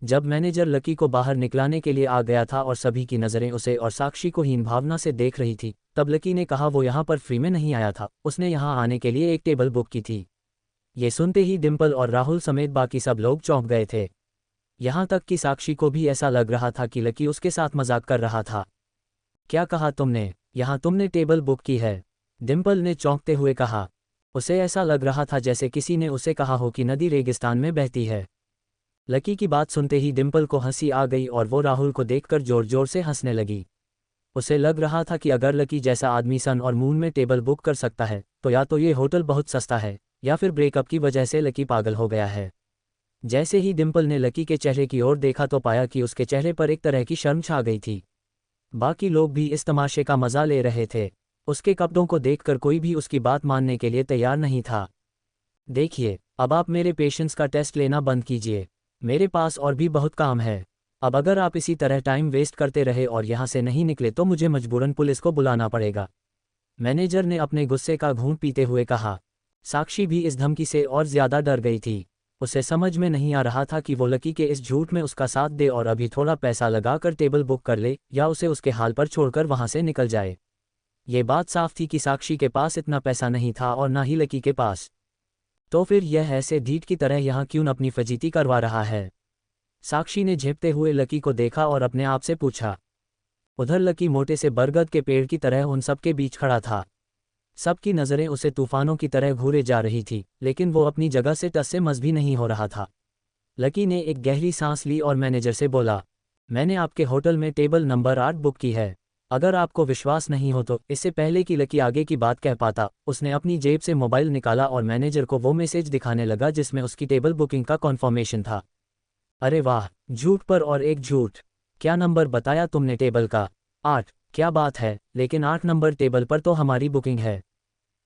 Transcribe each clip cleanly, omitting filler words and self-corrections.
जब manager lucky को बाहर निकलाने के लिए आ गया था और सभी की नज़रें उसे और साक्षी को हीन भावना से देख रही थी, तब लकी ने कहा वो यहाँ पर फ्री में नहीं आया था, उसने यहाँ आने के लिए एक टेबल बुक की थी। ये सुनते ही डिम्पल और राहुल समेत बाकी सब लोग चौंक गए थे। यहाँ तक कि साक्षी को भी ऐसा लग रहा था कि लकी उसके साथ मजाक कर रहा था। क्या कहा तुमने? यहाँ तुमने टेबल बुक की है? डिम्पल ने चौंकते हुए कहा। उसे ऐसा लग रहा था जैसे किसी ने उसे कहा हो कि नदी रेगिस्तान में बहती है। लकी की बात सुनते ही डिम्पल को हंसी आ गई और वो राहुल को देखकर जोर जोर से हंसने लगी। उसे लग रहा था कि अगर लकी जैसा आदमी सन और मून में टेबल बुक कर सकता है तो या तो ये होटल बहुत सस्ता है या फिर ब्रेकअप की वजह से लकी पागल हो गया है। जैसे ही डिम्पल ने लकी के चेहरे की ओर देखा तो पाया कि उसके चेहरे पर एक तरह की शर्म छा गई थी। बाकी लोग भी इस तमाशे का मजा ले रहे थे। उसके कपड़ों को देखकर कोई भी उसकी बात मानने के लिए तैयार नहीं था। देखिए, अब आप मेरे पेशेंस का टेस्ट लेना बंद कीजिए। मेरे पास और भी बहुत काम है। अब अगर आप इसी तरह टाइम वेस्ट करते रहे और यहाँ से नहीं निकले तो मुझे मजबूरन पुलिस को बुलाना पड़ेगा। मैनेजर ने अपने गुस्से का घूंट पीते हुए कहा। साक्षी भी इस धमकी से और ज्यादा डर गई थी। उसे समझ में नहीं आ रहा था कि वो लकी के इस झूठ में उसका साथ दे और अभी थोड़ा पैसा लगाकर टेबल बुक कर ले या उसे उसके हाल पर छोड़कर वहां से निकल जाए। ये बात साफ थी कि साक्षी के पास इतना पैसा नहीं था और ना ही लकी के पास। तो फिर यह ऐसे ढीठ की तरह यहाँ क्यों अपनी फजीती करवा रहा है? साक्षी ने झेपते हुए लकी को देखा और अपने आप से पूछा। उधर लकी मोटे से बरगद के पेड़ की तरह उन सबके बीच खड़ा था। सबकी नज़रें उसे तूफानों की तरह घूरे जा रही थी, लेकिन वो अपनी जगह से टस से मस भी नहीं हो रहा था। लकी ने एक गहरी सांस ली और मैनेजर से बोला, मैंने आपके होटल में टेबल नंबर 8 बुक की है। अगर आपको विश्वास नहीं हो तो इससे पहले कि लकी आगे की बात कह पाता, उसने अपनी जेब से मोबाइल निकाला और मैनेजर को वो मैसेज दिखाने लगा जिसमें उसकी टेबल बुकिंग का कॉन्फर्मेशन था। अरे वाह, झूठ पर और एक झूठ। क्या नंबर बताया तुमने टेबल का? 8। क्या बात है, लेकिन 8 नंबर टेबल पर तो हमारी बुकिंग है।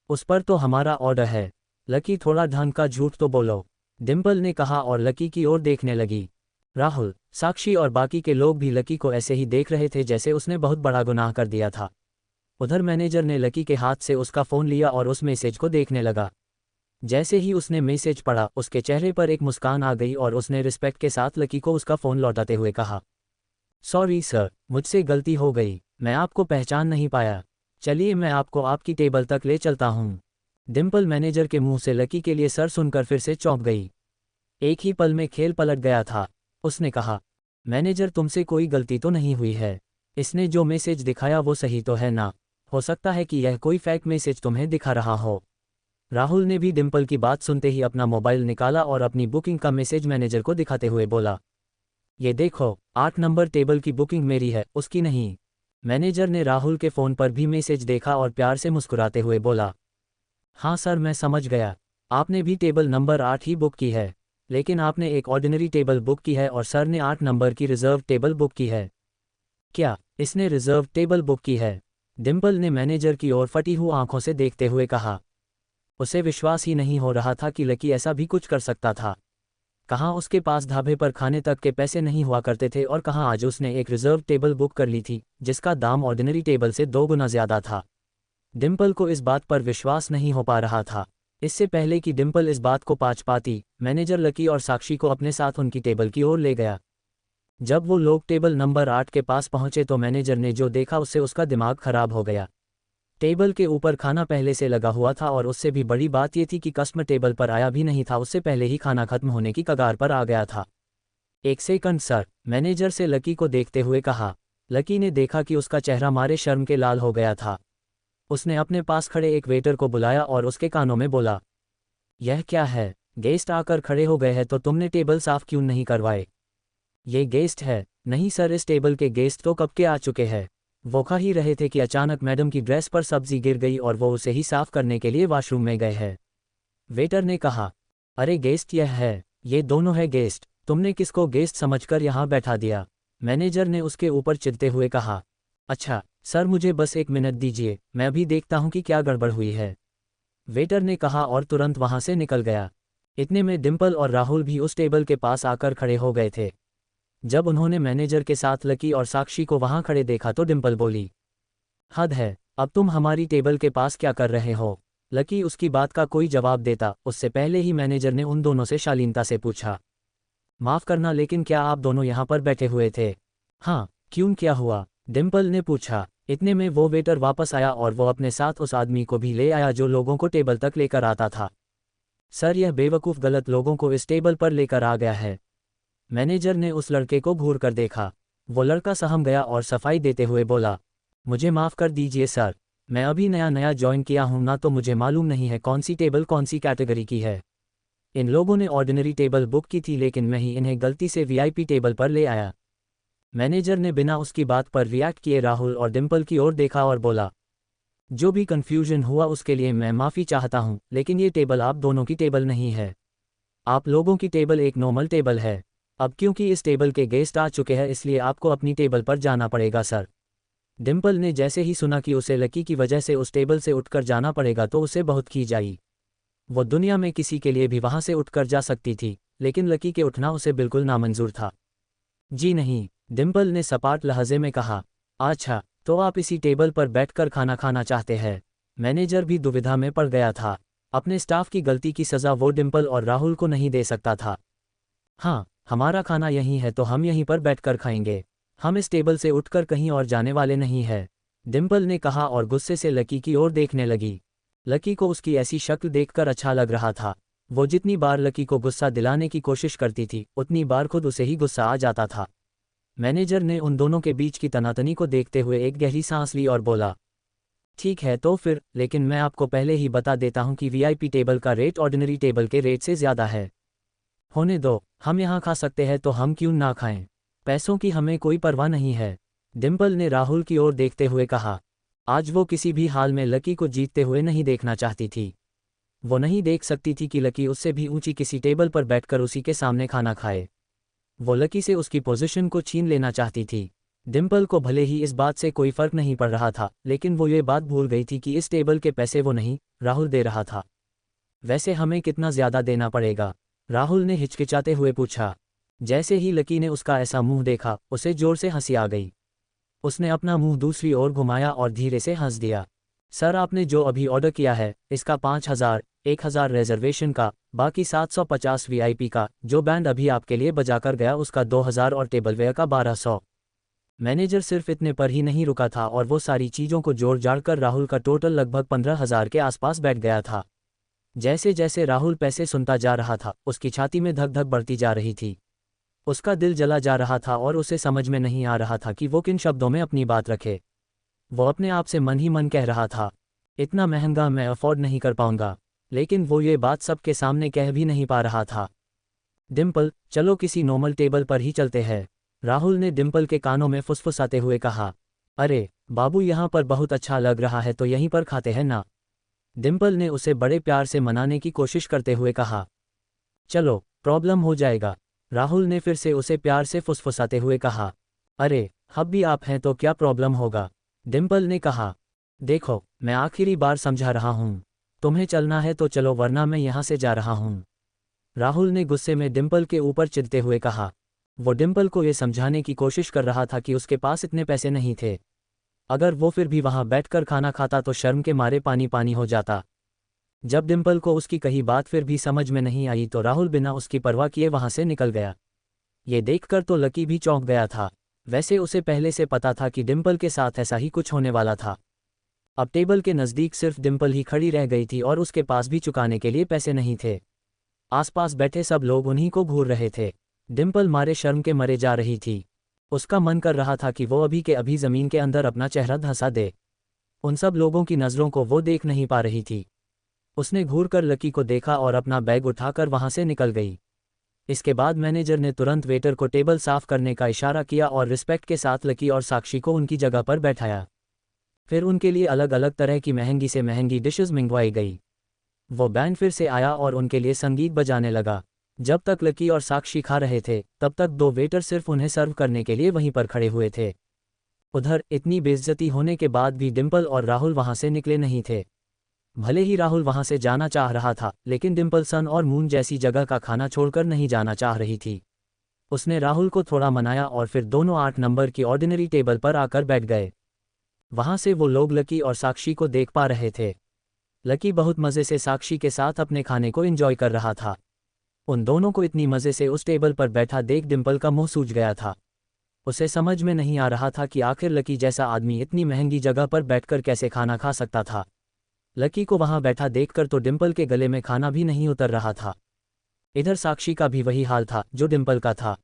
उस पर तो हमारा ऑर्डर है। लकी थोड़ा ढंग का झूठ तो बोलो, डिम्पल ने कहा और लकी की ओर देखने लगी। राहुल, साक्षी और बाकी के लोग भी लकी को ऐसे ही देख रहे थे जैसे उसने बहुत बड़ा गुनाह कर दिया था। उधर मैनेजर ने लकी के हाथ से उसका फ़ोन लिया और उस मैसेज को देखने लगा। जैसे ही उसने मैसेज पढ़ा, उसके चेहरे पर एक मुस्कान आ गई और उसने रिस्पेक्ट के साथ लकी को उसका फ़ोन लौटाते हुए कहा, सॉरी सर, मुझसे गलती हो गई, मैं आपको पहचान नहीं पाया। चलिए मैं आपको आपकी टेबल तक ले चलता हूँ। डिम्पल मैनेजर के मुंह से लकी के लिए सर सुनकर फिर से चौंक गई। एक ही पल में खेल पलट गया था। उसने कहा, मैनेजर तुमसे कोई गलती तो नहीं हुई है? इसने जो मैसेज दिखाया वो सही तो है ना? हो सकता है कि यह कोई फेक मैसेज तुम्हें दिखा रहा हो। राहुल ने भी डिम्पल की बात सुनते ही अपना मोबाइल निकाला और अपनी बुकिंग का मैसेज मैनेजर को दिखाते हुए बोला, ये देखो, 8 नंबर टेबल की बुकिंग मेरी है, उसकी नहीं। मैनेजर ने राहुल के फ़ोन पर भी मैसेज देखा और प्यार से मुस्कुराते हुए बोला, हाँ सर, मैं समझ गया। आपने भी टेबल नंबर 8 ही बुक की है, लेकिन आपने एक ऑर्डिनरी टेबल बुक की है और सर ने 8 नंबर की रिजर्व टेबल बुक की है। क्या इसने रिजर्व टेबल बुक की है? डिम्पल ने मैनेजर की ओर फटी हुई आंखों से देखते हुए कहा। उसे विश्वास ही नहीं हो रहा था कि लकी ऐसा भी कुछ कर सकता था। कहाँ उसके पास ढाबे पर खाने तक के पैसे नहीं हुआ करते थे और कहाँ आज उसने एक रिजर्व टेबल बुक कर ली थी जिसका दाम ऑर्डिनरी टेबल से 2 गुना ज़्यादा था। डिम्पल को इस बात पर विश्वास नहीं हो पा रहा था। इससे पहले कि डिम्पल इस बात को पाच पाती, मैनेजर लकी और साक्षी को अपने साथ उनकी टेबल की ओर ले गया। जब वो लोग टेबल नंबर 8 के पास पहुंचे तो मैनेजर ने जो देखा उससे उसका दिमाग खराब हो गया। टेबल के ऊपर खाना पहले से लगा हुआ था और उससे भी बड़ी बात यह थी कि कस्टमर टेबल पर आया भी नहीं था, उससे पहले ही खाना खत्म होने की कगार पर आ गया था। एक सेकंड सर, मैनेजर से लकी को देखते हुए कहा। लकी ने देखा कि उसका चेहरा मारे शर्म के लाल हो गया था। उसने अपने पास खड़े एक वेटर को बुलाया और उसके कानों में बोला, यह क्या है? गेस्ट आकर खड़े हो गए हैं तो तुमने टेबल साफ क्यों नहीं करवाए? ये गेस्ट है? नहीं सर, इस टेबल के गेस्ट तो कब के आ चुके हैं। वो खा ही रहे थे कि अचानक मैडम की ड्रेस पर सब्जी गिर गई और वो उसे ही साफ करने के लिए वॉशरूम में गए हैं। वेटर ने कहा, अरे गेस्ट यह है, ये दोनों है गेस्ट, तुमने किसको गेस्ट समझकर यहाँ बैठा दिया? मैनेजर ने उसके ऊपर चिढ़ते हुए कहा। अच्छा सर, मुझे बस 1 मिनट दीजिए, मैं अभी देखता हूँ कि क्या गड़बड़ हुई है, वेटर ने कहा और तुरंत वहाँ से निकल गया। इतने में डिम्पल और राहुल भी उस टेबल के पास आकर खड़े हो गए थे। जब उन्होंने मैनेजर के साथ लकी और साक्षी को वहां खड़े देखा तो डिम्पल बोली, हद है, अब तुम हमारी टेबल के पास क्या कर रहे हो? लकी उसकी बात का कोई जवाब देता उससे पहले ही मैनेजर ने उन दोनों से शालीनता से पूछा, माफ़ करना, लेकिन क्या आप दोनों यहाँ पर बैठे हुए थे? हाँ, क्यों, क्या हुआ? डिम्पल ने पूछा। इतने में वो वेटर वापस आया और वो अपने साथ उस आदमी को भी ले आया जो लोगों को टेबल तक लेकर आता था। सर, यह बेवकूफ़ गलत लोगों को इस टेबल पर लेकर आ गया है। मैनेजर ने उस लड़के को घूर कर देखा। वो लड़का सहम गया और सफाई देते हुए बोला, मुझे माफ़ कर दीजिए सर, मैं अभी नया नया ज्वाइन किया हूँ ना, तो मुझे मालूम नहीं है कौन सी टेबल कौन सी कैटेगरी की है। इन लोगों ने ऑर्डिनरी टेबल बुक की थी, लेकिन मैं ही इन्हें गलती से वीआईपी टेबल पर ले आया। मैनेजर ने बिना उसकी बात पर रिएक्ट किए राहुल और डिम्पल की ओर देखा और बोला, जो भी कन्फ्यूजन हुआ उसके लिए मैं माफ़ी चाहता हूँ, लेकिन ये टेबल आप दोनों की टेबल नहीं है। आप लोगों की टेबल एक नॉर्मल टेबल है। अब क्योंकि इस टेबल के गेस्ट आ चुके हैं, इसलिए आपको अपनी टेबल पर जाना पड़ेगा सर। डिम्पल ने जैसे ही सुना कि उसे लकी की वजह से उस टेबल से उठकर जाना पड़ेगा तो उसे बहुत खींच आई। वो दुनिया में किसी के लिए भी वहां से उठकर जा सकती थी, लेकिन लकी के उठना उसे बिल्कुल नामंजूर था। जी नहीं, डिम्पल ने सपाट लहजे में कहा। अच्छा, तो आप इसी टेबल पर बैठकर खाना खाना चाहते हैं? मैनेजर भी दुविधा में पड़ गया था। अपने स्टाफ की गलती की सज़ा वो डिम्पल और राहुल को नहीं दे सकता था। हाँ, हमारा खाना यहीं है तो हम यहीं पर बैठकर खाएंगे। हम इस टेबल से उठकर कहीं और जाने वाले नहीं हैं, डिम्पल ने कहा और गुस्से से लकी की ओर देखने लगी। लकी को उसकी ऐसी शक्ल देखकर अच्छा लग रहा था। वो जितनी बार लकी को गुस्सा दिलाने की कोशिश करती थी, उतनी बार खुद उसे ही गुस्सा आ जाता था। मैनेजर ने उन दोनों के बीच की तनातनी को देखते हुए एक गहरी सांस ली और बोला, ठीक है तो फिर, लेकिन मैं आपको पहले ही बता देता हूं कि वीआईपी टेबल का रेट ऑर्डिनरी टेबल के रेट से ज़्यादा है। होने दो, हम यहाँ खा सकते हैं तो हम क्यों ना खाएं? पैसों की हमें कोई परवाह नहीं है, डिम्पल ने राहुल की ओर देखते हुए कहा। आज वो किसी भी हाल में लकी को जीतते हुए नहीं देखना चाहती थी। वो नहीं देख सकती थी कि लकी उससे भी ऊंची किसी टेबल पर बैठकर उसी के सामने खाना खाए। वो लकी से उसकी पोजीशन को छीन लेना चाहती थी। डिम्पल को भले ही इस बात से कोई फर्क नहीं पड़ रहा था, लेकिन वो ये बात भूल गई थी कि इस टेबल के पैसे वो नहीं, राहुल दे रहा था। वैसे हमें कितना ज़्यादा देना पड़ेगा? राहुल ने हिचकिचाते हुए पूछा। जैसे ही लकी ने उसका ऐसा मुंह देखा, उसे जोर से हंसी आ गई। उसने अपना मुंह दूसरी ओर घुमाया और धीरे से हंस दिया। सर, आपने जो अभी ऑर्डर किया है, इसका 5,000, 1,000 रिजर्वेशन का, बाकी 750 वीआईपी का, जो बैंड अभी आपके लिए बजाकर गया उसका 2,000 और टेबल वेयर का 1,200। मैनेजर सिर्फ इतने पर ही नहीं रुका था और वो सारी चीज़ों को जोड़ जाड़कर राहुल का टोटल लगभग 15,000 के आसपास बैठ गया था। जैसे जैसे राहुल पैसे सुनता जा रहा था, उसकी छाती में धक धक बढ़ती जा रही थी। उसका दिल जला जा रहा था और उसे समझ में नहीं आ रहा था कि वो किन शब्दों में अपनी बात रखे। वो अपने आप से मन ही मन कह रहा था, इतना महंगा मैं अफोर्ड नहीं कर पाऊंगा, लेकिन वो ये बात सबके सामने कह भी नहीं पा रहा था। डिम्पल, चलो किसी नॉर्मल टेबल पर ही चलते हैं, राहुल ने डिम्पल के कानों में फुसफुसाते हुए कहा। अरे बाबू, यहाँ पर बहुत अच्छा लग रहा है तो यहीं पर खाते हैं ना, डिम्पल ने उसे बड़े प्यार से मनाने की कोशिश करते हुए कहा। चलो, प्रॉब्लम हो जाएगा, राहुल ने फिर से उसे प्यार से फुसफुसाते हुए कहा। अरे अब भी आप हैं तो क्या प्रॉब्लम होगा, डिम्पल ने कहा। देखो, मैं आखिरी बार समझा रहा हूँ, तुम्हें चलना है तो चलो वरना मैं यहाँ से जा रहा हूँ, राहुल ने गुस्से में डिम्पल के ऊपर चिढ़ते हुए कहा। वो डिम्पल को ये समझाने की कोशिश कर रहा था कि उसके पास इतने पैसे नहीं थे। अगर वो फिर भी वहाँ बैठकर खाना खाता तो शर्म के मारे पानी पानी हो जाता। जब डिम्पल को उसकी कही बात फिर भी समझ में नहीं आई तो राहुल बिना उसकी परवाह किए वहाँ से निकल गया। ये देखकर तो लकी भी चौंक गया था। वैसे उसे पहले से पता था कि डिम्पल के साथ ऐसा ही कुछ होने वाला था। अब टेबल के नज़दीक सिर्फ डिम्पल ही खड़ी रह गई थी और उसके पास भी चुकाने के लिए पैसे नहीं थे। आसपास बैठे सब लोग उन्हीं को घूर रहे थे। डिम्पल मारे शर्म के मरे जा रही थी। उसका मन कर रहा था कि वो अभी के अभी ज़मीन के अंदर अपना चेहरा धंसा दे। उन सब लोगों की नज़रों को वो देख नहीं पा रही थी। उसने घूर कर लकी को देखा और अपना बैग उठाकर वहाँ से निकल गई। इसके बाद मैनेजर ने तुरंत वेटर को टेबल साफ करने का इशारा किया और रिस्पेक्ट के साथ लकी और साक्षी को उनकी जगह पर बैठाया। फिर उनके लिए अलग अलग तरह की महंगी से महंगी डिशेस मंगवाई गई। वो बैंड फिर से आया और उनके लिए संगीत बजाने लगा। जब तक लकी और साक्षी खा रहे थे, तब तक दो वेटर सिर्फ उन्हें सर्व करने के लिए वहीं पर खड़े हुए थे। उधर इतनी बेइज्जती होने के बाद भी डिम्पल और राहुल वहां से निकले नहीं थे। भले ही राहुल वहां से जाना चाह रहा था, लेकिन डिम्पल सन और मून जैसी जगह का खाना छोड़कर नहीं जाना चाह रही थी। उसने राहुल को थोड़ा मनाया और फिर दोनों 8 नंबर की ऑर्डिनरी टेबल पर आकर बैठ गए। वहां से वो लोग लकी और साक्षी को देख पा रहे थे। लकी बहुत मज़े से साक्षी के साथ अपने खाने को एंजॉय कर रहा था। उन दोनों को इतनी मज़े से उस टेबल पर बैठा देख डिम्पल का मुंह सूज गया था। उसे समझ में नहीं आ रहा था कि आखिर लकी जैसा आदमी इतनी महंगी जगह पर बैठकर कैसे खाना खा सकता था। लकी को वहां बैठा देखकर तो डिम्पल के गले में खाना भी नहीं उतर रहा था। इधर साक्षी का भी वही हाल था जो डिम्पल का था।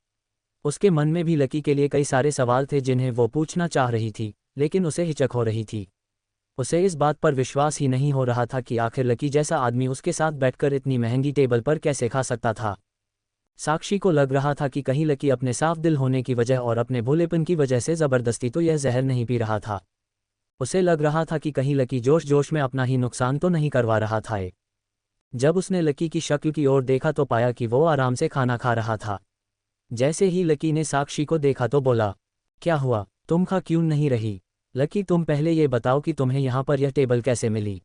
उसके मन में भी लकी के लिए कई सारे सवाल थे जिन्हें वो पूछना चाह रही थी, लेकिन उसे हिचक हो रही थी। उसे इस बात पर विश्वास ही नहीं हो रहा था कि आखिर लकी जैसा आदमी उसके साथ बैठकर इतनी महंगी टेबल पर कैसे खा सकता था। साक्षी को लग रहा था कि कहीं लकी अपने साफ दिल होने की वजह और अपने भोलेपन की वजह से ज़बरदस्ती तो यह जहर नहीं पी रहा था। उसे लग रहा था कि कहीं लकी जोश जोश में अपना ही नुकसान तो नहीं करवा रहा था। जब उसने लकी की शक्ल की ओर देखा तो पाया कि वो आराम से खाना खा रहा था। जैसे ही लकी ने साक्षी को देखा तो बोला, क्या हुआ, तुम खा क्यों नहीं रही? लकी, तुम पहले ये बताओ कि तुम्हें यहाँ पर यह टेबल कैसे मिली?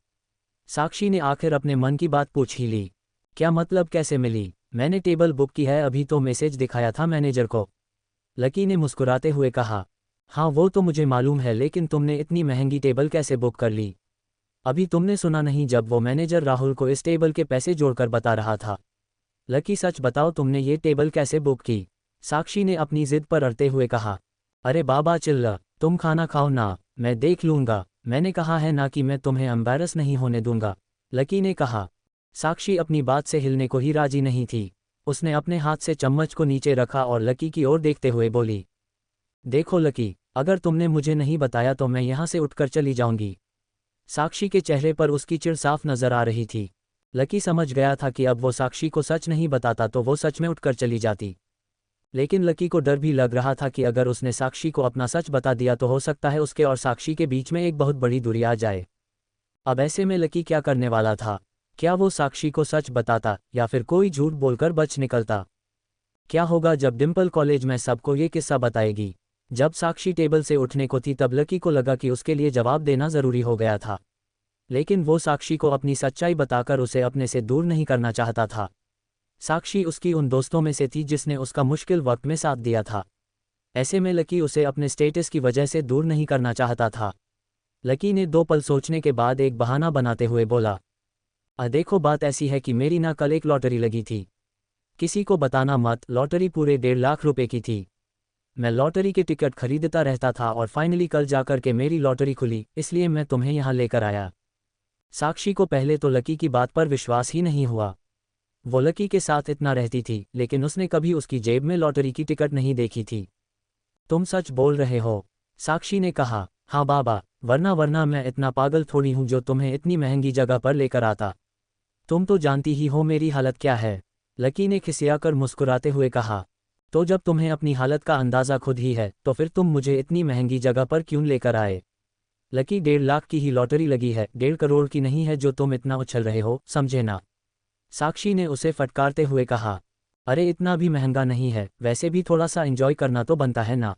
साक्षी ने आखिर अपने मन की बात पूछ ही ली। क्या मतलब कैसे मिली? मैंने टेबल बुक की है, अभी तो मैसेज दिखाया था मैनेजर को। लकी ने मुस्कुराते हुए कहा, हाँ वो तो मुझे मालूम है, लेकिन तुमने इतनी महंगी टेबल कैसे बुक कर ली? अभी तुमने सुना नहीं जब वो मैनेजर राहुल को इस टेबल के पैसे जोड़कर बता रहा था? लकी, सच बताओ तुमने ये टेबल कैसे बुक की? साक्षी ने अपनी जिद पर अड़ते हुए कहा। अरे बाबा चिल्ला, तुम खाना खाओ ना, मैं देख लूँगा। मैंने कहा है ना कि मैं तुम्हें एम्बैरस नहीं होने दूंगा, लकी ने कहा। साक्षी अपनी बात से हिलने को ही राजी नहीं थी। उसने अपने हाथ से चम्मच को नीचे रखा और लकी की ओर देखते हुए बोली, देखो लकी, अगर तुमने मुझे नहीं बताया तो मैं यहाँ से उठकर चली जाऊंगी। साक्षी के चेहरे पर उसकी चिढ़ साफ नजर आ रही थी। लकी समझ गया था कि अब वो साक्षी को सच नहीं बताता तो वो सच में उठकर चली जाती। लेकिन लकी को डर भी लग रहा था कि अगर उसने साक्षी को अपना सच बता दिया तो हो सकता है उसके और साक्षी के बीच में एक बहुत बड़ी दूरी आ जाए। अब ऐसे में लकी क्या करने वाला था? क्या वो साक्षी को सच बताता या फिर कोई झूठ बोलकर बच निकलता? क्या होगा जब डिम्पल कॉलेज में सबको ये किस्सा बताएगी? जब साक्षी टेबल से उठने को थी तब लकी को लगा कि उसके लिए जवाब देना ज़रूरी हो गया था। लेकिन वो साक्षी को अपनी सच्चाई बताकर उसे अपने से दूर नहीं करना चाहता था। साक्षी उसकी उन दोस्तों में से थी जिसने उसका मुश्किल वक्त में साथ दिया था। ऐसे में लकी उसे अपने स्टेटस की वजह से दूर नहीं करना चाहता था। लकी ने 2 पल सोचने के बाद एक बहाना बनाते हुए बोला, देखो बात ऐसी है कि मेरी ना कल एक लॉटरी लगी थी। किसी को बताना मत, लॉटरी पूरे 1.5 लाख रुपए की थी। मैं लॉटरी के टिकट खरीदता रहता था और फाइनली कल जाकर के मेरी लॉटरी खुली, इसलिए मैं तुम्हें यहाँ लेकर आया। साक्षी को पहले तो लकी की बात पर विश्वास ही नहीं हुआ। वो लकी के साथ इतना रहती थी लेकिन उसने कभी उसकी जेब में लॉटरी की टिकट नहीं देखी थी। तुम सच बोल रहे हो? साक्षी ने कहा। हाँ बाबा, वरना मैं इतना पागल थोड़ी हूँ जो तुम्हें इतनी महंगी जगह पर लेकर आता। तुम तो जानती ही हो मेरी हालत क्या है, लकी ने खिसियाकर मुस्कुराते हुए कहा। तो जब तुम्हें अपनी हालत का अंदाज़ा खुद ही है तो फिर तुम मुझे इतनी महंगी जगह पर क्यों लेकर आए? लकी, 1.5 लाख की ही लॉटरी लगी है, 1.5 करोड़ की नहीं है जो तुम इतना उछल रहे हो, समझे ना? साक्षी ने उसे फटकारते हुए कहा। अरे इतना भी महंगा नहीं है, वैसे भी थोड़ा सा एंजॉय करना तो बनता है ना?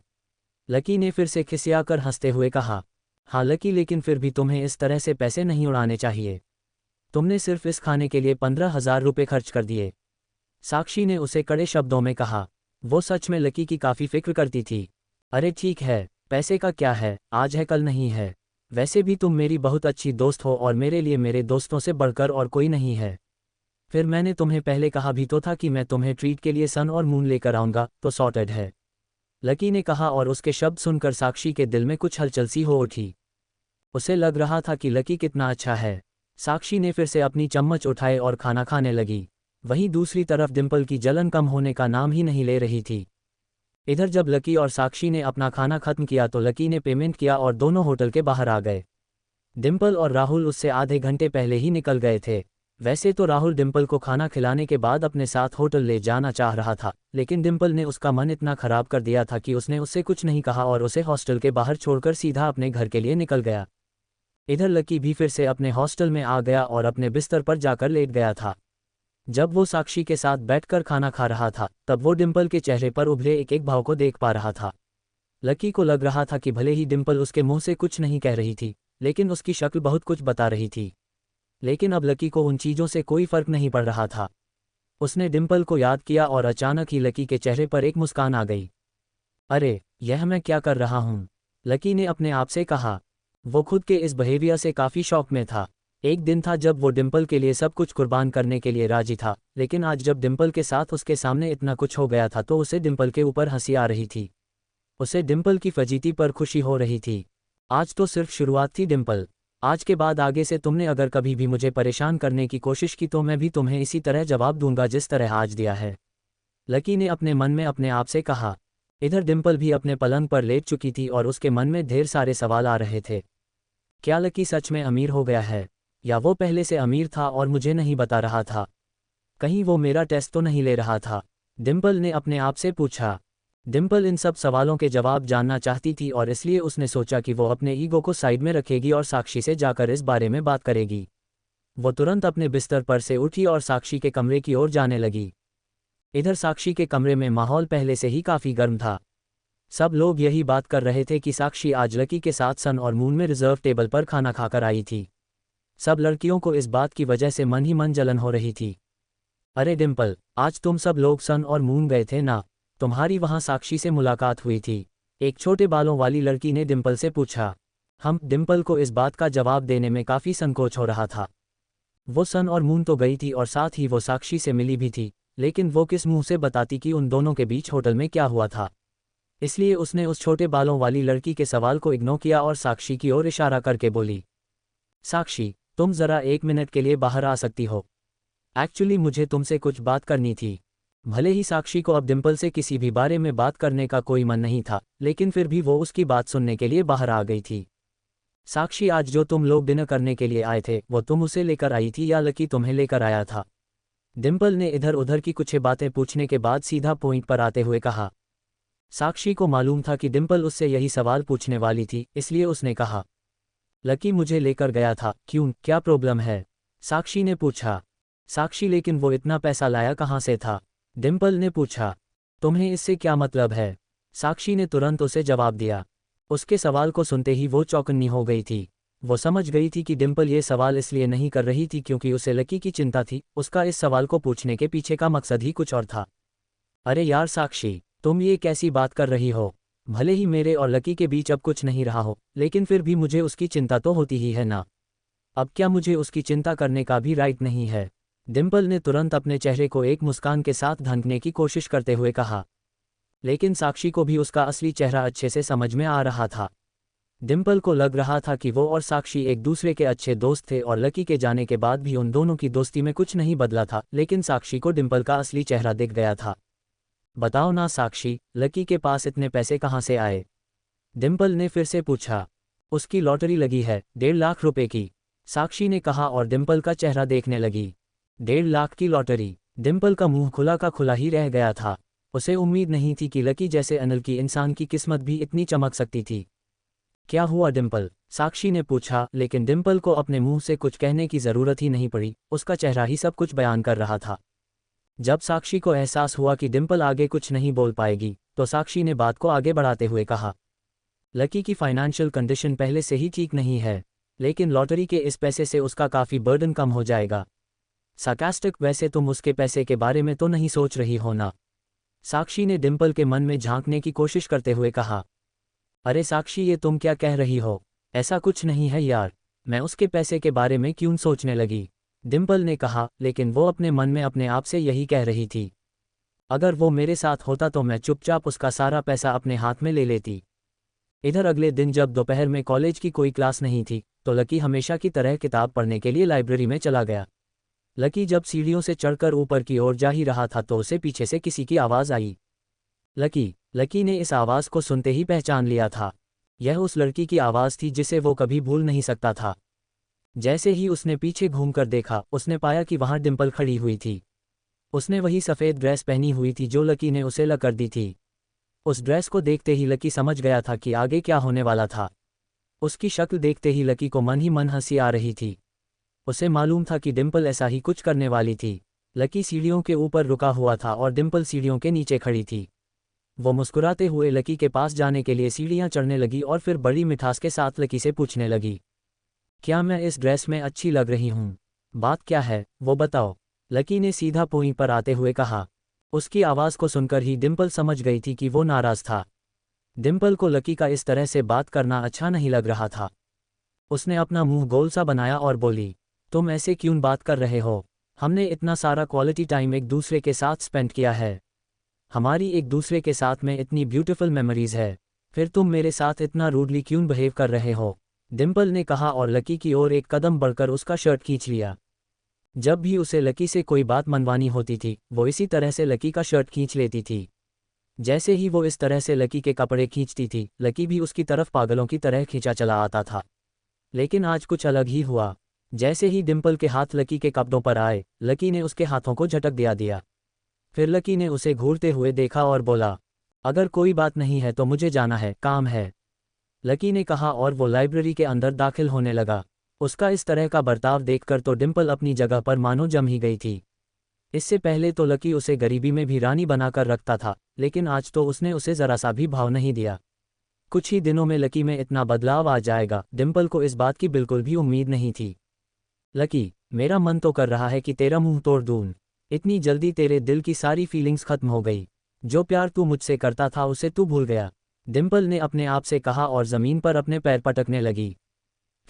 लकी ने फिर से खिसियाकर हंसते हुए कहा। हाँ लकी, लेकिन फिर भी तुम्हें इस तरह से पैसे नहीं उड़ाने चाहिए। तुमने सिर्फ इस खाने के लिए 15,000 रुपये खर्च कर दिए, साक्षी ने उसे कड़े शब्दों में कहा। वो सच में लकी की काफ़ी फिक्र करती थी। अरे ठीक है, पैसे का क्या है, आज है कल नहीं है। वैसे भी तुम मेरी बहुत अच्छी दोस्त हो और मेरे लिए मेरे दोस्तों से बढ़कर और कोई नहीं है। फिर मैंने तुम्हें पहले कहा भी तो था कि मैं तुम्हें ट्रीट के लिए सन और मून लेकर आऊँगा, तो सॉर्टेड है, लकी ने कहा और उसके शब्द सुनकर साक्षी के दिल में कुछ हलचल सी हो उठी। उसे लग रहा था कि लकी कितना अच्छा है। साक्षी ने फिर से अपनी चम्मच उठाए और खाना खाने लगी। वहीं दूसरी तरफ डिम्पल की जलन कम होने का नाम ही नहीं ले रही थी। इधर जब लकी और साक्षी ने अपना खाना खत्म किया तो लकी ने पेमेंट किया और दोनों होटल के बाहर आ गए। डिम्पल और राहुल उससे आधे घंटे पहले ही निकल गए थे। वैसे तो राहुल डिम्पल को खाना खिलाने के बाद अपने साथ होटल ले जाना चाह रहा था, लेकिन डिम्पल ने उसका मन इतना खराब कर दिया था कि उसने उससे कुछ नहीं कहा और उसे हॉस्टल के बाहर छोड़कर सीधा अपने घर के लिए निकल गया। इधर लकी भी फिर से अपने हॉस्टल में आ गया और अपने बिस्तर पर जाकर लेट गया था। जब वो साक्षी के साथ बैठकर खाना खा रहा था तब वो डिम्पल के चेहरे पर उभरे एक एक भाव को देख पा रहा था। लकी को लग रहा था कि भले ही डिम्पल उसके मुंह से कुछ नहीं कह रही थी, लेकिन उसकी शक्ल बहुत कुछ बता रही थी। लेकिन अब लकी को उन चीज़ों से कोई फर्क नहीं पड़ रहा था। उसने डिम्पल को याद किया और अचानक ही लकी के चेहरे पर एक मुस्कान आ गई। अरे यह मैं क्या कर रहा हूँ, लकी ने अपने आप से कहा। वो खुद के इस बिहेवियर से काफ़ी शौक में था। एक दिन था जब वो डिम्पल के लिए सब कुछ कुर्बान करने के लिए राजी था, लेकिन आज जब डिम्पल के साथ उसके सामने इतना कुछ हो गया था तो उसे डिम्पल के ऊपर हंसी आ रही थी। उसे डिम्पल की फजीती पर खुशी हो रही थी। आज तो सिर्फ शुरुआत थी डिम्पल। आज के बाद आगे से तुमने अगर कभी भी मुझे परेशान करने की कोशिश की तो मैं भी तुम्हें इसी तरह जवाब दूंगा जिस तरह आज दिया है, लकी ने अपने मन में अपने आप से कहा। इधर डिम्पल भी अपने पलंग पर लेट चुकी थी और उसके मन में ढेर सारे सवाल आ रहे थे। क्या लकी सच में अमीर हो गया है, या वो पहले से अमीर था और मुझे नहीं बता रहा था? कहीं वो मेरा टेस्ट तो नहीं ले रहा था? डिम्पल ने अपने आप से पूछा। डिम्पल इन सब सवालों के जवाब जानना चाहती थी और इसलिए उसने सोचा कि वो अपने ईगो को साइड में रखेगी और साक्षी से जाकर इस बारे में बात करेगी। वो तुरंत अपने बिस्तर पर से उठी और साक्षी के कमरे की ओर जाने लगी। इधर साक्षी के कमरे में माहौल पहले से ही काफ़ी गर्म था। सब लोग यही बात कर रहे थे कि साक्षी आज लकी के साथ सन और मून में रिजर्व टेबल पर खाना खाकर आई थी। सब लड़कियों को इस बात की वजह से मन ही मन जलन हो रही थी। अरे डिम्पल, आज तुम सब लोग सन और मून गए थे ना? तुम्हारी वहाँ साक्षी से मुलाकात हुई थी? एक छोटे बालों वाली लड़की ने डिम्पल से पूछा। डिम्पल को इस बात का जवाब देने में काफ़ी संकोच हो रहा था। वो सन और मून तो गई थी और साथ ही वो साक्षी से मिली भी थी, लेकिन वो किस मुंह से बताती कि उन दोनों के बीच होटल में क्या हुआ था। इसलिए उसने उस छोटे बालों वाली लड़की के सवाल को इग्नोर किया और साक्षी की ओर इशारा करके बोली, साक्षी, तुम ज़रा 1 मिनट के लिए बाहर आ सकती हो? एक्चुअली मुझे तुमसे कुछ बात करनी थी। भले ही साक्षी को अब डिम्पल से किसी भी बारे में बात करने का कोई मन नहीं था, लेकिन फिर भी वो उसकी बात सुनने के लिए बाहर आ गई थी। साक्षी, आज जो तुम लोग डिनर करने के लिए आए थे वो तुम उसे लेकर आई थी या लकी तुम्हें लेकर आया था? डिम्पल ने इधर उधर की कुछ बातें पूछने के बाद सीधा पॉइंट पर आते हुए कहा। साक्षी को मालूम था कि डिम्पल उससे यही सवाल पूछने वाली थी, इसलिए उसने कहा, लकी मुझे लेकर गया था। क्यों, क्या प्रॉब्लम है? साक्षी ने पूछा। साक्षी, लेकिन वो इतना पैसा लाया कहाँ से था? डिम्पल ने पूछा। तुम्हें इससे क्या मतलब है? साक्षी ने तुरंत उसे जवाब दिया। उसके सवाल को सुनते ही वो चौकन्नी हो गई थी। वो समझ गई थी कि डिम्पल ये सवाल इसलिए नहीं कर रही थी क्योंकि उसे लकी की चिंता थी, उसका इस सवाल को पूछने के पीछे का मकसद ही कुछ और था। अरे यार साक्षी, तुम ये कैसी बात कर रही हो? भले ही मेरे और लकी के बीच अब कुछ नहीं रहा हो, लेकिन फिर भी मुझे उसकी चिंता तो होती ही है ना। अब क्या मुझे उसकी चिंता करने का भी राइट नहीं है? डिम्पल ने तुरंत अपने चेहरे को एक मुस्कान के साथ ढंकने की कोशिश करते हुए कहा। लेकिन साक्षी को भी उसका असली चेहरा अच्छे से समझ में आ रहा था। डिम्पल को लग रहा था कि वो और साक्षी एक दूसरे के अच्छे दोस्त थे और लकी के जाने के बाद भी उन दोनों की दोस्ती में कुछ नहीं बदला था, लेकिन साक्षी को डिम्पल का असली चेहरा दिख गया था। बताओ ना साक्षी, लकी के पास इतने पैसे कहाँ से आए? डिम्पल ने फिर से पूछा। उसकी लॉटरी लगी है, 1.5 लाख रुपए की, साक्षी ने कहा और डिम्पल का चेहरा देखने लगी। 1.5 लाख की लॉटरी? डिम्पल का मुंह खुला का खुला ही रह गया था। उसे उम्मीद नहीं थी कि लकी जैसे अनिल की इंसान की किस्मत भी इतनी चमक सकती थी। क्या हुआ डिम्पल? साक्षी ने पूछा, लेकिन डिम्पल को अपने मुंह से कुछ कहने की ज़रूरत ही नहीं पड़ी, उसका चेहरा ही सब कुछ बयान कर रहा था। जब साक्षी को एहसास हुआ कि डिम्पल आगे कुछ नहीं बोल पाएगी, तो साक्षी ने बात को आगे बढ़ाते हुए कहा, लकी की फाइनेंशियल कंडीशन पहले से ही ठीक नहीं है, लेकिन लॉटरी के इस पैसे से उसका काफ़ी बर्डन कम हो जाएगा। सार्कास्टिक, वैसे तुम उसके पैसे के बारे में तो नहीं सोच रही हो ना? साक्षी ने डिम्पल के मन में झांकने की कोशिश करते हुए कहा। अरे साक्षी, ये तुम क्या कह रही हो? ऐसा कुछ नहीं है यार, मैं उसके पैसे के बारे में क्यों सोचने लगी? डिम्पल ने कहा, लेकिन वो अपने मन में अपने आप से यही कह रही थी। अगर वो मेरे साथ होता तो मैं चुपचाप उसका सारा पैसा अपने हाथ में ले लेती। इधर अगले दिन जब दोपहर में कॉलेज की कोई क्लास नहीं थी, तो लकी हमेशा की तरह किताब पढ़ने के लिए लाइब्रेरी में चला गया। लकी जब सीढ़ियों से चढ़कर ऊपर की ओर जा ही रहा था तो उसे पीछे से किसी की आवाज़ आई। लकी ने इस आवाज़ को सुनते ही पहचान लिया था। यह उस लड़की की आवाज़ थी जिसे वो कभी भूल नहीं सकता था। जैसे ही उसने पीछे घूमकर देखा, उसने पाया कि वहाँ डिम्पल खड़ी हुई थी। उसने वही सफ़ेद ड्रेस पहनी हुई थी जो लकी ने उसे ला कर दी थी। उस ड्रेस को देखते ही लकी समझ गया था कि आगे क्या होने वाला था। उसकी शक्ल देखते ही लकी को मन ही मन हंसी आ रही थी। उसे मालूम था कि डिम्पल ऐसा ही कुछ करने वाली थी। लकी सीढ़ियों के ऊपर रुका हुआ था और डिम्पल सीढ़ियों के नीचे खड़ी थी। वो मुस्कुराते हुए लकी के पास जाने के लिए सीढ़ियाँ चढ़ने लगी और फिर बड़ी मिठास के साथ लकी से पूछने लगी, क्या मैं इस ड्रेस में अच्छी लग रही हूँ? बात क्या है वो बताओ, लकी ने सीधा पॉइंट पर आते हुए कहा। उसकी आवाज़ को सुनकर ही डिम्पल समझ गई थी कि वो नाराज़ था। डिम्पल को लकी का इस तरह से बात करना अच्छा नहीं लग रहा था। उसने अपना मुंह गोल सा बनाया और बोली, तुम ऐसे क्यों बात कर रहे हो? हमने इतना सारा क्वालिटी टाइम एक दूसरे के साथ स्पेंड किया है। हमारी एक दूसरे के साथ में इतनी ब्यूटीफुल मेमोरीज है। फिर तुम मेरे साथ इतना रूडली क्यों बिहेव कर रहे हो? डिम्पल ने कहा और लकी की ओर एक कदम बढ़कर उसका शर्ट खींच लिया। जब भी उसे लकी से कोई बात मनवानी होती थी, वो इसी तरह से लकी का शर्ट खींच लेती थी। जैसे ही वो इस तरह से लकी के कपड़े खींचती थी, लकी भी उसकी तरफ पागलों की तरह खींचा चला आता था। लेकिन आज कुछ अलग ही हुआ। जैसे ही डिम्पल के हाथ लकी के कपड़ों पर आए, लकी ने उसके हाथों को झटक दिया। फिर लकी ने उसे घूरते हुए देखा और बोला, अगर कोई बात नहीं है तो मुझे जाना है, काम है। लकी ने कहा और वो लाइब्रेरी के अंदर दाखिल होने लगा। उसका इस तरह का बर्ताव देखकर तो डिम्पल अपनी जगह पर मानो जम ही गई थी। इससे पहले तो लकी उसे गरीबी में भी रानी बनाकर रखता था, लेकिन आज तो उसने उसे ज़रा सा भी भाव नहीं दिया। कुछ ही दिनों में लकी में इतना बदलाव आ जाएगा, डिम्पल को इस बात की बिल्कुल भी उम्मीद नहीं थी। लकी, मेरा मन तो कर रहा है कि तेरा मुंह तोड़ दूं। इतनी जल्दी तेरे दिल की सारी फीलिंग्स खत्म हो गई। जो प्यार तू मुझसे करता था उसे तू भूल गया, डिम्पल ने अपने आप से कहा और ज़मीन पर अपने पैर पटकने लगी।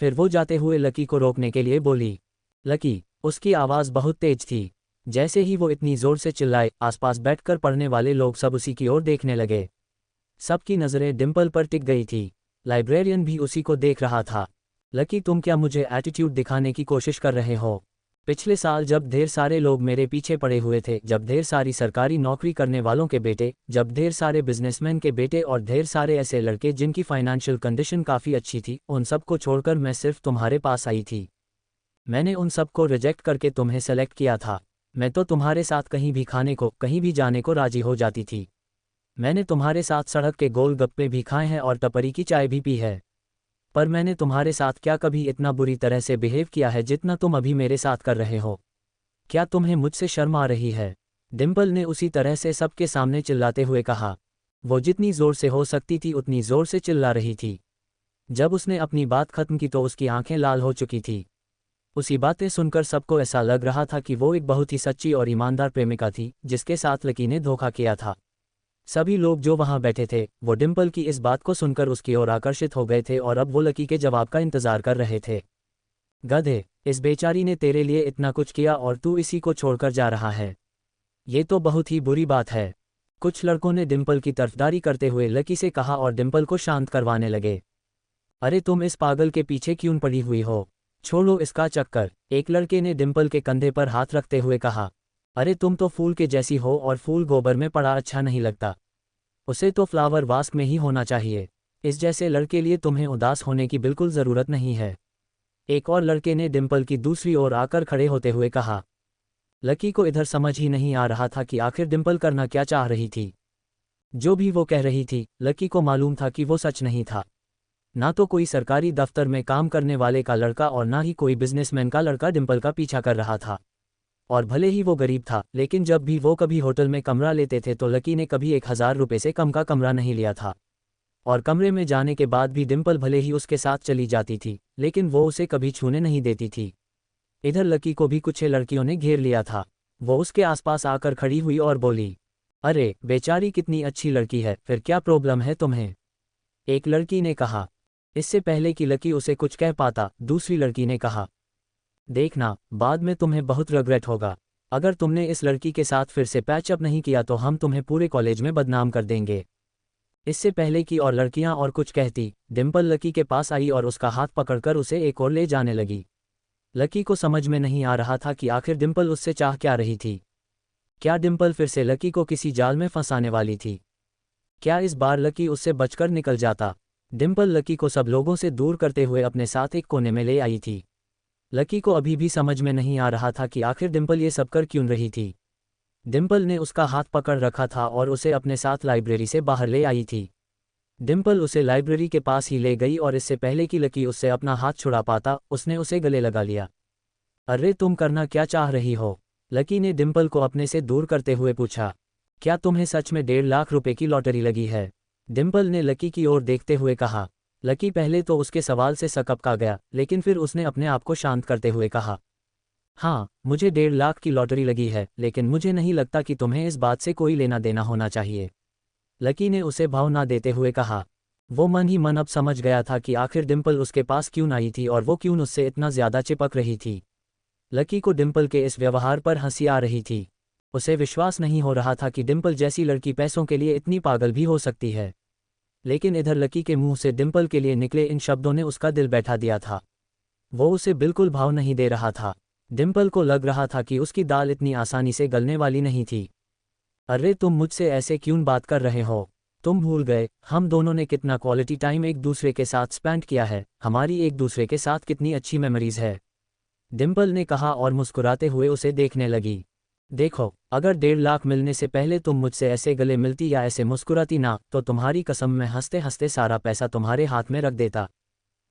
फिर वो जाते हुए लकी को रोकने के लिए बोली। लकी, उसकी आवाज़ बहुत तेज थी। जैसे ही वो इतनी ज़ोर से चिल्लाए, आसपास बैठकर पढ़ने वाले लोग सब उसी की ओर देखने लगे। सबकी नज़रें डिम्पल पर टिक गई थी। लाइब्रेरियन भी उसी को देख रहा था। लकी, तुम क्या मुझे एटीट्यूड दिखाने की कोशिश कर रहे हो? पिछले साल जब ढेर सारे लोग मेरे पीछे पड़े हुए थे, जब ढेर सारी सरकारी नौकरी करने वालों के बेटे, जब ढेर सारे बिजनेसमैन के बेटे और ढेर सारे ऐसे लड़के जिनकी फाइनेंशियल कंडीशन काफ़ी अच्छी थी, उन सब को छोड़कर मैं सिर्फ तुम्हारे पास आई थी। मैंने उन सब को रिजेक्ट करके तुम्हें सेलेक्ट किया था। मैं तो तुम्हारे साथ कहीं भी खाने को, कहीं भी जाने को राजी हो जाती थी। मैंने तुम्हारे साथ सड़क के गोलगप्पे भी खाए हैं और टपरी की चाय भी पी है। पर मैंने तुम्हारे साथ क्या कभी इतना बुरी तरह से बिहेव किया है जितना तुम अभी मेरे साथ कर रहे हो? क्या तुम्हें मुझसे शर्म आ रही है? डिम्पल ने उसी तरह से सबके सामने चिल्लाते हुए कहा। वो जितनी ज़ोर से हो सकती थी उतनी ज़ोर से चिल्ला रही थी। जब उसने अपनी बात खत्म की तो उसकी आंखें लाल हो चुकी थी। उसी बातें सुनकर सबको ऐसा लग रहा था कि वो एक बहुत ही सच्ची और ईमानदार प्रेमिका थी, जिसके साथ लकी ने धोखा किया था। सभी लोग जो वहां बैठे थे, वो डिम्पल की इस बात को सुनकर उसकी ओर आकर्षित हो गए थे और अब वो लकी के जवाब का इंतजार कर रहे थे। गधे, इस बेचारी ने तेरे लिए इतना कुछ किया और तू इसी को छोड़कर जा रहा है। ये तो बहुत ही बुरी बात है। कुछ लड़कों ने डिम्पल की तरफदारी करते हुए लकी से कहा और डिम्पल को शांत करवाने लगे। अरे तुम इस पागल के पीछे क्यों पड़ी हुई हो? छोड़ो इसका चक्कर, एक लड़के ने डिम्पल के कंधे पर हाथ रखते हुए कहा। अरे तुम तो फूल के जैसी हो और फूल गोबर में पड़ा अच्छा नहीं लगता। उसे तो फ्लावर वास्क में ही होना चाहिए। इस जैसे लड़के लिए तुम्हें उदास होने की बिल्कुल ज़रूरत नहीं है। एक और लड़के ने डिम्पल की दूसरी ओर आकर खड़े होते हुए कहा। लकी को इधर समझ ही नहीं आ रहा था कि आखिर डिम्पल करना क्या चाह रही थी। जो भी वो कह रही थी, लकी को मालूम था कि वो सच नहीं था। ना तो कोई सरकारी दफ्तर में काम करने वाले का लड़का और ना ही कोई बिजनेसमैन का लड़का डिम्पल का पीछा कर रहा था। और भले ही वो गरीब था, लेकिन जब भी वो कभी होटल में कमरा लेते थे तो लकी ने कभी 1000 रुपये से कम का कमरा नहीं लिया था। और कमरे में जाने के बाद भी डिम्पल भले ही उसके साथ चली जाती थी, लेकिन वो उसे कभी छूने नहीं देती थी। इधर लकी को भी कुछ लड़कियों ने घेर लिया था। वो उसके आसपास आकर खड़ी हुई और बोली, अरे बेचारी कितनी अच्छी लड़की है, फिर क्या प्रॉब्लम है तुम्हें? एक लड़की ने कहा। इससे पहले कि लकी उसे कुछ कह पाता, दूसरी लड़की ने कहा, देखना, बाद में तुम्हें बहुत रिग्रेट होगा। अगर तुमने इस लड़की के साथ फिर से पैचअप नहीं किया तो हम तुम्हें पूरे कॉलेज में बदनाम कर देंगे। इससे पहले कि और लड़कियां और कुछ कहती, डिम्पल लकी के पास आई और उसका हाथ पकड़कर उसे एक और ले जाने लगी। लकी को समझ में नहीं आ रहा था कि आखिर डिम्पल उससे चाह क्या रही थी। क्या डिम्पल फिर से लकी को किसी जाल में फंसाने वाली थी? क्या इस बार लकी उससे बचकर निकल जाता? डिम्पल लकी को सब लोगों से दूर करते हुए अपने साथ एक कोने में ले आई थी। लकी को अभी भी समझ में नहीं आ रहा था कि आखिर डिम्पल ये सब कर क्यों रही थी। डिम्पल ने उसका हाथ पकड़ रखा था और उसे अपने साथ लाइब्रेरी से बाहर ले आई थी। डिम्पल उसे लाइब्रेरी के पास ही ले गई और इससे पहले कि लकी उससे अपना हाथ छुड़ा पाता, उसने उसे गले लगा लिया। अरे तुम करना क्या चाह रही हो? लकी ने डिम्पल को अपने से दूर करते हुए पूछा। क्या तुम्हें सच में 1.5 लाख रुपए की लॉटरी लगी है? डिम्पल ने लकी की ओर देखते हुए कहा। लकी पहले तो उसके सवाल से सकपका गया, लेकिन फिर उसने अपने आप को शांत करते हुए कहा, हाँ, मुझे 1.5 लाख की लॉटरी लगी है, लेकिन मुझे नहीं लगता कि तुम्हें इस बात से कोई लेना देना होना चाहिए। लकी ने उसे भाव ना देते हुए कहा। वो मन ही मन अब समझ गया था कि आखिर डिम्पल उसके पास क्यों आई थी और वो क्यों उससे इतना ज़्यादा चिपक रही थी। लकी को डिम्पल के इस व्यवहार पर हंसी आ रही थी। उसे विश्वास नहीं हो रहा था कि डिम्पल जैसी लड़की पैसों के लिए इतनी पागल भी हो सकती है। लेकिन इधर लकी के मुंह से डिम्पल के लिए निकले इन शब्दों ने उसका दिल बैठा दिया था। वो उसे बिल्कुल भाव नहीं दे रहा था। डिम्पल को लग रहा था कि उसकी दाल इतनी आसानी से गलने वाली नहीं थी। अरे तुम मुझसे ऐसे क्यों बात कर रहे हो? तुम भूल गए हम दोनों ने कितना क्वालिटी टाइम एक दूसरे के साथ स्पेंड किया है, हमारी एक दूसरे के साथ कितनी अच्छी मेमोरीज है। डिम्पल ने कहा और मुस्कुराते हुए उसे देखने लगी। देखो, अगर 1.5 लाख मिलने से पहले तुम मुझसे ऐसे गले मिलती या ऐसे मुस्कुराती ना, तो तुम्हारी कसम मैं हंसते हंसते सारा पैसा तुम्हारे हाथ में रख देता।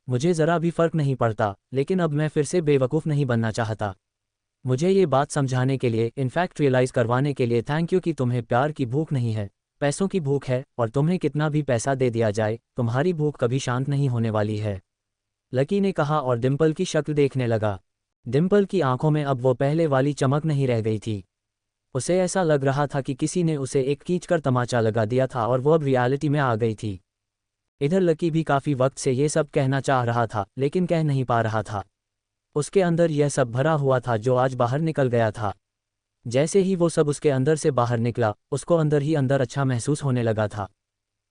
मुझे ज़रा भी फर्क नहीं पड़ता, लेकिन अब मैं फिर से बेवकूफ़ नहीं बनना चाहता। मुझे ये बात समझाने के लिए, इनफैक्ट रियलाइज़ करवाने के लिए थैंक यू कि तुम्हें प्यार की भूख नहीं है, पैसों की भूख है, और तुम्हें कितना भी पैसा दे दिया जाए तुम्हारी भूख कभी शांत नहीं होने वाली है। लकी ने कहा और डिम्पल की शक्ल देखने लगा। डिम्पल की आंखों में अब वो पहले वाली चमक नहीं रह गई थी। उसे ऐसा लग रहा था कि किसी ने उसे एक खींचकर तमाचा लगा दिया था और वो अब रियलिटी में आ गई थी। इधर लकी भी काफ़ी वक्त से ये सब कहना चाह रहा था, लेकिन कह नहीं पा रहा था। उसके अंदर यह सब भरा हुआ था जो आज बाहर निकल गया था। जैसे ही वो सब उसके अंदर से बाहर निकला, उसको अंदर ही अंदर अच्छा महसूस होने लगा था।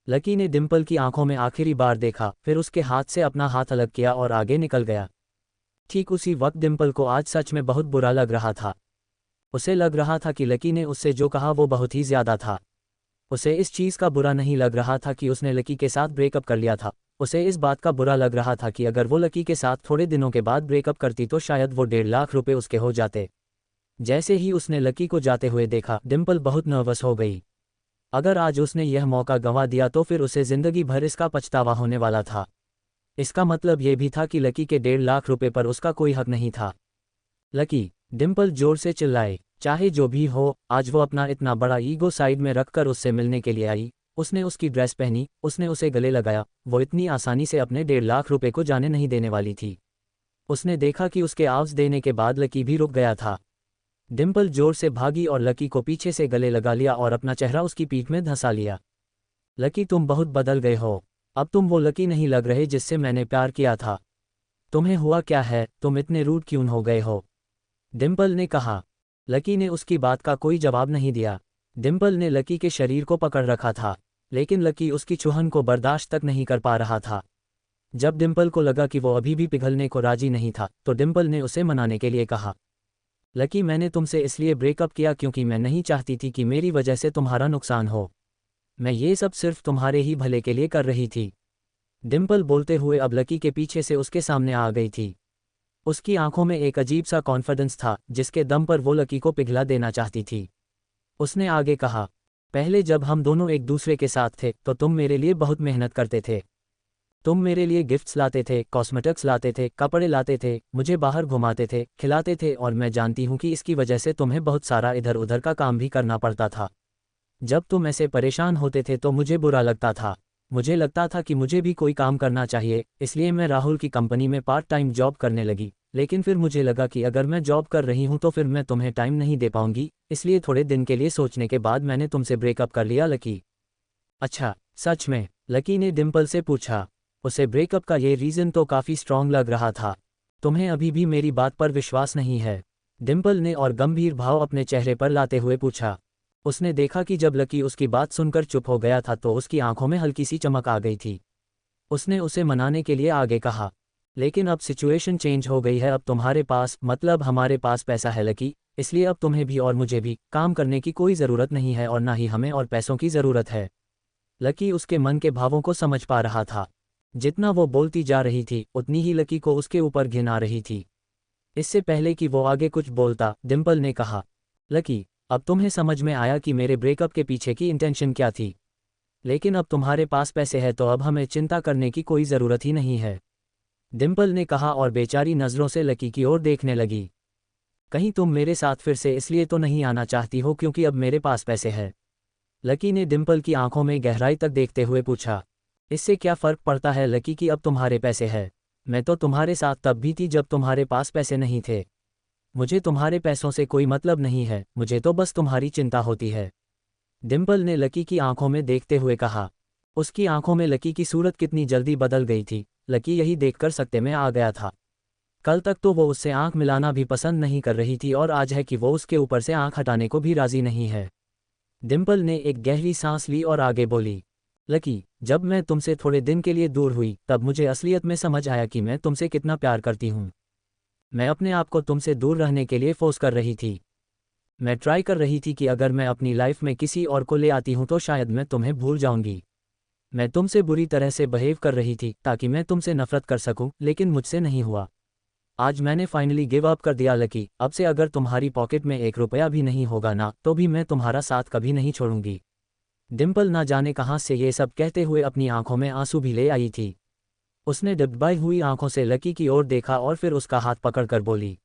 लकी ने डिम्पल की आंखों में आखिरी बार देखा, फिर उसके हाथ से अपना हाथ अलग किया और आगे निकल गया। ठीक उसी वक्त डिम्पल को आज सच में बहुत बुरा लग रहा था। उसे लग रहा था कि लकी ने उससे जो कहा वो बहुत ही ज़्यादा था। उसे इस चीज़ का बुरा नहीं लग रहा था कि उसने लकी के साथ ब्रेकअप कर लिया था। उसे इस बात का बुरा लग रहा था कि अगर वो लकी के साथ थोड़े दिनों के बाद ब्रेकअप करती तो शायद वो 1.5 लाख रुपए उसके हो जाते। जैसे ही उसने लकी को जाते हुए देखा, डिम्पल बहुत नर्वस हो गई। अगर आज उसने यह मौका गंवा दिया तो फिर उसे ज़िंदगी भर इसका पछतावा होने वाला था। इसका मतलब ये भी था कि लकी के 1.5 लाख रुपए पर उसका कोई हक नहीं था। लकी, डिम्पल जोर से चिल्लाए। चाहे जो भी हो, आज वो अपना इतना बड़ा ईगो साइड में रखकर उससे मिलने के लिए आई। उसने उसकी ड्रेस पहनी, उसने उसे गले लगाया। वो इतनी आसानी से अपने 1.5 लाख रुपए को जाने नहीं देने वाली थी। उसने देखा कि उसके आवाज़ देने के बाद लकी भी रुक गया था। डिम्पल जोर से भागी और लकी को पीछे से गले लगा लिया और अपना चेहरा उसकी पीठ में धंसा लिया। लकी, तुम बहुत बदल गए हो। अब तुम वो लकी नहीं लग रहे जिससे मैंने प्यार किया था। तुम्हें हुआ क्या है? तुम इतने रूड क्यों हो गए हो? डिम्पल ने कहा। लकी ने उसकी बात का कोई जवाब नहीं दिया। डिम्पल ने लकी के शरीर को पकड़ रखा था, लेकिन लकी उसकी चुहन को बर्दाश्त तक नहीं कर पा रहा था। जब डिम्पल को लगा कि वो अभी भी पिघलने को राजी नहीं था, तो डिम्पल ने उसे मनाने के लिए कहा, लकी, मैंने तुमसे इसलिए ब्रेकअप किया क्योंकि मैं नहीं चाहती थी कि मेरी वजह से तुम्हारा नुकसान हो। मैं ये सब सिर्फ तुम्हारे ही भले के लिए कर रही थी। डिम्पल बोलते हुए अब लकी के पीछे से उसके सामने आ गई थी। उसकी आंखों में एक अजीब सा कॉन्फिडेंस था जिसके दम पर वो लकी को पिघला देना चाहती थी। उसने आगे कहा, पहले जब हम दोनों एक दूसरे के साथ थे तो तुम मेरे लिए बहुत मेहनत करते थे। तुम मेरे लिए गिफ्ट्स लाते थे, कॉस्मेटिक्स लाते थे, कपड़े लाते थे, मुझे बाहर घुमाते थे, खिलाते थे, और मैं जानती हूँ कि इसकी वजह से तुम्हें बहुत सारा इधर उधर का काम भी करना पड़ता था। जब तुम ऐसे परेशान होते थे तो मुझे बुरा लगता था। मुझे लगता था कि मुझे भी कोई काम करना चाहिए, इसलिए मैं राहुल की कंपनी में पार्ट टाइम जॉब करने लगी। लेकिन फिर मुझे लगा कि अगर मैं जॉब कर रही हूँ तो फिर मैं तुम्हें टाइम नहीं दे पाऊंगी, इसलिए थोड़े दिन के लिए सोचने के बाद मैंने तुमसे ब्रेकअप कर लिया। लकी, अच्छा, सच में? लकी ने डिम्पल से पूछा। उसे ब्रेकअप का ये रीज़न तो काफ़ी स्ट्रॉन्ग लग रहा था। तुम्हें अभी भी मेरी बात पर विश्वास नहीं है? डिम्पल ने और गंभीर भाव अपने चेहरे पर लाते हुए पूछा। उसने देखा कि जब लकी उसकी बात सुनकर चुप हो गया था तो उसकी आंखों में हल्की सी चमक आ गई थी। उसने उसे मनाने के लिए आगे कहा, लेकिन अब सिचुएशन चेंज हो गई है। अब तुम्हारे पास, मतलब हमारे पास पैसा है लकी, इसलिए अब तुम्हें भी और मुझे भी काम करने की कोई ज़रूरत नहीं है और ना ही हमें और पैसों की ज़रूरत है। लकी उसके मन के भावों को समझ पा रहा था। जितना वो बोलती जा रही थी उतनी ही लकी को उसके ऊपर घिन आ रही थी। इससे पहले कि वो आगे कुछ बोलता, डिम्पल ने कहा, लकी, अब तुम्हें समझ में आया कि मेरे ब्रेकअप के पीछे की इंटेंशन क्या थी। लेकिन अब तुम्हारे पास पैसे हैं तो अब हमें चिंता करने की कोई ज़रूरत ही नहीं है। डिम्पल ने कहा और बेचारी नज़रों से लकी की ओर देखने लगी। कहीं तुम मेरे साथ फिर से इसलिए तो नहीं आना चाहती हो क्योंकि अब मेरे पास पैसे हैं? लकी ने डिम्पल की आंखों में गहराई तक देखते हुए पूछा। इससे क्या फ़र्क पड़ता है लकी कि अब तुम्हारे पैसे हैं? मैं तो तुम्हारे साथ तब भी थी जब तुम्हारे पास पैसे नहीं थे। मुझे तुम्हारे पैसों से कोई मतलब नहीं है, मुझे तो बस तुम्हारी चिंता होती है। डिम्पल ने लकी की आंखों में देखते हुए कहा। उसकी आंखों में लकी की सूरत कितनी जल्दी बदल गई थी, लकी यही देखकर सकते में आ गया था। कल तक तो वो उससे आंख मिलाना भी पसंद नहीं कर रही थी और आज है कि वो उसके ऊपर से आंख हटाने को भी राजी नहीं है। डिम्पल ने एक गहरी सांस ली और आगे बोली, लकी, जब मैं तुमसे थोड़े दिन के लिए दूर हुई तब मुझे असलियत में समझ आया कि मैं तुमसे कितना प्यार करती हूँ। मैं अपने आप को तुमसे दूर रहने के लिए फोर्स कर रही थी। मैं ट्राई कर रही थी कि अगर मैं अपनी लाइफ में किसी और को ले आती हूँ तो शायद मैं तुम्हें भूल जाऊंगी। मैं तुमसे बुरी तरह से बिहेव कर रही थी ताकि मैं तुमसे नफरत कर सकूं, लेकिन मुझसे नहीं हुआ। आज मैंने फाइनली गिव अप कर दिया लकी। अब से अगर तुम्हारी पॉकेट में 1 रुपया भी नहीं होगा ना तो भी मैं तुम्हारा साथ कभी नहीं छोड़ूंगी। डिम्पल ना जाने कहाँ से ये सब कहते हुए अपनी आंखों में आंसू भी ले आई थी। उसने डबडबाई हुई आंखों से लकी की ओर देखा और फिर उसका हाथ पकड़कर बोली,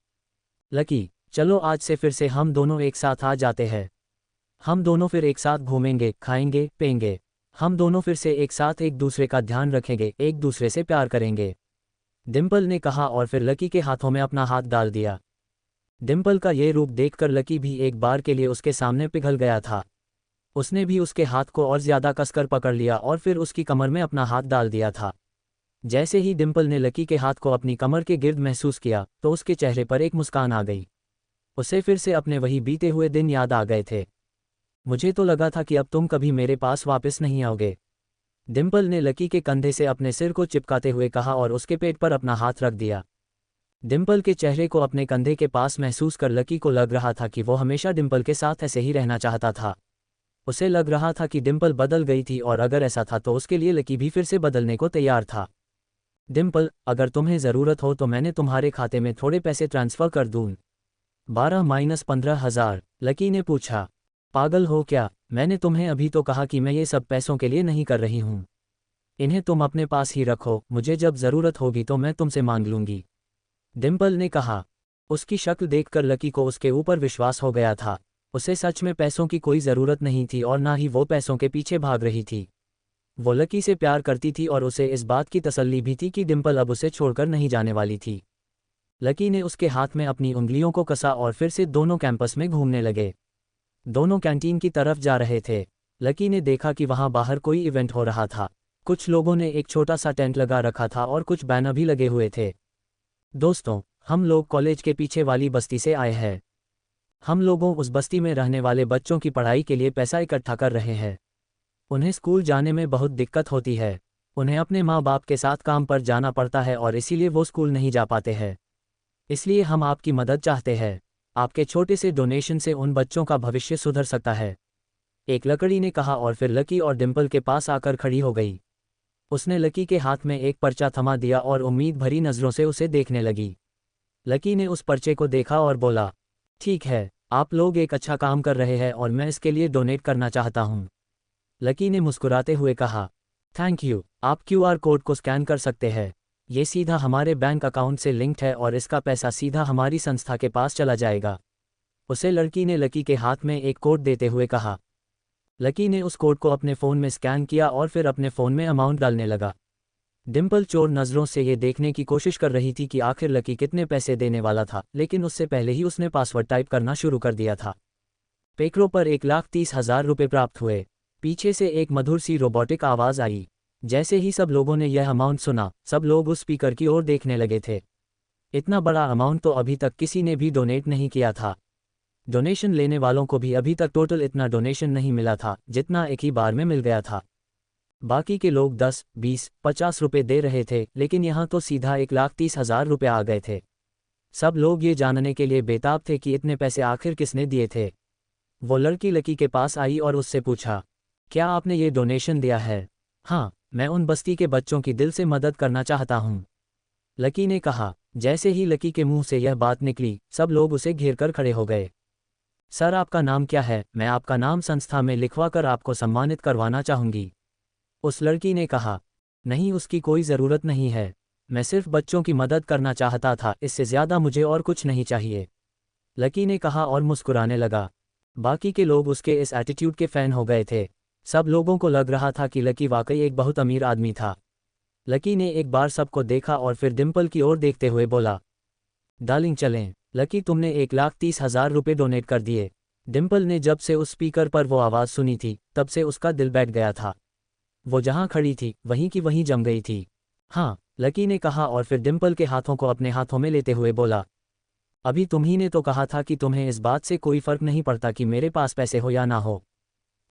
लकी, चलो आज से फिर से हम दोनों एक साथ आ जाते हैं। हम दोनों फिर एक साथ घूमेंगे, खाएंगे, पेंगे। हम दोनों फिर से एक साथ एक दूसरे का ध्यान रखेंगे, एक दूसरे से प्यार करेंगे। डिम्पल ने कहा और फिर लकी के हाथों में अपना हाथ डाल दिया। डिम्पल का ये रूप देखकर लकी भी एक बार के लिए उसके सामने पिघल गया था। उसने भी उसके हाथ को और ज्यादा कसकर पकड़ लिया और फिर उसकी कमर में अपना हाथ डाल दिया था। जैसे ही डिम्पल ने लकी के हाथ को अपनी कमर के गिर्द महसूस किया तो उसके चेहरे पर एक मुस्कान आ गई। उसे फिर से अपने वही बीते हुए दिन याद आ गए थे। मुझे तो लगा था कि अब तुम कभी मेरे पास वापस नहीं आओगे। डिम्पल ने लकी के कंधे से अपने सिर को चिपकाते हुए कहा और उसके पेट पर अपना हाथ रख दिया। डिम्पल के चेहरे को अपने कंधे के पास महसूस कर लकी को लग रहा था कि वो हमेशा डिम्पल के साथ ऐसे ही रहना चाहता था। उसे लग रहा था कि डिम्पल बदल गई थी और अगर ऐसा था तो उसके लिए लकी भी फिर से बदलने को तैयार था। डिम्पल, अगर तुम्हें ज़रूरत हो तो मैंने तुम्हारे खाते में थोड़े पैसे ट्रांसफ़र कर दूँ। 12-15,000, लकी ने पूछा। पागल हो क्या? मैंने तुम्हें अभी तो कहा कि मैं ये सब पैसों के लिए नहीं कर रही हूँ। इन्हें तुम अपने पास ही रखो, मुझे जब ज़रूरत होगी तो मैं तुमसे मांग लूँगी, डिम्पल ने कहा। उसकी शक्ल देखकर लकी को उसके ऊपर विश्वास हो गया था। उसे सच में पैसों की कोई ज़रूरत नहीं थी और ना ही वो पैसों के पीछे भाग रही थी। वो लकी से प्यार करती थी और उसे इस बात की तसल्ली भी थी कि डिम्पल अब उसे छोड़कर नहीं जाने वाली थी। लकी ने उसके हाथ में अपनी उंगलियों को कसा और फिर से दोनों कैंपस में घूमने लगे। दोनों कैंटीन की तरफ जा रहे थे। लकी ने देखा कि वहां बाहर कोई इवेंट हो रहा था। कुछ लोगों ने एक छोटा सा टेंट लगा रखा था और कुछ बैनर भी लगे हुए थे। दोस्तों, हम लोग कॉलेज के पीछे वाली बस्ती से आए हैं। हम लोगों उस बस्ती में रहने वाले बच्चों की पढ़ाई के लिए पैसा इकट्ठा कर रहे हैं। उन्हें स्कूल जाने में बहुत दिक्कत होती है। उन्हें अपने माँ बाप के साथ काम पर जाना पड़ता है और इसीलिए वो स्कूल नहीं जा पाते हैं। इसलिए हम आपकी मदद चाहते हैं। आपके छोटे से डोनेशन से उन बच्चों का भविष्य सुधर सकता है, एक लकड़ी ने कहा और फिर लकी और डिम्पल के पास आकर खड़ी हो गई। उसने लकी के हाथ में एक पर्चा थमा दिया और उम्मीद भरी नज़रों से उसे देखने लगी। लकी ने उस पर्चे को देखा और बोला, ठीक है, आप लोग एक अच्छा काम कर रहे हैं और मैं इसके लिए डोनेट करना चाहता हूँ। लकी ने मुस्कुराते हुए कहा, थैंक यू। आप क्यूआर कोड को स्कैन कर सकते हैं। ये सीधा हमारे बैंक अकाउंट से लिंक्ड है और इसका पैसा सीधा हमारी संस्था के पास चला जाएगा। उसे लड़की ने लकी के हाथ में एक कोड देते हुए कहा। लकी ने उस कोड को अपने फ़ोन में स्कैन किया और फिर अपने फ़ोन में अमाउंट डालने लगा। डिम्पल चोर नज़रों से ये देखने की कोशिश कर रही थी कि आखिर लकी कितने पैसे देने वाला था, लेकिन उससे पहले ही उसने पासवर्ड टाइप करना शुरू कर दिया था। पेकरो पर 1,30,000 रुपये प्राप्त हुए। पीछे से एक मधुर सी रोबोटिक आवाज़ आई। जैसे ही सब लोगों ने यह अमाउंट सुना, सब लोग उस स्पीकर की ओर देखने लगे थे। इतना बड़ा अमाउंट तो अभी तक किसी ने भी डोनेट नहीं किया था। डोनेशन लेने वालों को भी अभी तक टोटल इतना डोनेशन नहीं मिला था जितना एक ही बार में मिल गया था। बाकी के लोग 10, 20, 50 रुपये दे रहे थे, लेकिन यहाँ तो सीधा 1,30,000 रुपये आ गए थे। सब लोग ये जानने के लिए बेताब थे कि इतने पैसे आखिर किसने दिए थे। वो लड़की लकी के पास आई और उससे पूछा, क्या आपने ये डोनेशन दिया है? हाँ, मैं उन बस्ती के बच्चों की दिल से मदद करना चाहता हूँ, लकी ने कहा। जैसे ही लकी के मुंह से यह बात निकली, सब लोग उसे घेर कर खड़े हो गए। सर, आपका नाम क्या है? मैं आपका नाम संस्था में लिखवा कर आपको सम्मानित करवाना चाहूँगी, उस लड़की ने कहा। नहीं, उसकी कोई ज़रूरत नहीं है। मैं सिर्फ बच्चों की मदद करना चाहता था, इससे ज़्यादा मुझे और कुछ नहीं चाहिए, लकी ने कहा और मुस्कुराने लगा। बाकी के लोग उसके इस एटीट्यूड के फ़ैन हो गए थे। सब लोगों को लग रहा था कि लकी वाकई एक बहुत अमीर आदमी था। लकी ने एक बार सबको देखा और फिर डिम्पल की ओर देखते हुए बोला, डार्लिंग चलें। लकी, तुमने 1,30,000 रुपये डोनेट कर दिए। डिम्पल ने जब से उस स्पीकर पर वो आवाज़ सुनी थी तब से उसका दिल बैठ गया था। वो जहाँ खड़ी थी वहीं की वहीं जम गई थी। हाँ, लकी ने कहा और फिर डिम्पल के हाथों को अपने हाथों में लेते हुए बोला, अभी तुम्ही ने तो कहा था कि तुम्हें इस बात से कोई फर्क नहीं पड़ता कि मेरे पास पैसे हो या ना हो।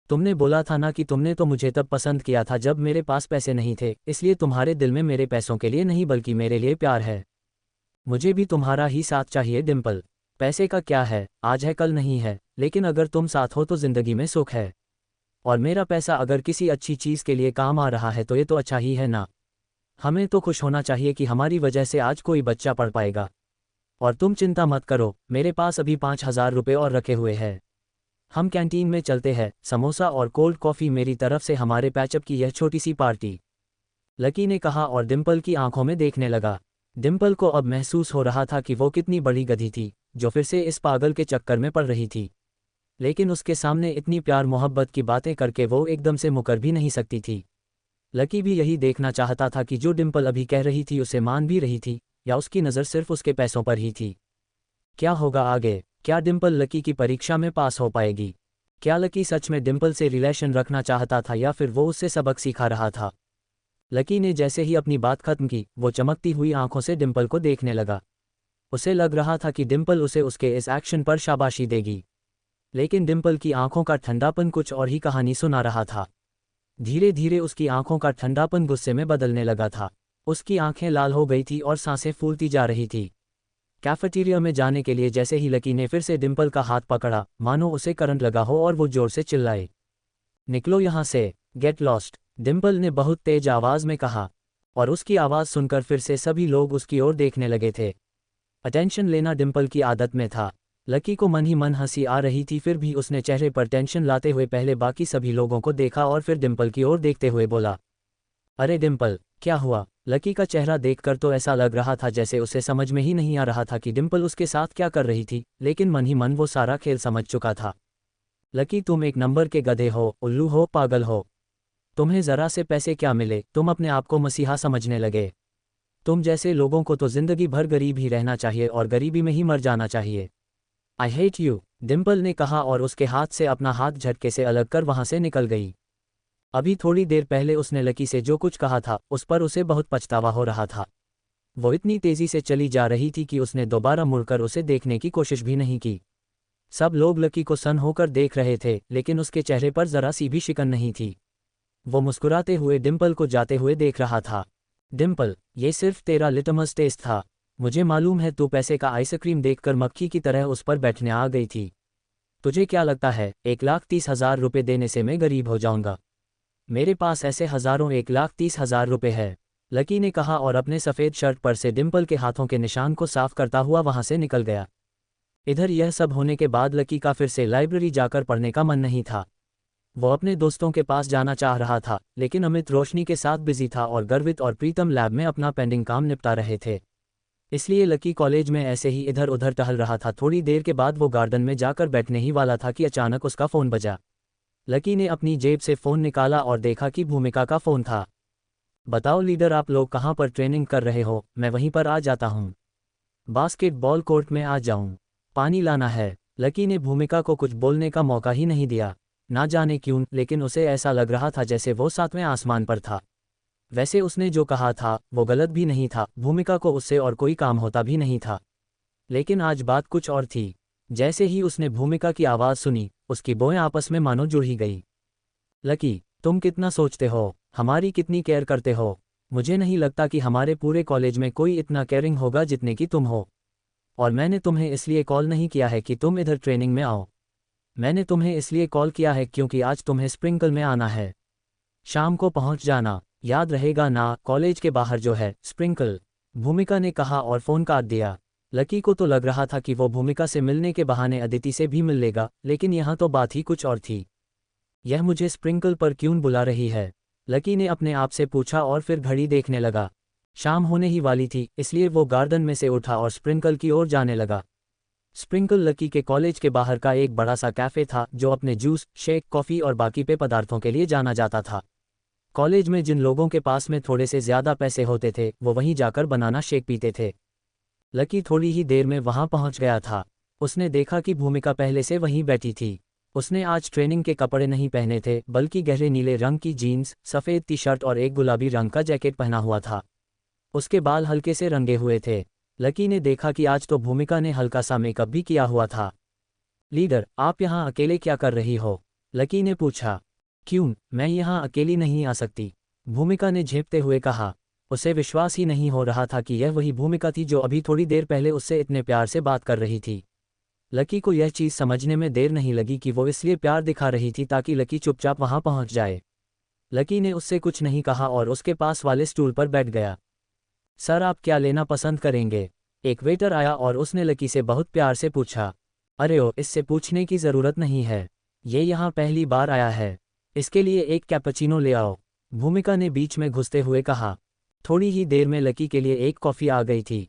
तुमने बोला था ना कि तुमने तो मुझे तब पसंद किया था जब मेरे पास पैसे नहीं थे, इसलिए तुम्हारे दिल में मेरे पैसों के लिए नहीं बल्कि मेरे लिए प्यार है। मुझे भी तुम्हारा ही साथ चाहिए डिम्पल। पैसे का क्या है, आज है कल नहीं है, लेकिन अगर तुम साथ हो तो जिंदगी में सुख है। और मेरा पैसा अगर किसी अच्छी चीज़ के लिए काम आ रहा है तो ये तो अच्छा ही है ना। हमें तो खुश होना चाहिए कि हमारी वजह से आज कोई बच्चा पढ़ पाएगा। और तुम चिंता मत करो, मेरे पास अभी 5,000 रुपये और रखे हुए हैं। हम कैंटीन में चलते हैं, समोसा और कोल्ड कॉफ़ी मेरी तरफ से हमारे पैचअप की यह छोटी सी पार्टी। लकी ने कहा और डिम्पल की आंखों में देखने लगा। डिम्पल को अब महसूस हो रहा था कि वो कितनी बड़ी गधी थी जो फिर से इस पागल के चक्कर में पड़ रही थी, लेकिन उसके सामने इतनी प्यार मोहब्बत की बातें करके वो एकदम से मुकर भी नहीं सकती थी। लकी भी यही देखना चाहता था कि जो डिम्पल अभी कह रही थी उसे मान भी रही थी या उसकी नज़र सिर्फ उसके पैसों पर ही थी। क्या होगा आगे? क्या डिम्पल लकी की परीक्षा में पास हो पाएगी? क्या लकी सच में डिम्पल से रिलेशन रखना चाहता था या फिर वो उससे सबक सिखा रहा था? लकी ने जैसे ही अपनी बात खत्म की वो चमकती हुई आंखों से डिम्पल को देखने लगा। उसे लग रहा था कि डिम्पल उसे उसके इस एक्शन पर शाबाशी देगी, लेकिन डिम्पल की आंखों का ठंडापन कुछ और ही कहानी सुना रहा था। धीरे धीरे उसकी आंखों का ठंडापन गुस्से में बदलने लगा था। उसकी आंखें लाल हो गई थी और सांसें फूलती जा रही थी। कैफेटेरिया में जाने के लिए जैसे ही लकी ने फिर से डिम्पल का हाथ पकड़ा, मानो उसे करंट लगा हो और वो जोर से चिल्लाए, निकलो यहाँ से, गेट लॉस्ट, डिम्पल ने बहुत तेज आवाज में कहा। और उसकी आवाज़ सुनकर फिर से सभी लोग उसकी ओर देखने लगे थे। अटेंशन लेना डिम्पल की आदत में था। लकी को मन ही मन हंसी आ रही थी, फिर भी उसने चेहरे पर टेंशन लाते हुए पहले बाकी सभी लोगों को देखा और फिर डिम्पल की ओर देखते हुए बोला, अरे डिम्पल, क्या हुआ? लकी का चेहरा देखकर तो ऐसा लग रहा था जैसे उसे समझ में ही नहीं आ रहा था कि डिम्पल उसके साथ क्या कर रही थी, लेकिन मन ही मन वो सारा खेल समझ चुका था। लकी, तुम एक नंबर के गधे हो, उल्लू हो, पागल हो। तुम्हें ज़रा से पैसे क्या मिले, तुम अपने आप को मसीहा समझने लगे। तुम जैसे लोगों को तो जिंदगी भर गरीब ही रहना चाहिए और गरीबी में ही मर जाना चाहिए। आई हेट यू, डिम्पल ने कहा और उसके हाथ से अपना हाथ झटके से अलग कर वहां से निकल गई। अभी थोड़ी देर पहले उसने लकी से जो कुछ कहा था उस पर उसे बहुत पछतावा हो रहा था। वो इतनी तेजी से चली जा रही थी कि उसने दोबारा मुड़कर उसे देखने की कोशिश भी नहीं की। सब लोग लकी को सन होकर देख रहे थे, लेकिन उसके चेहरे पर जरा सी भी शिकन नहीं थी। वो मुस्कुराते हुए डिम्पल को जाते हुए देख रहा था। डिम्पल, ये सिर्फ तेरा लिटमस टेस्ट था। मुझे मालूम है तू पैसे का आइसक्रीम देखकर मक्खी की तरह उस पर बैठने आ गई थी। तुझे क्या लगता है 1,30,000 रुपये देने से मैं गरीब हो जाऊंगा? मेरे पास ऐसे हजारों 1,30,000 रुपये है, लकी ने कहा और अपने सफ़ेद शर्ट पर से डिम्पल के हाथों के निशान को साफ करता हुआ वहां से निकल गया। इधर यह सब होने के बाद लकी का फिर से लाइब्रेरी जाकर पढ़ने का मन नहीं था। वो अपने दोस्तों के पास जाना चाह रहा था, लेकिन अमित रोशनी के साथ बिजी था और गर्वित और प्रीतम लैब में अपना पेंडिंग काम निपटा रहे थे। इसलिए लकी कॉलेज में ऐसे ही इधर उधर टहल रहा था। थोड़ी देर के बाद वो गार्डन में जाकर बैठने ही वाला था कि अचानक उसका फ़ोन बजा। लकी ने अपनी जेब से फ़ोन निकाला और देखा कि भूमिका का फ़ोन था। बताओ लीडर, आप लोग कहाँ पर ट्रेनिंग कर रहे हो? मैं वहीं पर आ जाता हूँ। बास्केटबॉल कोर्ट में आ जाऊँ? पानी लाना है। लकी ने भूमिका को कुछ बोलने का मौका ही नहीं दिया। ना जाने क्यों, लेकिन उसे ऐसा लग रहा था जैसे वो 7वें आसमान पर था। वैसे उसने जो कहा था वो गलत भी नहीं था, भूमिका को उससे और कोई काम होता भी नहीं था। लेकिन आज बात कुछ और थी। जैसे ही उसने भूमिका की आवाज़ सुनी, उसकी भौहें आपस में मानो जुड़ ही गई। लकी, तुम कितना सोचते हो, हमारी कितनी केयर करते हो। मुझे नहीं लगता कि हमारे पूरे कॉलेज में कोई इतना केयरिंग होगा जितने की तुम हो। और मैंने तुम्हें इसलिए कॉल नहीं किया है कि तुम इधर ट्रेनिंग में आओ। मैंने तुम्हें इसलिए कॉल किया है क्योंकि आज तुम्हें स्प्रिंकल में आना है। शाम को पहुंच जाना, याद रहेगा ना? कॉलेज के बाहर जो है स्प्रिंकल, भूमिका ने कहा और फ़ोन काट दिया। लकी को तो लग रहा था कि वो भूमिका से मिलने के बहाने अदिति से भी मिल लेगा, लेकिन यहाँ तो बात ही कुछ और थी। यह मुझे स्प्रिंकल पर क्यों बुला रही है? लकी ने अपने आप से पूछा और फिर घड़ी देखने लगा। शाम होने ही वाली थी, इसलिए वो गार्डन में से उठा और स्प्रिंकल की ओर जाने लगा। स्प्रिंकल लकी के कॉलेज के बाहर का एक बड़ा सा कैफ़े था जो अपने जूस, शेक, कॉफ़ी और बाकी पेय पदार्थों के लिए जाना जाता था। कॉलेज में जिन लोगों के पास में थोड़े से ज़्यादा पैसे होते थे वो वहीं जाकर बनाना शेक पीते थे। लकी थोड़ी ही देर में वहां पहुंच गया था। उसने देखा कि भूमिका पहले से वहीं बैठी थी। उसने आज ट्रेनिंग के कपड़े नहीं पहने थे, बल्कि गहरे नीले रंग की जीन्स, सफ़ेद टी शर्ट और एक गुलाबी रंग का जैकेट पहना हुआ था। उसके बाल हल्के से रंगे हुए थे। लकी ने देखा कि आज तो भूमिका ने हल्का सा मेकअप भी किया हुआ था। लीडर, आप यहाँ अकेले क्या कर रही हो? लकी ने पूछा। क्यों, मैं यहाँ अकेली नहीं आ सकती, भूमिका ने झेपते हुए कहा। उसे विश्वास ही नहीं हो रहा था कि यह वही भूमिका थी जो अभी थोड़ी देर पहले उससे इतने प्यार से बात कर रही थी। लकी को यह चीज़ समझने में देर नहीं लगी कि वो इसलिए प्यार दिखा रही थी ताकि लकी चुपचाप वहाँ पहुँच जाए। लकी ने उससे कुछ नहीं कहा और उसके पास वाले स्टूल पर बैठ गया। सर, आप क्या लेना पसंद करेंगे? एक वेटर आया और उसने लकी से बहुत प्यार से पूछा। अरे ओ, इससे पूछने की ज़रूरत नहीं है, ये यहाँ पहली बार आया है। इसके लिए एक कैपुचिनो ले आओ, भूमिका ने बीच में घुसते हुए कहा। थोड़ी ही देर में लकी के लिए एक कॉफ़ी आ गई थी।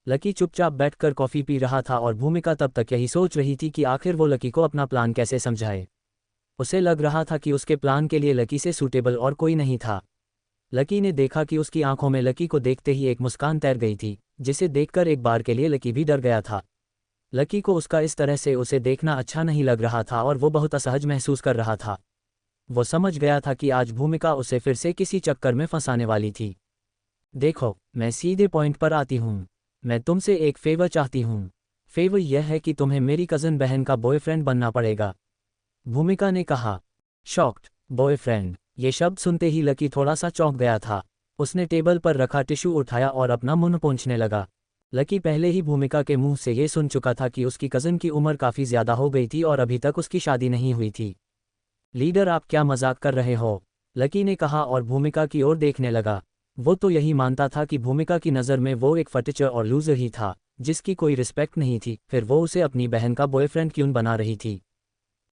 लकी चुपचाप बैठकर कॉफ़ी पी रहा था और भूमिका तब तक यही सोच रही थी कि आखिर वो लकी को अपना प्लान कैसे समझाए। उसे लग रहा था कि उसके प्लान के लिए लकी से सूटेबल और कोई नहीं था। लकी ने देखा कि उसकी आंखों में लकी को देखते ही एक मुस्कान तैर गई थी, जिसे देखकर एक बार के लिए लकी भी डर गया था। लकी को उसका इस तरह से उसे देखना अच्छा नहीं लग रहा था और वो बहुत असहज महसूस कर रहा था। वो समझ गया था कि आज भूमिका उसे फिर से किसी चक्कर में फंसाने वाली थी। देखो, मैं सीधे पॉइंट पर आती हूँ। मैं तुमसे एक फेवर चाहती हूँ। फेवर यह है कि तुम्हें मेरी कज़न बहन का बॉयफ्रेंड बनना पड़ेगा, भूमिका ने कहा। शॉक्ड, बॉयफ्रेंड, ये शब्द सुनते ही लकी थोड़ा सा चौंक गया था। उसने टेबल पर रखा टिश्यू उठाया और अपना मुंह पोंछने लगा। लकी पहले ही भूमिका के मुंह से ये सुन चुका था कि उसकी कज़न की उम्र काफ़ी ज़्यादा हो गई थी और अभी तक उसकी शादी नहीं हुई थी। लीडर, आप क्या मजाक कर रहे हो? लकी ने कहा और भूमिका की ओर देखने लगा। वो तो यही मानता था कि भूमिका की नज़र में वो एक फटीचर और लूज़र ही था, जिसकी कोई रिस्पेक्ट नहीं थी, फिर वो उसे अपनी बहन का बॉयफ्रेंड क्यों बना रही थी?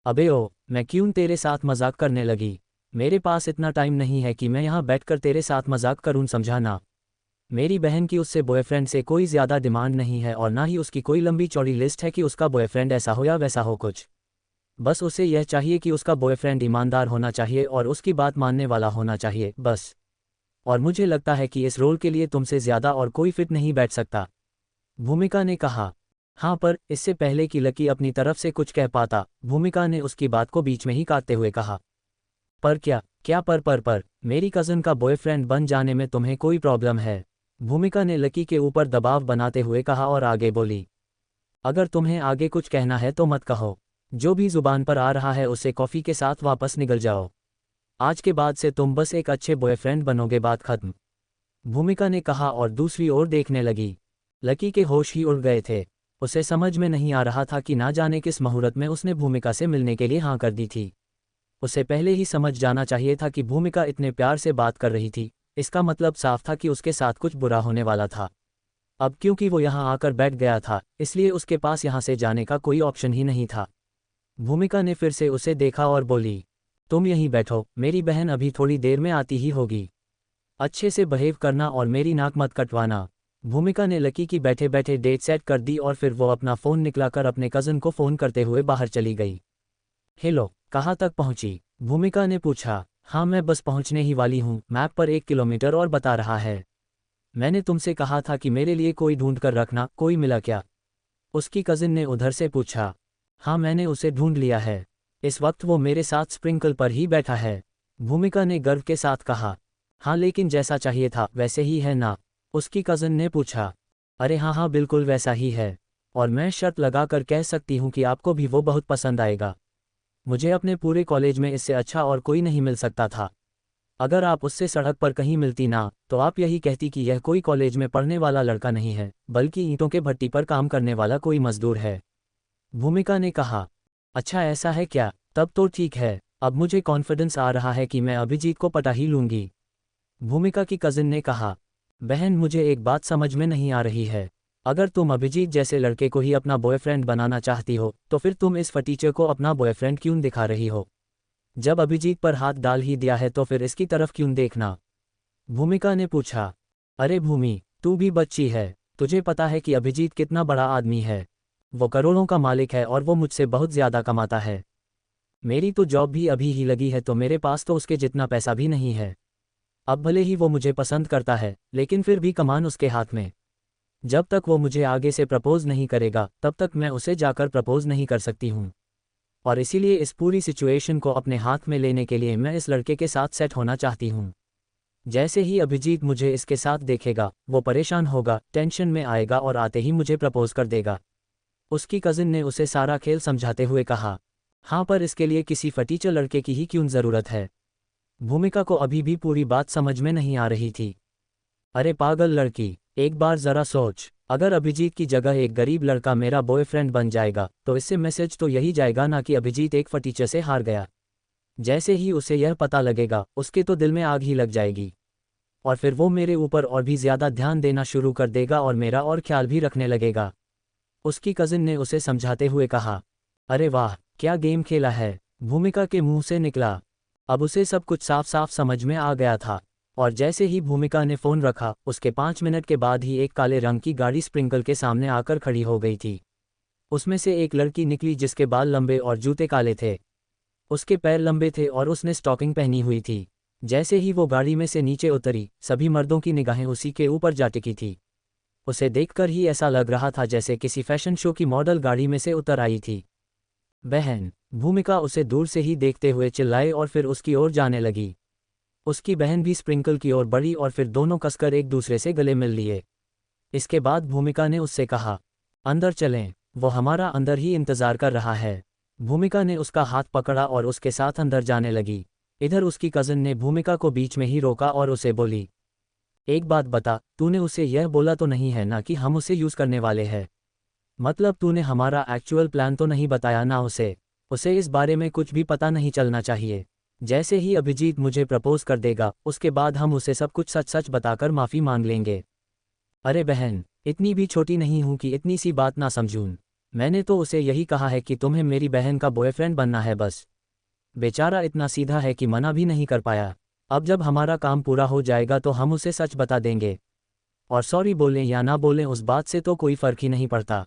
अबे ओ, मैं क्यों तेरे साथ मजाक करने लगी? मेरे पास इतना टाइम नहीं है कि मैं यहाँ बैठकर तेरे साथ मजाक करूँ, समझा ना? मेरी बहन की उससे बॉयफ्रेंड से कोई ज़्यादा डिमांड नहीं है और ना ही उसकी कोई लंबी चौड़ी लिस्ट है कि उसका बॉयफ्रेंड ऐसा हो या वैसा हो कुछ। बस उसे यह चाहिए कि उसका बॉयफ्रेंड ईमानदार होना चाहिए और उसकी बात मानने वाला होना चाहिए, बस। और मुझे लगता है कि इस रोल के लिए तुमसे ज़्यादा और कोई फिट नहीं बैठ सकता, भूमिका ने कहा। हाँ, पर इससे पहले कि लकी अपनी तरफ से कुछ कह पाता, भूमिका ने उसकी बात को बीच में ही काटते हुए कहा। पर क्या क्या पर मेरी कज़न का बॉयफ्रेंड बन जाने में तुम्हें कोई प्रॉब्लम है? भूमिका ने लकी के ऊपर दबाव बनाते हुए कहा और आगे बोली। अगर तुम्हें आगे कुछ कहना है तो मत कहो, जो भी जुबान पर आ रहा है उसे कॉफ़ी के साथ वापस निकल जाओ। आज के बाद से तुम बस एक अच्छे बॉयफ्रेंड बनोगे, बात खत्म, भूमिका ने कहा और दूसरी ओर देखने लगी। लकी के होश ही उड़ गए थे। उसे समझ में नहीं आ रहा था कि ना जाने किस मुहूर्त में उसने भूमिका से मिलने के लिए हाँ कर दी थी। उसे पहले ही समझ जाना चाहिए था कि भूमिका इतने प्यार से बात कर रही थी, इसका मतलब साफ था कि उसके साथ कुछ बुरा होने वाला था। अब क्योंकि वो यहाँ आकर बैठ गया था, इसलिए उसके पास यहाँ से जाने का कोई ऑप्शन ही नहीं था। भूमिका ने फिर से उसे देखा और बोली, तुम यहीं बैठो, मेरी बहन अभी थोड़ी देर में आती ही होगी। अच्छे से बिहेव करना और मेरी नाक मत कटवाना। भूमिका ने लकी की बैठे बैठे डेट सेट कर दी और फिर वो अपना फ़ोन निकलाकर अपने कज़न को फ़ोन करते हुए बाहर चली गई। हेलो, कहाँ तक पहुँची? भूमिका ने पूछा। हाँ, मैं बस पहुँचने ही वाली हूँ, मैप पर 1 किलोमीटर और बता रहा है। मैंने तुमसे कहा था कि मेरे लिए कोई ढूंढ कर रखना, कोई मिला क्या? उसकी कज़िन ने उधर से पूछा। हाँ, मैंने उसे ढूंढ लिया है। इस वक्त वो मेरे साथ स्प्रिंकल पर ही बैठा है, भूमिका ने गर्व के साथ कहा। हाँ, लेकिन जैसा चाहिए था वैसे ही है ना? उसकी कज़न ने पूछा। अरे हाँ हाँ, बिल्कुल वैसा ही है, और मैं शर्त लगा कर कह सकती हूँ कि आपको भी वो बहुत पसंद आएगा। मुझे अपने पूरे कॉलेज में इससे अच्छा और कोई नहीं मिल सकता था। अगर आप उससे सड़क पर कहीं मिलती ना, तो आप यही कहती कि यह कोई कॉलेज में पढ़ने वाला लड़का नहीं है, बल्कि ईंटों के भट्टी पर काम करने वाला कोई मजदूर है, भूमिका ने कहा। अच्छा ऐसा है क्या? तब तो ठीक है, अब मुझे कॉन्फिडेंस आ रहा है कि मैं अभिजीत को पटा ही लूंगी, भूमिका की कजिन ने कहा। बहन, मुझे एक बात समझ में नहीं आ रही है। अगर तुम अभिजीत जैसे लड़के को ही अपना बॉयफ्रेंड बनाना चाहती हो, तो फिर तुम इस फटीचर को अपना बॉयफ्रेंड क्यों दिखा रही हो? जब अभिजीत पर हाथ डाल ही दिया है तो फिर इसकी तरफ क्यों देखना? भूमिका ने पूछा। अरे भूमि, तू भी बच्ची है, तुझे पता है कि अभिजीत कितना बड़ा आदमी है। वो करोड़ों का मालिक है और वो मुझसे बहुत ज़्यादा कमाता है। मेरी तो जॉब भी अभी ही लगी है, तो मेरे पास तो उसके जितना पैसा भी नहीं है। अब भले ही वो मुझे पसंद करता है, लेकिन फिर भी कमान उसके हाथ में। जब तक वो मुझे आगे से प्रपोज नहीं करेगा, तब तक मैं उसे जाकर प्रपोज नहीं कर सकती हूँ। और इसीलिए इस पूरी सिचुएशन को अपने हाथ में लेने के लिए मैं इस लड़के के साथ सेट होना चाहती हूँ। जैसे ही अभिजीत मुझे इसके साथ देखेगा वो परेशान होगा, टेंशन में आएगा और आते ही मुझे प्रपोज कर देगा। उसकी कजिन ने उसे सारा खेल समझाते हुए कहा। हाँ, पर इसके लिए किसी फटीचर लड़के की ही क्यों ज़रूरत है? भूमिका को अभी भी पूरी बात समझ में नहीं आ रही थी। अरे पागल लड़की, एक बार ज़रा सोच, अगर अभिजीत की जगह एक गरीब लड़का मेरा बॉयफ्रेंड बन जाएगा तो इससे मैसेज तो यही जाएगा ना कि अभिजीत एक फटीचर से हार गया। जैसे ही उसे यह पता लगेगा उसके तो दिल में आग ही लग जाएगी, और फिर वो मेरे ऊपर और भी ज़्यादा ध्यान देना शुरू कर देगा और मेरा और ख्याल भी रखने लगेगा। उसकी कजिन ने उसे समझाते हुए कहा। अरे वाह, क्या गेम खेला है, भूमिका के मुंह से निकला। अब उसे सब कुछ साफ साफ समझ में आ गया था। और जैसे ही भूमिका ने फ़ोन रखा उसके 5 मिनट के बाद ही एक काले रंग की गाड़ी स्प्रिंकल के सामने आकर खड़ी हो गई थी। उसमें से एक लड़की निकली जिसके बाल लंबे और जूते काले थे। उसके पैर लंबे थे और उसने स्टॉकिंग पहनी हुई थी। जैसे ही वो गाड़ी में से नीचे उतरी सभी मर्दों की निगाहें उसी के ऊपर जा टिकी थी। उसे देखकर ही ऐसा लग रहा था जैसे किसी फैशन शो की मॉडल गाड़ी में से उतर आई थी। बहन, भूमिका उसे दूर से ही देखते हुए चिल्लाए और फिर उसकी ओर जाने लगी। उसकी बहन भी स्प्रिंकल की ओर बढ़ी और फिर दोनों कसकर एक दूसरे से गले मिल लिए। इसके बाद भूमिका ने उससे कहा, अंदर चलें, वो हमारा अंदर ही इंतज़ार कर रहा है। भूमिका ने उसका हाथ पकड़ा और उसके साथ अंदर जाने लगी। इधर उसकी कज़न ने भूमिका को बीच में ही रोका और उसे बोली, एक बात बता, तूने उसे यह बोला तो नहीं है ना कि हम उसे यूज़ करने वाले हैं? मतलब तूने हमारा एक्चुअल प्लान तो नहीं बताया ना उसे? उसे इस बारे में कुछ भी पता नहीं चलना चाहिए। जैसे ही अभिजीत मुझे प्रपोज कर देगा उसके बाद हम उसे सब कुछ सच सच बताकर माफ़ी मांग लेंगे। अरे बहन, इतनी भी छोटी नहीं हूँ कि इतनी सी बात ना समझूं। मैंने तो उसे यही कहा है कि तुम्हें मेरी बहन का बॉयफ्रेंड बनना है बस। बेचारा इतना सीधा है कि मना भी नहीं कर पाया। अब जब हमारा काम पूरा हो जाएगा तो हम उसे सच बता देंगे, और सॉरी बोलें या ना बोलें उस बात से तो कोई फ़र्क ही नहीं पड़ता।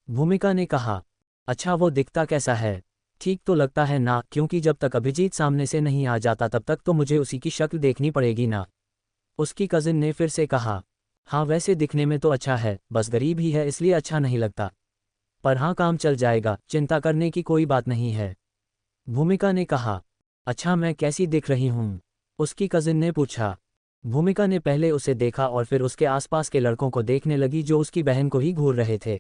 भूमिका ने कहा। अच्छा, वो दिखता कैसा है? ठीक तो लगता है ना, क्योंकि जब तक अभिजीत सामने से नहीं आ जाता तब तक तो मुझे उसी की शक्ल देखनी पड़ेगी ना। उसकी कजिन ने फिर से कहा। हाँ, वैसे दिखने में तो अच्छा है, बस गरीब ही है इसलिए अच्छा नहीं लगता। पर हाँ, काम चल जाएगा, चिंता करने की कोई बात नहीं है। भूमिका ने कहा। अच्छा, मैं कैसी दिख रही हूँ? उसकी कजिन ने पूछा। भूमिका ने पहले उसे देखा और फिर उसके आसपास के लड़कों को देखने लगी जो उसकी बहन को ही घूर रहे थे।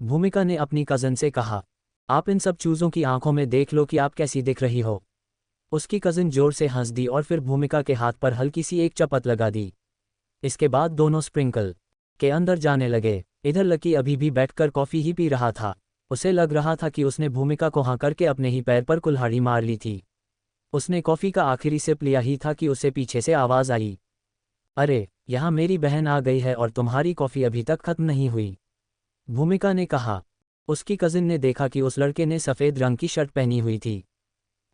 भूमिका ने अपनी कज़न से कहा, आप इन सब चूज़ों की आंखों में देख लो कि आप कैसी दिख रही हो। उसकी कज़न जोर से हंस दी और फिर भूमिका के हाथ पर हल्की सी एक चपत लगा दी। इसके बाद दोनों स्प्रिंकल के अंदर जाने लगे। इधर लकी अभी भी बैठकर कॉफ़ी ही पी रहा था। उसे लग रहा था कि उसने भूमिका को हाँ करके अपने ही पैर पर कुल्हाड़ी मार ली थी। उसने कॉफ़ी का आखिरी सिप लिया ही था कि उसे पीछे से आवाज़ आई, अरे, यहाँ मेरी बहन आ गई है और तुम्हारी कॉफ़ी अभी तक खत्म नहीं हुई। भूमिका ने कहा। उसकी कजिन ने देखा कि उस लड़के ने सफ़ेद रंग की शर्ट पहनी हुई थी।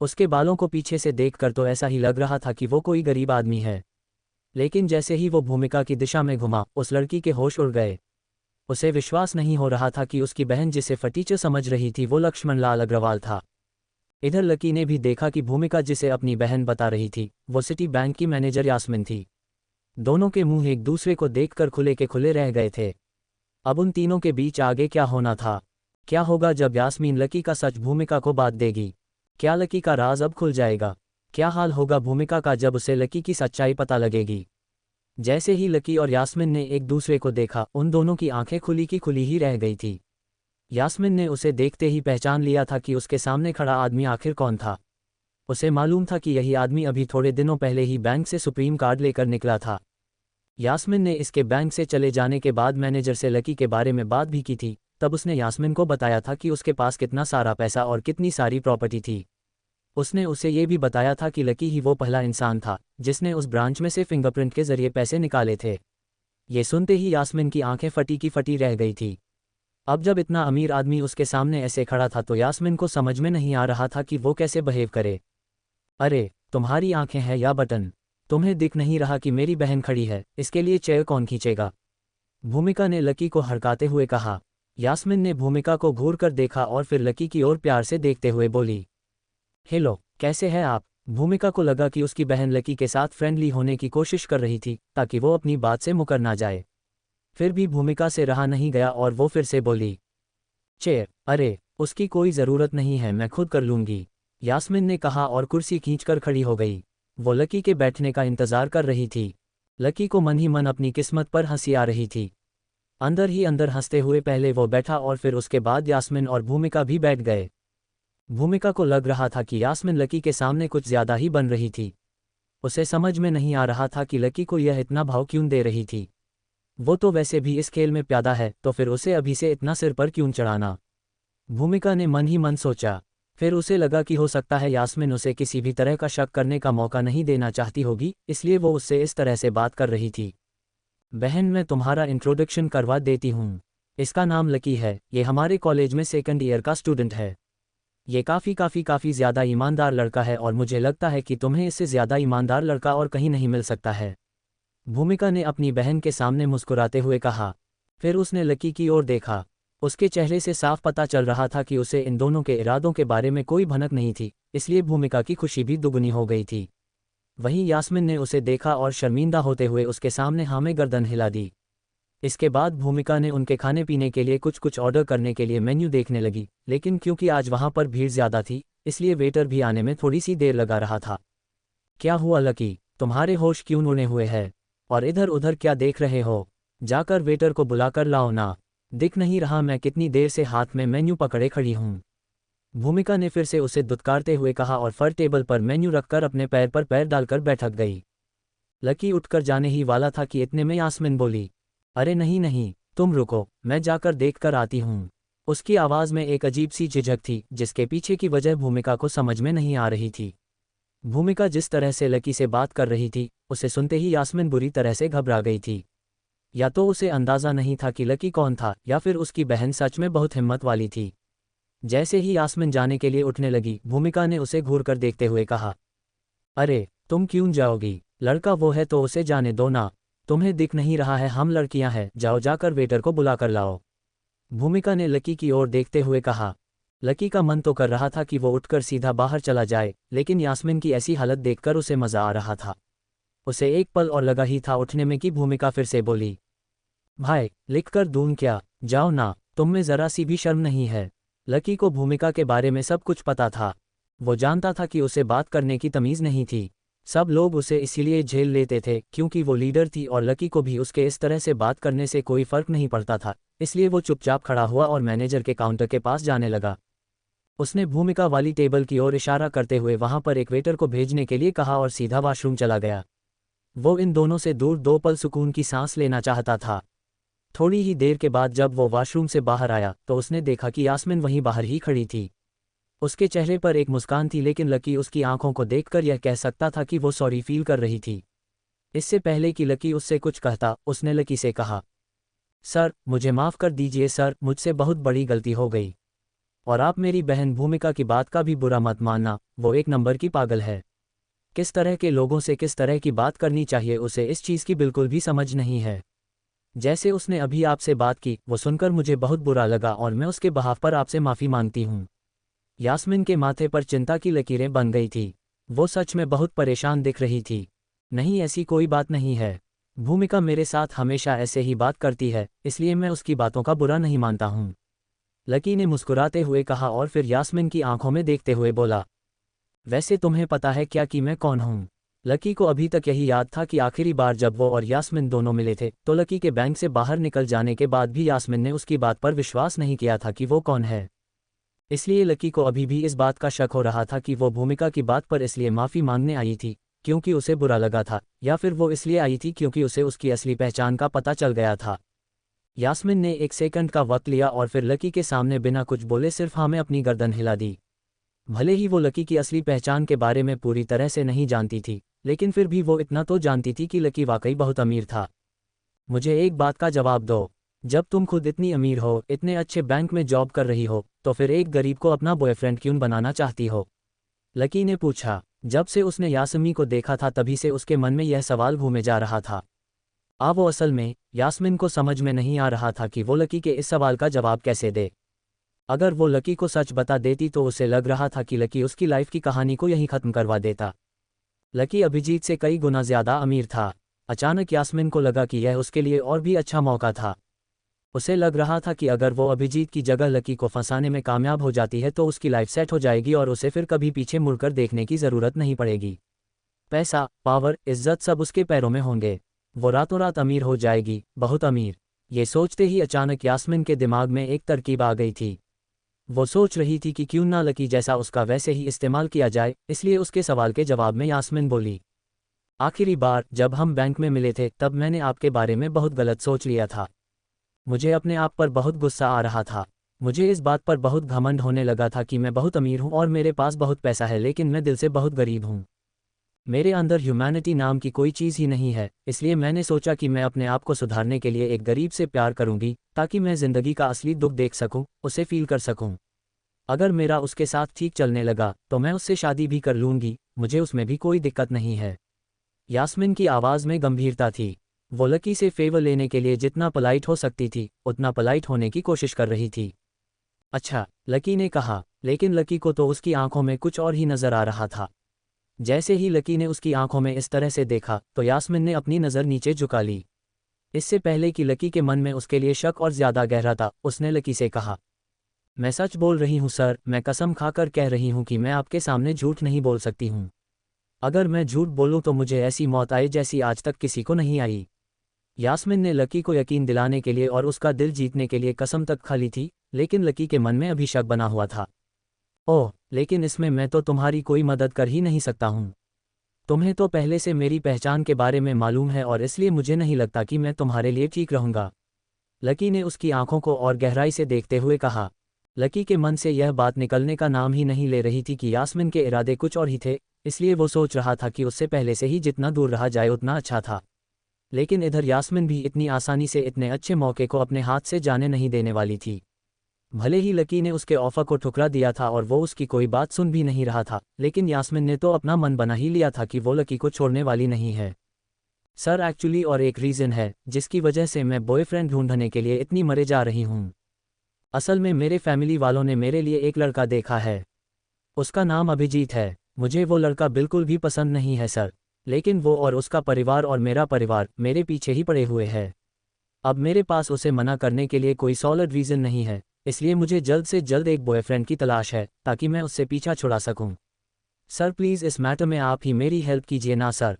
उसके बालों को पीछे से देखकर तो ऐसा ही लग रहा था कि वो कोई गरीब आदमी है। लेकिन जैसे ही वो भूमिका की दिशा में घुमा उस लड़की के होश उड़ गए। उसे विश्वास नहीं हो रहा था कि उसकी बहन जिसे फटीचर समझ रही थी वो लक्ष्मण लाल अग्रवाल था। इधर लकी ने भी देखा कि भूमिका जिसे अपनी बहन बता रही थी वो सिटी बैंक की मैनेजर यास्मिन थी। दोनों के मुंह एक दूसरे को देखकर खुले के खुले रह गए थे। अब उन तीनों के बीच आगे क्या होना था? क्या होगा जब यास्मीन लकी का सच भूमिका को बात देगी? क्या लकी का राज अब खुल जाएगा? क्या हाल होगा भूमिका का जब उसे लकी की सच्चाई पता लगेगी? जैसे ही लकी और यास्मिन ने एक दूसरे को देखा उन दोनों की आंखें खुली की खुली ही रह गई थी। यास्मिन ने उसे देखते ही पहचान लिया था कि उसके सामने खड़ा आदमी आखिर कौन था। उसे मालूम था कि यही आदमी अभी थोड़े दिनों पहले ही बैंक से सुप्रीम कार्ड लेकर निकला था। यास्मिन ने इसके बैंक से चले जाने के बाद मैनेजर से लकी के बारे में बात भी की थी। तब उसने यास्मिन को बताया था कि उसके पास कितना सारा पैसा और कितनी सारी प्रॉपर्टी थी। उसने उसे ये भी बताया था कि लकी ही वो पहला इंसान था जिसने उस ब्रांच में से फिंगरप्रिंट के जरिए पैसे निकाले थे। ये सुनते ही यास्मिन की आंखें फटी की फटी रह गई थी। अब जब इतना अमीर आदमी उसके सामने ऐसे खड़ा था तो यास्मिन को समझ में नहीं आ रहा था कि वो कैसे बिहेव करे। अरे, तुम्हारी आंखें हैं या बटन? तुम्हें दिख नहीं रहा कि मेरी बहन खड़ी है, इसके लिए चेयर कौन खींचेगा? भूमिका ने लकी को हड़काते हुए कहा। यास्मिन ने भूमिका को घूर कर देखा और फिर लकी की ओर प्यार से देखते हुए बोली, हेलो, कैसे हैं आप? भूमिका को लगा कि उसकी बहन लकी के साथ फ्रेंडली होने की कोशिश कर रही थी ताकि वो अपनी बात से मुकर ना जाए। फिर भी भूमिका से रहा नहीं गया और वो फिर से बोली, चेयर? अरे, उसकी कोई ज़रूरत नहीं है, मैं खुद कर लूँगी, यास्मिन ने कहा और कुर्सी खींचकर खड़ी हो गई। वो लकी के बैठने का इंतजार कर रही थी। लकी को मन ही मन अपनी किस्मत पर हंसी आ रही थी। अंदर ही अंदर हंसते हुए पहले वो बैठा और फिर उसके बाद यास्मिन और भूमिका भी बैठ गए। भूमिका को लग रहा था कि यास्मिन लकी के सामने कुछ ज्यादा ही बन रही थी। उसे समझ में नहीं आ रहा था कि लकी को यह इतना भाव क्यों दे रही थी। वो तो वैसे भी इस खेल में प्यादा है, तो फिर उसे अभी से इतना सिर पर क्यों चढ़ाना। भूमिका ने मन ही मन सोचा। फिर उसे लगा कि हो सकता है यास्मिन उसे किसी भी तरह का शक करने का मौका नहीं देना चाहती होगी, इसलिए वो उससे इस तरह से बात कर रही थी। बहन, मैं तुम्हारा इंट्रोडक्शन करवा देती हूँ। इसका नाम लकी है, ये हमारे कॉलेज में सेकंड ईयर का स्टूडेंट है। ये काफ़ी ज़्यादा ईमानदार लड़का है और मुझे लगता है कि तुम्हें इससे ज़्यादा ईमानदार लड़का और कहीं नहीं मिल सकता है। भूमिका ने अपनी बहन के सामने मुस्कुराते हुए कहा। फिर उसने लकी की ओर देखा। उसके चेहरे से साफ पता चल रहा था कि उसे इन दोनों के इरादों के बारे में कोई भनक नहीं थी, इसलिए भूमिका की खुशी भी दुगनी हो गई थी। वहीं यास्मिन ने उसे देखा और शर्मिंदा होते हुए उसके सामने हाँ में गर्दन हिला दी। इसके बाद भूमिका ने उनके खाने पीने के लिए कुछ ऑर्डर करने के लिए मेन्यू देखने लगी, लेकिन क्योंकि आज वहां पर भीड़ ज़्यादा थी, इसलिए वेटर भी आने में थोड़ी सी देर लगा रहा था। क्या हुआ लकी, तुम्हारे होश क्यों उड़े हुए हैं और इधर उधर क्या देख रहे हो? जाकर वेटर को बुलाकर लाओ ना। दिख नहीं रहा मैं कितनी देर से हाथ में मेन्यू पकड़े खड़ी हूँ। भूमिका ने फिर से उसे दुत्कारते हुए कहा और फर टेबल पर मेन्यू रखकर अपने पैर पर पैर डालकर बैठक गई। लकी उठकर जाने ही वाला था कि इतने में यास्मिन बोली, अरे नहीं नहीं, तुम रुको, मैं जाकर देख कर आती हूँ। उसकी आवाज़ में एक अजीब सी झिझक थी, जिसके पीछे की वजह भूमिका को समझ में नहीं आ रही थी। भूमिका जिस तरह से लकी से बात कर रही थी, उसे सुनते ही यास्मिन बुरी तरह से घबरा गई थी। या तो उसे अंदाज़ा नहीं था कि लकी कौन था, या फिर उसकी बहन सच में बहुत हिम्मत वाली थी। जैसे ही यास्मिन जाने के लिए उठने लगी, भूमिका ने उसे घूर कर देखते हुए कहा, अरे तुम क्यों जाओगी? लड़का वो है तो उसे जाने दो ना। तुम्हें दिख नहीं रहा है हम लड़कियां हैं? जाओ जाकर वेटर को बुला कर लाओ। भूमिका ने लकी की ओर देखते हुए कहा। लकी का मन तो कर रहा था कि वो उठकर सीधा बाहर चला जाए, लेकिन यास्मिन की ऐसी हालत देखकर उसे मज़ा आ रहा था। उसे एक पल और लगा ही था उठने में कि भूमिका फिर से बोली, भाई लिख कर दूं क्या? जाओ ना, तुम में ज़रा सी भी शर्म नहीं है। लकी को भूमिका के बारे में सब कुछ पता था। वो जानता था कि उसे बात करने की तमीज़ नहीं थी। सब लोग उसे इसीलिए झेल लेते थे क्योंकि वो लीडर थी और लकी को भी उसके इस तरह से बात करने से कोई फ़र्क नहीं पड़ता था, इसलिए वो चुपचाप खड़ा हुआ और मैनेजर के काउंटर के पास जाने लगा। उसने भूमिका वाली टेबल की ओर इशारा करते हुए वहां पर एक वेटर को भेजने के लिए कहा और सीधा वॉशरूम चला गया। वो इन दोनों से दूर 2 पल सुकून की सांस लेना चाहता था। थोड़ी ही देर के बाद जब वो वॉशरूम से बाहर आया तो उसने देखा कि यास्मिन वहीं बाहर ही खड़ी थी। उसके चेहरे पर एक मुस्कान थी, लेकिन लकी उसकी आंखों को देखकर यह कह सकता था कि वो सॉरी फील कर रही थी। इससे पहले कि लकी उससे कुछ कहता, उसने लकी से कहा, सर मुझे माफ़ कर दीजिए सर, मुझसे बहुत बड़ी गलती हो गई। और आप मेरी बहन भूमिका की बात का भी बुरा मत मानना, वो एक नंबर की पागल है। किस तरह के लोगों से किस तरह की बात करनी चाहिए उसे इस चीज़ की बिल्कुल भी समझ नहीं है। जैसे उसने अभी आपसे बात की, वो सुनकर मुझे बहुत बुरा लगा और मैं उसके बहाव पर आपसे माफ़ी मांगती हूँ। यास्मिन के माथे पर चिंता की लकीरें बन गई थी। वो सच में बहुत परेशान दिख रही थी। नहीं, ऐसी कोई बात नहीं है। भूमिका मेरे साथ हमेशा ऐसे ही बात करती है, इसलिए मैं उसकी बातों का बुरा नहीं मानता हूँ। लकी ने मुस्कुराते हुए कहा और फिर यास्मिन की आंखों में देखते हुए बोला, वैसे तुम्हें पता है क्या कि मैं कौन हूँ? लकी को अभी तक यही याद था कि आखिरी बार जब वो और यास्मिन दोनों मिले थे तो लकी के बैंक से बाहर निकल जाने के बाद भी यास्मिन ने उसकी बात पर विश्वास नहीं किया था कि वो कौन है। इसलिए लकी को अभी भी इस बात का शक हो रहा था कि वो भूमिका की बात पर इसलिए माफ़ी मांगने आई थी क्योंकि उसे बुरा लगा था, या फिर वो इसलिए आई थी क्योंकि उसे उसकी असली पहचान का पता चल गया था। यास्मिन ने 1 सेकंड का वक्त लिया और फिर लकी के सामने बिना कुछ बोले सिर्फ हाँ में अपनी गर्दन हिला दी। भले ही वो लकी की असली पहचान के बारे में पूरी तरह से नहीं जानती थी, लेकिन फिर भी वो इतना तो जानती थी कि लकी वाकई बहुत अमीर था। मुझे एक बात का जवाब दो, जब तुम खुद इतनी अमीर हो, इतने अच्छे बैंक में जॉब कर रही हो, तो फिर एक गरीब को अपना बॉयफ्रेंड क्यों बनाना चाहती हो? लकी ने पूछा। जब से उसने यास्मीन को देखा था तभी से उसके मन में यह सवाल घूमे जा रहा था। वो असल में यास्मीन को समझ में नहीं आ रहा था कि वो लकी के इस सवाल का जवाब कैसे दे। अगर वो लकी को सच बता देती तो उसे लग रहा था कि लकी उसकी लाइफ की कहानी को यहीं ख़त्म करवा देता। लकी अभिजीत से कई गुना ज़्यादा अमीर था। अचानक यास्मीन को लगा कि यह उसके लिए और भी अच्छा मौका था। उसे लग रहा था कि अगर वो अभिजीत की जगह लकी को फंसाने में कामयाब हो जाती है तो उसकी लाइफ सेट हो जाएगी और उसे फिर कभी पीछे मुड़कर देखने की ज़रूरत नहीं पड़ेगी। पैसा, पावर, इज्जत सब उसके पैरों में होंगे। वो रातों रात अमीर हो जाएगी, बहुत अमीर। ये सोचते ही अचानक यास्मिन के दिमाग में एक तरकीब आ गई थी। वो सोच रही थी कि क्यों ना लकी जैसा उसका वैसे ही इस्तेमाल किया जाए, इसलिए उसके सवाल के जवाब में यास्मिन बोली, आखिरी बार जब हम बैंक में मिले थे तब मैंने आपके बारे में बहुत गलत सोच लिया था। मुझे अपने आप पर बहुत गुस्सा आ रहा था। मुझे इस बात पर बहुत घमंड होने लगा था कि मैं बहुत अमीर हूँ और मेरे पास बहुत पैसा है, लेकिन मैं दिल से बहुत गरीब हूँ। मेरे अंदर ह्यूमैनिटी नाम की कोई चीज़ ही नहीं है, इसलिए मैंने सोचा कि मैं अपने आप को सुधारने के लिए एक गरीब से प्यार करूंगी, ताकि मैं ज़िंदगी का असली दुख देख सकूं, उसे फील कर सकूं। अगर मेरा उसके साथ ठीक चलने लगा तो मैं उससे शादी भी कर लूंगी, मुझे उसमें भी कोई दिक्कत नहीं है। यास्मिन की आवाज़ में गंभीरता थी। वो लकी से फेवर लेने के लिए जितना पोलाइट हो सकती थी उतना पोलाइट होने की कोशिश कर रही थी। अच्छा, लकी ने कहा, लेकिन लकी को तो उसकी आंखों में कुछ और ही नज़र आ रहा था। जैसे ही लकी ने उसकी आंखों में इस तरह से देखा तो यास्मिन ने अपनी नज़र नीचे झुका ली। इससे पहले कि लकी के मन में उसके लिए शक और ज़्यादा गहरा था, उसने लकी से कहा, मैं सच बोल रही हूँ सर, मैं कसम खाकर कह रही हूँ कि मैं आपके सामने झूठ नहीं बोल सकती हूँ। अगर मैं झूठ बोलूँ तो मुझे ऐसी मौत आए जैसी आज तक किसी को नहीं आई। यास्मिन ने लकी को यकीन दिलाने के लिए और उसका दिल जीतने के लिए कसम तक खा ली थी, लेकिन लकी के मन में अभी शक बना हुआ था। ओह, लेकिन इसमें मैं तो तुम्हारी कोई मदद कर ही नहीं सकता हूँ। तुम्हें तो पहले से मेरी पहचान के बारे में मालूम है और इसलिए मुझे नहीं लगता कि मैं तुम्हारे लिए ठीक रहूँगा। लकी ने उसकी आंखों को और गहराई से देखते हुए कहा। लकी के मन से यह बात निकलने का नाम ही नहीं ले रही थी कि यास्मिन के इरादे कुछ और ही थे, इसलिए वो सोच रहा था कि उससे पहले से ही जितना दूर रहा जाए उतना अच्छा था। लेकिन इधर यास्मिन भी इतनी आसानी से इतने अच्छे मौके को अपने हाथ से जाने नहीं देने वाली थी। भले ही लकी ने उसके ऑफर को ठुकरा दिया था और वो उसकी कोई बात सुन भी नहीं रहा था, लेकिन यास्मिन ने तो अपना मन बना ही लिया था कि वो लकी को छोड़ने वाली नहीं है। सर, एक्चुअली और एक रीज़न है जिसकी वजह से मैं बॉयफ्रेंड ढूंढने के लिए इतनी मरे जा रही हूँ। असल में मेरे फैमिली वालों ने मेरे लिए एक लड़का देखा है। उसका नाम अभिजीत है। मुझे वो लड़का बिल्कुल भी पसंद नहीं है सर, लेकिन वो और उसका परिवार और मेरा परिवार मेरे पीछे ही पड़े हुए हैं। अब मेरे पास उसे मना करने के लिए कोई सॉलिड रीज़न नहीं है, इसलिए मुझे जल्द से जल्द एक बॉयफ्रेंड की तलाश है ताकि मैं उससे पीछा छुड़ा सकूं। सर प्लीज़ इस मैटर में आप ही मेरी हेल्प कीजिए ना सर।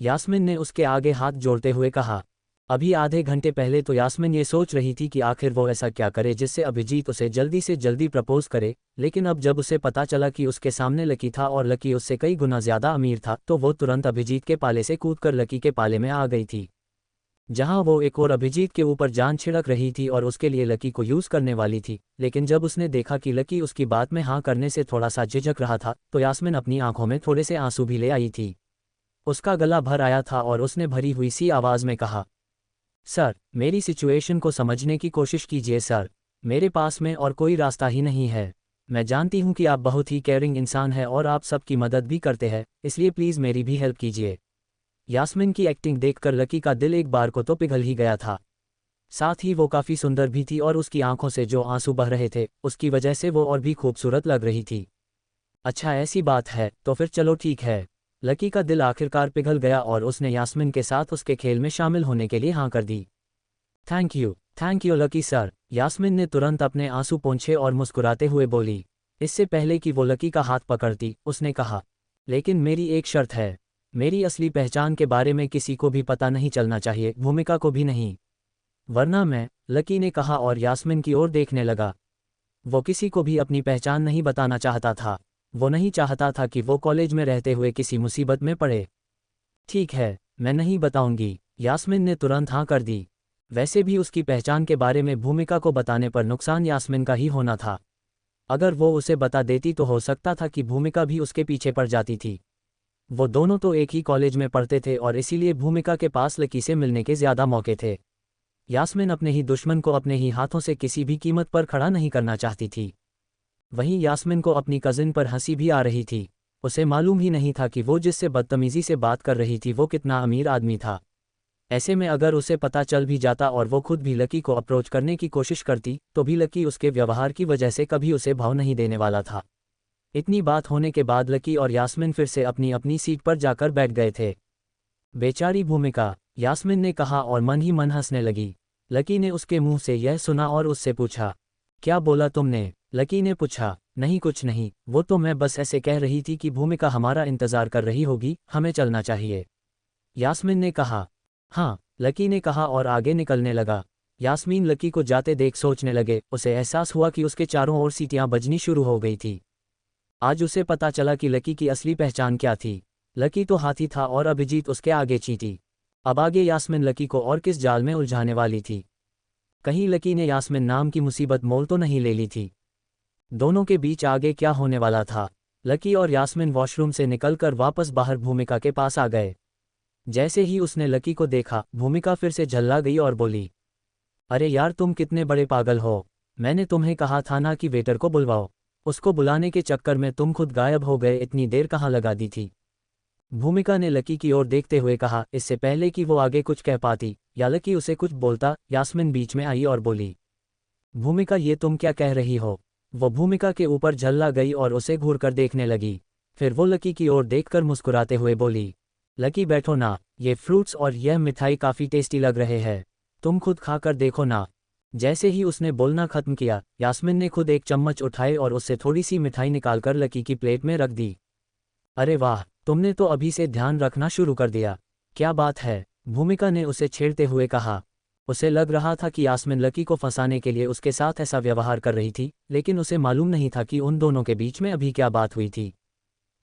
यास्मिन ने उसके आगे हाथ जोड़ते हुए कहा। अभी आधे घंटे पहले तो यास्मिन ये सोच रही थी कि आखिर वो ऐसा क्या करे जिससे अभिजीत उसे जल्दी से जल्दी प्रपोज करे, लेकिन अब जब उसे पता चला कि उसके सामने लकी था और लकी उससे कई गुना ज़्यादा अमीर था, तो वो तुरंत अभिजीत के पाले से कूदकर लकी के पाले में आ गई थी। जहां वो एक और अभिजीत के ऊपर जान छिड़क रही थी और उसके लिए लकी को यूज़ करने वाली थी, लेकिन जब उसने देखा कि लकी उसकी बात में हाँ करने से थोड़ा सा झिझक रहा था, तो यास्मिन अपनी आंखों में थोड़े से आंसू भी ले आई थी। उसका गला भर आया था और उसने भरी हुई सी आवाज़ में कहा, सर, मेरी सिचुएशन को समझने की कोशिश कीजिए सर। मेरे पास में और कोई रास्ता ही नहीं है। मैं जानती हूँ कि आप बहुत ही केयरिंग इंसान हैं और आप सबकी मदद भी करते हैं, इसलिए प्लीज़ मेरी भी हेल्प कीजिए। यास्मिन की एक्टिंग देखकर लकी का दिल एक बार को तो पिघल ही गया था। साथ ही वो काफ़ी सुंदर भी थी और उसकी आंखों से जो आंसू बह रहे थे उसकी वजह से वो और भी खूबसूरत लग रही थी। अच्छा, ऐसी बात है तो फिर चलो ठीक है। लकी का दिल आखिरकार पिघल गया और उसने यास्मिन के साथ उसके खेल में शामिल होने के लिए हाँ कर दी। Thank you Lucky sir. Yasmin ने तुरंत अपने आंसू पोंछे और मुस्कुराते हुए बोली। इससे पहले कि वो लकी का हाथ पकड़ती, उसने कहा, लेकिन मेरी एक शर्त है। मेरी असली पहचान के बारे में किसी को भी पता नहीं चलना चाहिए, भूमिका को भी नहीं, वरना मैं, लकी ने कहा और यास्मिन की ओर देखने लगा। वो किसी को भी अपनी पहचान नहीं बताना चाहता था। वो नहीं चाहता था कि वो कॉलेज में रहते हुए किसी मुसीबत में पड़े। ठीक है, मैं नहीं बताऊंगी, यास्मिन ने तुरंत हाँ कर दी। वैसे भी उसकी पहचान के बारे में भूमिका को बताने पर नुकसान यास्मिन का ही होना था। अगर वो उसे बता देती तो हो सकता था कि भूमिका भी उसके पीछे पड़ जाती थी। वो दोनों तो एक ही कॉलेज में पढ़ते थे और इसीलिए भूमिका के पास लकी से मिलने के ज़्यादा मौके थे। यास्मिन अपने ही दुश्मन को अपने ही हाथों से किसी भी कीमत पर खड़ा नहीं करना चाहती थी। वहीं यास्मिन को अपनी कजिन पर हंसी भी आ रही थी। उसे मालूम ही नहीं था कि वो जिससे बदतमीजी से बात कर रही थी वो कितना अमीर आदमी था। ऐसे में अगर उसे पता चल भी जाता और वो खुद भी लकी को अप्रोच करने की कोशिश करती तो भी लकी उसके व्यवहार की वजह से कभी उसे भाव नहीं देने वाला था। इतनी बात होने के बाद लकी और यास्मिन फिर से अपनी अपनी सीट पर जाकर बैठ गए थे। बेचारी भूमिका, यास्मिन ने कहा और मन ही मन हंसने लगी। लकी ने उसके मुंह से यह सुना और उससे पूछा, क्या बोला तुमने? लकी ने पूछा। नहीं कुछ नहीं, वो तो मैं बस ऐसे कह रही थी कि भूमिका हमारा इंतज़ार कर रही होगी, हमें चलना चाहिए। यास्मिन ने कहा। हाँ, लकी ने कहा और आगे निकलने लगा। यास्मीन लकी को जाते देख सोचने लगे, उसे एहसास हुआ कि उसके चारों ओर सीटियां बजनी शुरू हो गई थी। आज उसे पता चला कि लकी की असली पहचान क्या थी। लकी तो हाथी था और अभिजीत उसके आगे चींटी। अब आगे यास्मिन लकी को और किस जाल में उलझाने वाली थी। कहीं लकी ने यास्मिन नाम की मुसीबत मोल तो नहीं ले ली थी। दोनों के बीच आगे क्या होने वाला था। लकी और यास्मिन वॉशरूम से निकलकर वापस बाहर भूमिका के पास आ गए। जैसे ही उसने लकी को देखा, भूमिका फिर से झल्ला गई और बोली, अरे यार तुम कितने बड़े पागल हो, मैंने तुम्हें कहा था ना कि वेटर को बुलवाओ। उसको बुलाने के चक्कर में तुम खुद गायब हो गए, इतनी देर कहाँ लगा दी थी। भूमिका ने लकी की ओर देखते हुए कहा। इससे पहले कि वो आगे कुछ कह पाती या लकी उसे कुछ बोलता, यास्मिन बीच में आई और बोली, भूमिका ये तुम क्या कह रही हो। वो भूमिका के ऊपर झल्ला गई और उसे घूरकर देखने लगी। फिर वो लकी की ओर देखकर मुस्कुराते हुए बोली, लकी बैठो ना, ये फ्रूट्स और यह मिठाई काफ़ी टेस्टी लग रहे हैं, तुम खुद खाकर देखो ना। जैसे ही उसने बोलना खत्म किया, यास्मिन ने खुद एक चम्मच उठाए और उससे थोड़ी सी मिठाई निकालकर लकी की प्लेट में रख दी। अरे वाह, तुमने तो अभी से ध्यान रखना शुरू कर दिया, क्या बात है, भूमिका ने उसे छेड़ते हुए कहा। उसे लग रहा था कि यास्मिन लकी को फंसाने के लिए उसके साथ ऐसा व्यवहार कर रही थी, लेकिन उसे मालूम नहीं था कि उन दोनों के बीच में अभी क्या बात हुई थी।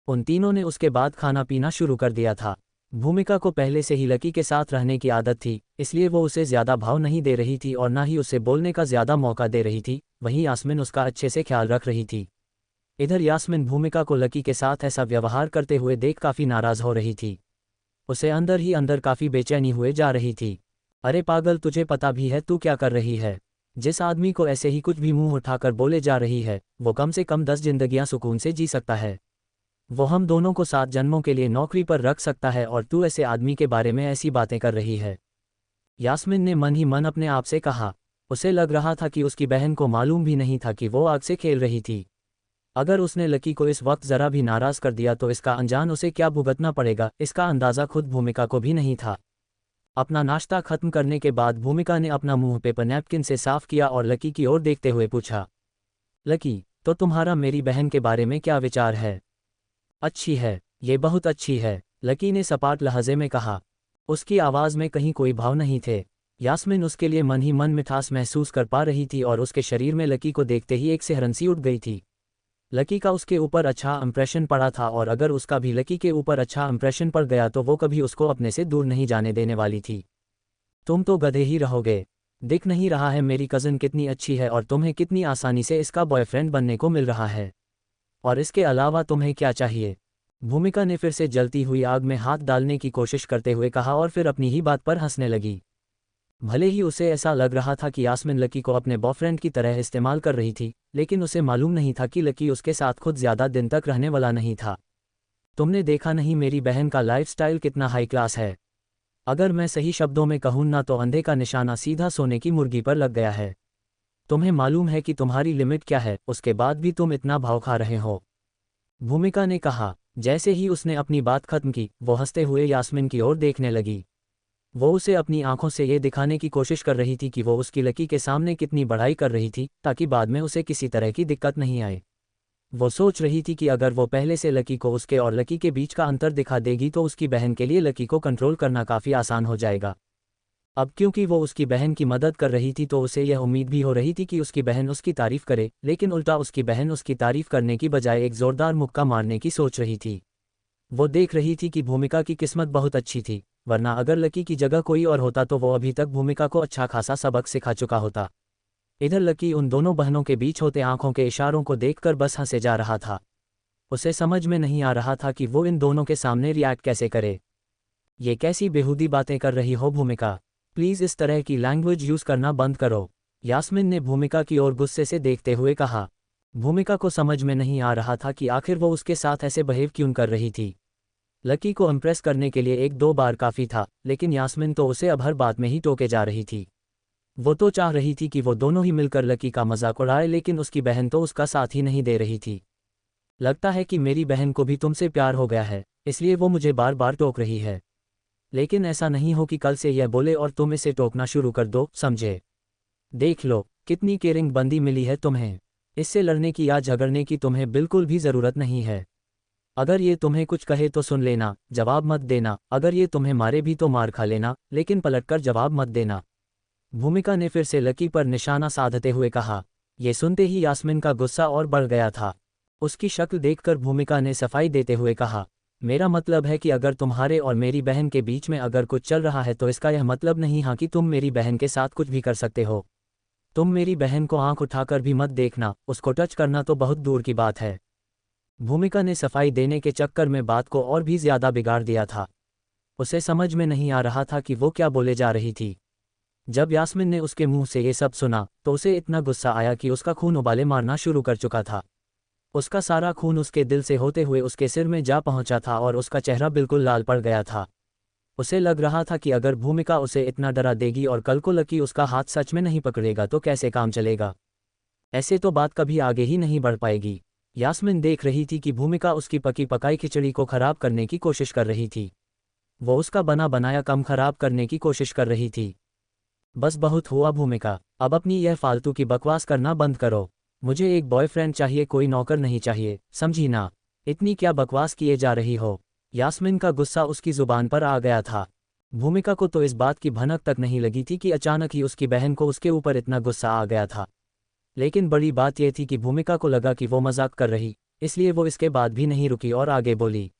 उन तीनों ने उसके बाद खाना पीना शुरू कर दिया था। भूमिका को पहले से ही लकी के साथ रहने की आदत थी, इसलिए वो उसे ज़्यादा भाव नहीं दे रही थी और ना ही उसे बोलने का ज़्यादा मौका दे रही थी। वहीं यास्मिन उसका अच्छे से ख्याल रख रही थी। इधर यास्मिन भूमिका को लकी के साथ ऐसा व्यवहार करते हुए देख काफ़ी नाराज़ हो रही थी। उसे अंदर ही अंदर काफ़ी बेचैनी हुए जा रही थी। अरे पागल, तुझे पता भी है तू क्या कर रही है। जिस आदमी को ऐसे ही कुछ भी मुंह उठाकर बोले जा रही है, वो कम से कम 10 जिंदगियां सुकून से जी सकता है। वो हम दोनों को 7 जन्मों के लिए नौकरी पर रख सकता है और तू ऐसे आदमी के बारे में ऐसी बातें कर रही है। यास्मिन ने मन ही मन अपने आप से कहा। उसे लग रहा था कि उसकी बहन को मालूम भी नहीं था कि वो आग से खेल रही थी। अगर उसने लकी को इस वक्त ज़रा भी नाराज़ कर दिया तो इसका अंजाम उसे क्या भुगतना पड़ेगा, इसका अंदाज़ा खुद भूमिका को भी नहीं था। अपना नाश्ता खत्म करने के बाद भूमिका ने अपना मुंह पेपर नैपकिन से साफ किया और लकी की ओर देखते हुए पूछा, लकी, तो तुम्हारा मेरी बहन के बारे में क्या विचार है। अच्छी है, ये बहुत अच्छी है, लकी ने सपाट लहजे में कहा। उसकी आवाज़ में कहीं कोई भाव नहीं थे। यास्मिन उसके लिए मन ही मन मिठास महसूस कर पा रही थी और उसके शरीर में लकी को देखते ही एक सिहरन सी उठ गई थी। लकी का उसके ऊपर अच्छा इंप्रेशन पड़ा था और अगर उसका भी लकी के ऊपर अच्छा इंप्रेशन पड़ गया तो वो कभी उसको अपने से दूर नहीं जाने देने वाली थी। तुम तो गधे ही रहोगे। दिख नहीं रहा है मेरी कज़न कितनी अच्छी है और तुम्हें कितनी आसानी से इसका बॉयफ्रेंड बनने को मिल रहा है। और इसके अलावा तुम्हें क्या चाहिए। भूमिका ने फिर से जलती हुई आग में हाथ डालने की कोशिश करते हुए कहा और फिर अपनी ही बात पर हंसने लगी। भले ही उसे ऐसा लग रहा था कि यास्मिन लकी को अपने बॉयफ्रेंड की तरह इस्तेमाल कर रही थी, लेकिन उसे मालूम नहीं था कि लकी उसके साथ खुद ज़्यादा दिन तक रहने वाला नहीं था। तुमने देखा नहीं मेरी बहन का लाइफस्टाइल कितना हाई क्लास है। अगर मैं सही शब्दों में कहूँ ना तो अंधे का निशाना सीधा सोने की मुर्गी पर लग गया है। तुम्हें मालूम है कि तुम्हारी लिमिट क्या है, उसके बाद भी तुम इतना भाव खा रहे हो। भूमिका ने कहा। जैसे ही उसने अपनी बात खत्म की, वो हंसते हुए यास्मिन की ओर देखने लगी। वो उसे अपनी आंखों से ये दिखाने की कोशिश कर रही थी कि वो उसकी लकी के सामने कितनी बढ़ाई कर रही थी, ताकि बाद में उसे किसी तरह की दिक्कत नहीं आए। वो सोच रही थी कि अगर वो पहले से लकी को उसके और लकी के बीच का अंतर दिखा देगी तो उसकी बहन के लिए लकी को कंट्रोल करना काफ़ी आसान हो जाएगा। अब क्योंकि वो उसकी बहन की मदद कर रही थी तो उसे यह उम्मीद भी हो रही थी कि उसकी बहन उसकी तारीफ करे, लेकिन उल्टा उसकी बहन उसकी तारीफ करने की बजाय एक ज़ोरदार मुक्का मारने की सोच रही थी। वो देख रही थी कि भूमिका की किस्मत बहुत अच्छी थी, वरना अगर लकी की जगह कोई और होता तो वो अभी तक भूमिका को अच्छा खासा सबक सिखा चुका होता। इधर लकी उन दोनों बहनों के बीच होते आंखों के इशारों को देखकर बस हंसे जा रहा था। उसे समझ में नहीं आ रहा था कि वो इन दोनों के सामने रिएक्ट कैसे करे। ये कैसी बेहूदी बातें कर रही हो भूमिका, प्लीज़ इस तरह की लैंग्वेज यूज़ करना बंद करो, यास्मिन ने भूमिका की ओर गुस्से से देखते हुए कहा। भूमिका को समझ में नहीं आ रहा था कि आखिर वो उसके साथ ऐसे बिहेव क्यों कर रही थी। लकी को इम्प्रेस करने के लिए एक दो बार काफ़ी था, लेकिन यास्मिन तो उसे अब हर बात में ही टोके जा रही थी। वो तो चाह रही थी कि वो दोनों ही मिलकर लकी का मजाक उड़ाए, लेकिन उसकी बहन तो उसका साथ ही नहीं दे रही थी। लगता है कि मेरी बहन को भी तुमसे प्यार हो गया है, इसलिए वो मुझे बार बार टोक रही है। लेकिन ऐसा नहीं हो कि कल से यह बोले और तुम इसे टोकना शुरू कर दो, समझे। देख लो कितनी केयरिंग बंदी मिली है तुम्हें। इससे लड़ने की या झगड़ने की तुम्हें बिल्कुल भी ज़रूरत नहीं है। अगर ये तुम्हें कुछ कहे तो सुन लेना, जवाब मत देना। अगर ये तुम्हें मारे भी तो मार खा लेना, लेकिन पलटकर जवाब मत देना। भूमिका ने फिर से लकी पर निशाना साधते हुए कहा। ये सुनते ही यास्मिन का गुस्सा और बढ़ गया था। उसकी शक्ल देखकर भूमिका ने सफाई देते हुए कहा, मेरा मतलब है कि अगर तुम्हारे और मेरी बहन के बीच में अगर कुछ चल रहा है तो इसका यह मतलब नहीं हाँ कि तुम मेरी बहन के साथ कुछ भी कर सकते हो। तुम मेरी बहन को आंख उठाकर भी मत देखना, उसको टच करना तो बहुत दूर की बात है। भूमिका ने सफाई देने के चक्कर में बात को और भी ज्यादा बिगाड़ दिया था। उसे समझ में नहीं आ रहा था कि वो क्या बोले जा रही थी। जब यास्मिन ने उसके मुंह से ये सब सुना तो उसे इतना गुस्सा आया कि उसका खून उबाले मारना शुरू कर चुका था। उसका सारा खून उसके दिल से होते हुए उसके सिर में जा पहुंचा था और उसका चेहरा बिल्कुल लाल पड़ गया था। उसे लग रहा था कि अगर भूमिका उसे इतना डरा देगी और कल को लकी उसका हाथ सच में नहीं पकड़ेगा तो कैसे काम चलेगा। ऐसे तो बात कभी आगे ही नहीं बढ़ पाएगी। यास्मिन देख रही थी कि भूमिका उसकी पकी पकाई खिचड़ी को खराब करने की कोशिश कर रही थी। वो उसका बना बनाया कम खराब करने की कोशिश कर रही थी। बस बहुत हुआ भूमिका, अब अपनी यह फालतू की बकवास करना बंद करो। मुझे एक बॉयफ्रेंड चाहिए, कोई नौकर नहीं चाहिए, समझी ना। इतनी क्या बकवास किए जा रही हो। यास्मिन का गुस्सा उसकी जुबान पर आ गया था। भूमिका को तो इस बात की भनक तक नहीं लगी थी कि अचानक ही उसकी बहन को उसके ऊपर इतना गुस्सा आ गया था। लेकिन बड़ी बात यह थी कि भूमिका को लगा कि वो मजाक कर रही, इसलिए वो इसके बाद भी नहीं रुकी और आगे बोली,